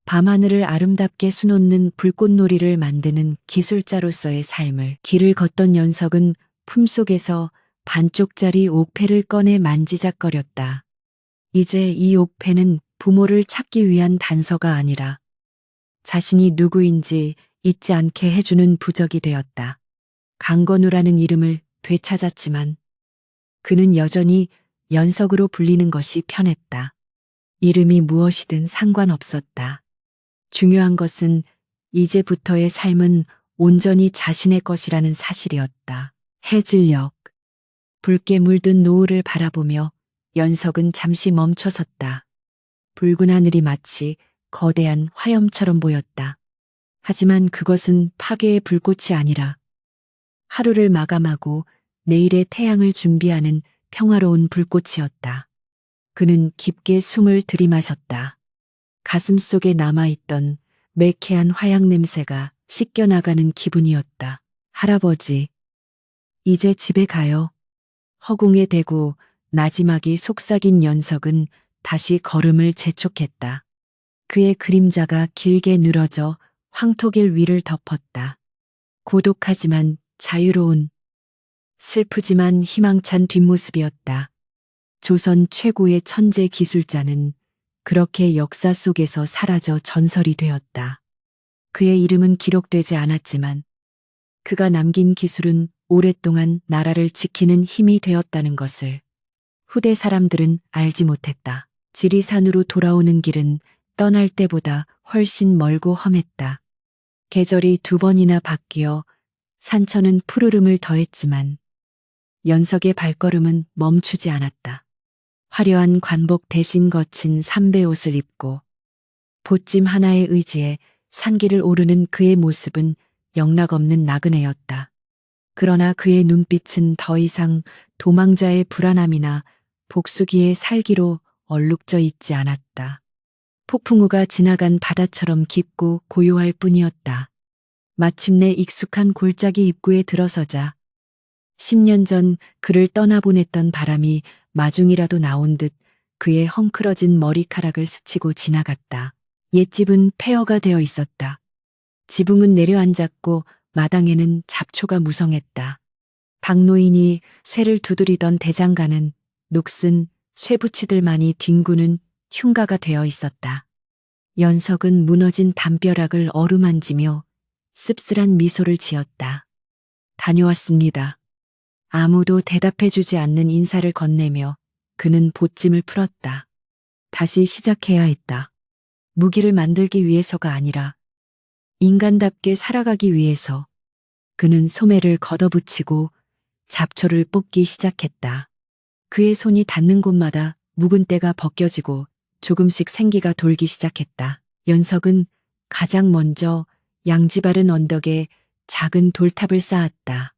밤하늘을 아름답게 수놓는 불꽃놀이를 만드는 기술자로서의 삶을 길을 걷던 연석은 품속에서 반쪽짜리 옥패를 꺼내 만지작거렸다. 이제 이 옥패는 부모를 찾기 위한 단서가 아니라 자신이 누구인지 잊지 않게 해주는 부적이 되었다. 강건우라는 이름을 되찾았지만 그는 여전히 연석으로 불리는 것이 편했다. 이름이 무엇이든 상관없었다. 중요한 것은 이제부터의 삶은 온전히 자신의 것이라는 사실이었다. 해질녘, 붉게 물든 노을을 바라보며 연석은 잠시 멈춰섰다. 붉은 하늘이 마치 거대한 화염처럼 보였다. 하지만 그것은 파괴의 불꽃이 아니라 하루를 마감하고 내일의 태양을 준비하는 평화로운 불꽃이었다. 그는 깊게 숨을 들이마셨다. 가슴 속에 남아있던 매캐한 화약 냄새가 씻겨나가는 기분이었다. 할아버지, 이제 집에 가요. 허공에 대고 나지막이 속삭인 연석은 다시 걸음을 재촉했다. 그의 그림자가 길게 늘어져 황토길 위를 덮었다. 고독하지만 자유로운, 슬프지만 희망찬 뒷모습이었다. 조선 최고의 천재 기술자는 그렇게 역사 속에서 사라져 전설이 되었다. 그의 이름은 기록되지 않았지만 그가 남긴 기술은 오랫동안 나라를 지키는 힘이 되었다는 것을 후대 사람들은 알지 못했다. 지리산으로 돌아오는 길은 떠날 때보다 훨씬 멀고 험했다. 계절이 2번이나 바뀌어 산천은 푸르름을 더했지만 연석의 발걸음은 멈추지 않았다. 화려한 관복 대신 거친 삼배옷을 입고 보찜 하나에 의지해 산길을 오르는 그의 모습은 영락없는 나그네였다. 그러나 그의 눈빛은 더 이상 도망자의 불안함이나 복수기의 살기로 얼룩져 있지 않았다. 폭풍우가 지나간 바다처럼 깊고 고요할 뿐이었다. 마침내 익숙한 골짜기 입구에 들어서자 10년 전 그를 떠나보냈던 바람이 마중이라도 나온 듯 그의 헝클어진 머리카락을 스치고 지나갔다. 옛집은 폐허가 되어 있었다. 지붕은 내려앉았고 마당에는 잡초가 무성했다. 박노인이 쇠를 두드리던 대장간은 녹슨 쇠붙이들만이 뒹구는 흉가가 되어 있었다. 연석은 무너진 담벼락을 어루만지며 씁쓸한 미소를 지었다. 다녀왔습니다. 아무도 대답해주지 않는 인사를 건네며 그는 보찜을 풀었다. 다시 시작해야 했다. 무기를 만들기 위해서가 아니라 인간답게 살아가기 위해서. 그는 소매를 걷어붙이고 잡초를 뽑기 시작했다. 그의 손이 닿는 곳마다 묵은 때가 벗겨지고 조금씩 생기가 돌기 시작했다. 연석은 가장 먼저 양지바른 언덕에 작은 돌탑을 쌓았다.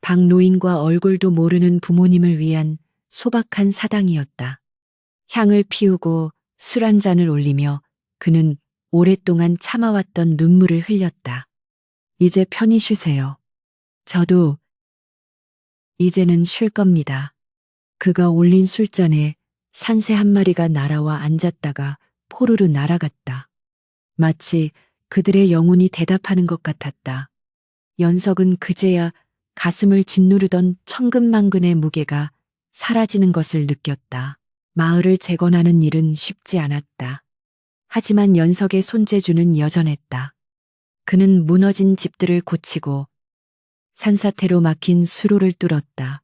박노인과 얼굴도 모르는 부모님을 위한 소박한 사당이었다. 향을 피우고 술 한 잔을 올리며 그는 오랫동안 참아왔던 눈물을 흘렸다. 이제 편히 쉬세요. 저도 이제는 쉴 겁니다. 그가 올린 술잔에 산새 한 마리가 날아와 앉았다가 포르르 날아갔다. 마치 그들의 영혼이 대답하는 것 같았다. 연석은 그제야 가슴을 짓누르던 천근만근의 무게가 사라지는 것을 느꼈다. 마을을 재건하는 일은 쉽지 않았다. 하지만 연석의 손재주는 여전했다. 그는 무너진 집들을 고치고 산사태로 막힌 수로를 뚫었다.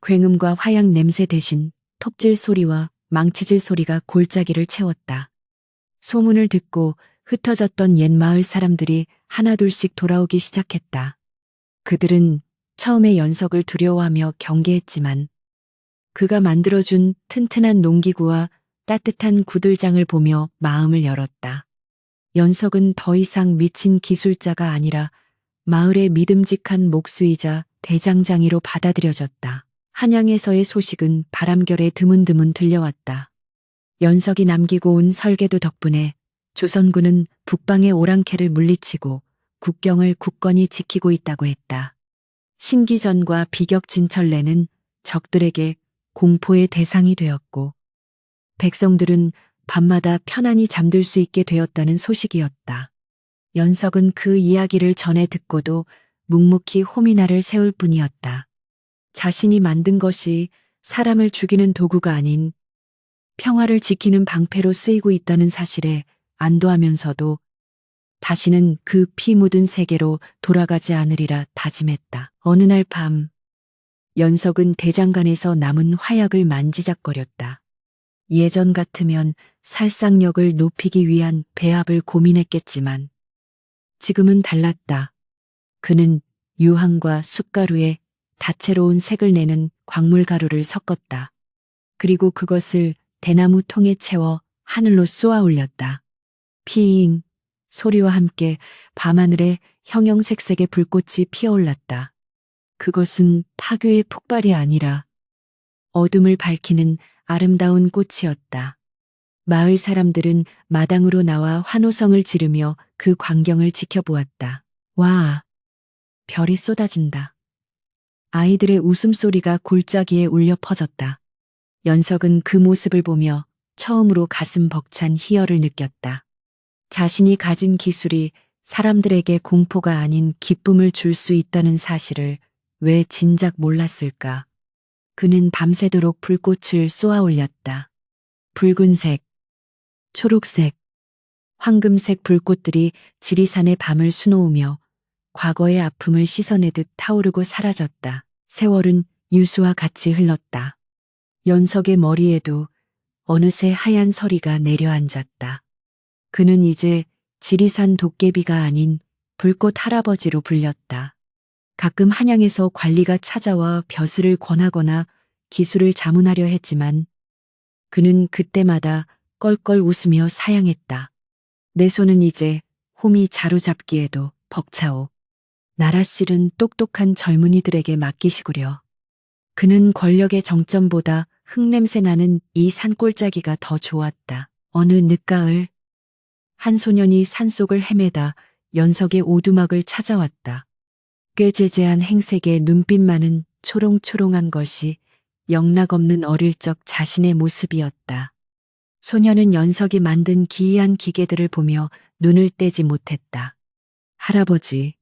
굉음과 화약 냄새 대신 톱질 소리와 망치질 소리가 골짜기를 채웠다. 소문을 듣고 흩어졌던 옛 마을 사람들이 하나둘씩 돌아오기 시작했다. 그들은 처음에 연석을 두려워하며 경계했지만 그가 만들어준 튼튼한 농기구와 따뜻한 구들장을 보며 마음을 열었다. 연석은 더 이상 미친 기술자가 아니라 마을의 믿음직한 목수이자 대장장이로 받아들여졌다. 한양에서의 소식은 바람결에 드문드문 들려왔다. 연석이 남기고 온 설계도 덕분에 조선군은 북방의 오랑캐를 물리치고 국경을 굳건히 지키고 있다고 했다. 신기전과 비격진철래는 적들에게 공포의 대상이 되었고 백성들은 밤마다 편안히 잠들 수 있게 되었다는 소식이었다. 연석은 그 이야기를 전해 듣고도 묵묵히 호미나를 세울 뿐이었다. 자신이 만든 것이 사람을 죽이는 도구가 아닌 평화를 지키는 방패로 쓰이고 있다는 사실에 안도하면서도 다시는 그 피 묻은 세계로 돌아가지 않으리라 다짐했다. 어느 날 밤, 연석은 대장간에서 남은 화약을 만지작거렸다. 예전 같으면 살상력을 높이기 위한 배합을 고민했겠지만 지금은 달랐다. 그는 유황과 숯가루에 다채로운 색을 내는 광물가루를 섞었다. 그리고 그것을 대나무 통에 채워 하늘로 쏘아 올렸다. 피잉 소리와 함께 밤하늘에 형형색색의 불꽃이 피어올랐다. 그것은 파괴의 폭발이 아니라 어둠을 밝히는 아름다운 꽃이었다. 마을 사람들은 마당으로 나와 환호성을 지르며 그 광경을 지켜보았다. 와, 별이 쏟아진다. 아이들의 웃음소리가 골짜기에 울려 퍼졌다. 연석은 그 모습을 보며 처음으로 가슴 벅찬 희열을 느꼈다. 자신이 가진 기술이 사람들에게 공포가 아닌 기쁨을 줄 수 있다는 사실을 왜 진작 몰랐을까? 그는 밤새도록 불꽃을 쏘아 올렸다. 붉은색, 초록색, 황금색 불꽃들이 지리산의 밤을 수놓으며 과거의 아픔을 씻어내듯 타오르고 사라졌다. 세월은 유수와 같이 흘렀다. 연석의 머리에도 어느새 하얀 서리가 내려앉았다. 그는 이제 지리산 도깨비가 아닌 불꽃 할아버지로 불렸다. 가끔 한양에서 관리가 찾아와 벼슬을 권하거나 기술을 자문하려 했지만 그는 그때마다 껄껄 웃으며 사양했다. 내 손은 이제 홈이 자루잡기에도 벅차오. 나라실은 똑똑한 젊은이들에게 맡기시구려. 그는 권력의 정점보다 흙냄새 나는 이 산골짜기가 더 좋았다. 어느 늦가을 한 소년이 산속을 헤매다 연석의 오두막을 찾아왔다. 꾀죄죄한 행색에 눈빛 많은 초롱초롱한 것이 영락없는 어릴 적 자신의 모습이었다. 소년은 연석이 만든 기이한 기계들을 보며 눈을 떼지 못했다. 할아버지,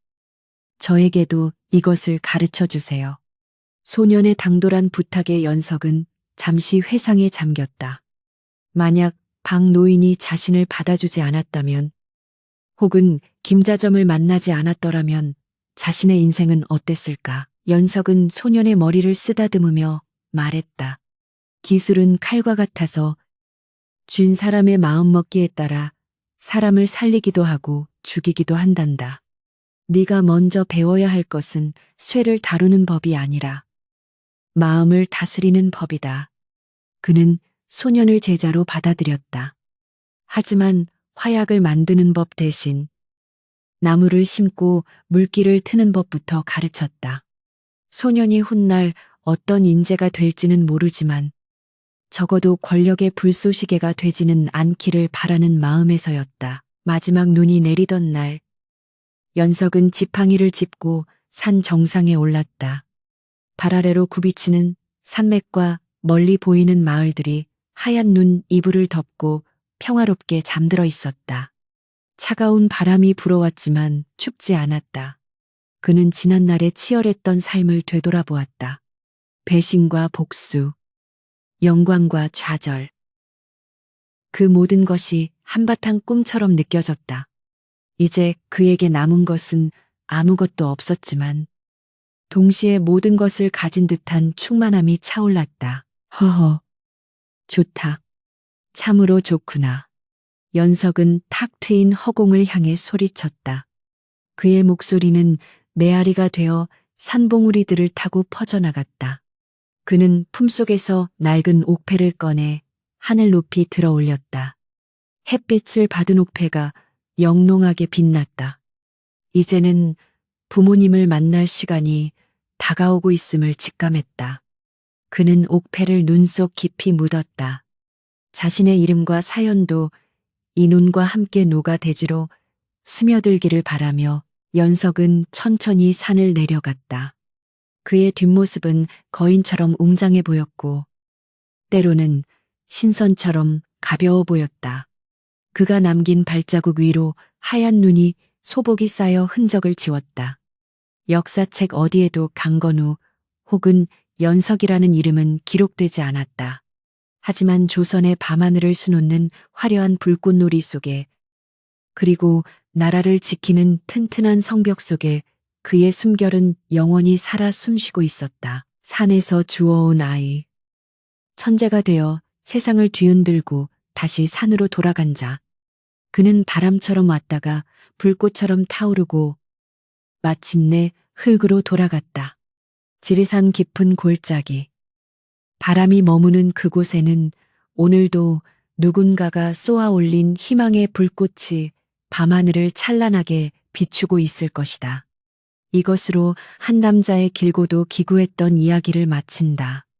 저에게도 이것을 가르쳐 주세요. 소년의 당돌한 부탁에 연석은 잠시 회상에 잠겼다. 만약 박 노인이 자신을 받아주지 않았다면, 혹은 김자점을 만나지 않았더라면 자신의 인생은 어땠을까? 연석은 소년의 머리를 쓰다듬으며 말했다. 기술은 칼과 같아서 쥔 사람의 마음먹기에 따라 사람을 살리기도 하고 죽이기도 한단다. 네가 먼저 배워야 할 것은 쇠를 다루는 법이 아니라 마음을 다스리는 법이다. 그는 소년을 제자로 받아들였다. 하지만 화약을 만드는 법 대신 나무를 심고 물기를 트는 법부터 가르쳤다. 소년이 훗날 어떤 인재가 될지는 모르지만 적어도 권력의 불쏘시개가 되지는 않기를 바라는 마음에서였다. 마지막 눈이 내리던 날, 연석은 지팡이를 짚고 산 정상에 올랐다. 발 아래로 굽이치는 산맥과 멀리 보이는 마을들이 하얀 눈 이불을 덮고 평화롭게 잠들어 있었다. 차가운 바람이 불어왔지만 춥지 않았다. 그는 지난날의 치열했던 삶을 되돌아보았다. 배신과 복수, 영광과 좌절. 그 모든 것이 한바탕 꿈처럼 느껴졌다. 이제 그에게 남은 것은 아무것도 없었지만 동시에 모든 것을 가진 듯한 충만함이 차올랐다. 허허, 좋다. 참으로 좋구나. 연석은 탁 트인 허공을 향해 소리쳤다. 그의 목소리는 메아리가 되어 산봉우리들을 타고 퍼져나갔다. 그는 품속에서 낡은 옥패를 꺼내 하늘 높이 들어 올렸다. 햇빛을 받은 옥패가 영롱하게 빛났다. 이제는 부모님을 만날 시간이 다가오고 있음을 직감했다. 그는 옥패를 눈 속 깊이 묻었다. 자신의 이름과 사연도 이 눈과 함께 녹아 대지로 스며들기를 바라며 연석은 천천히 산을 내려갔다. 그의 뒷모습은 거인처럼 웅장해 보였고 때로는 신선처럼 가벼워 보였다. 그가 남긴 발자국 위로 하얀 눈이 소복이 쌓여 흔적을 지웠다. 역사책 어디에도 강건우 혹은 연석이라는 이름은 기록되지 않았다. 하지만 조선의 밤하늘을 수놓는 화려한 불꽃놀이 속에 그리고 나라를 지키는 튼튼한 성벽 속에 그의 숨결은 영원히 살아 숨쉬고 있었다. 산에서 주워온 아이. 천재가 되어 세상을 뒤흔들고 다시 산으로 돌아간 자. 그는 바람처럼 왔다가 불꽃처럼 타오르고 마침내 흙으로 돌아갔다. 지리산 깊은 골짜기. 바람이 머무는 그곳에는 오늘도 누군가가 쏘아 올린 희망의 불꽃이 밤하늘을 찬란하게 비추고 있을 것이다. 이것으로 한 남자의 길고도 기구했던 이야기를 마친다.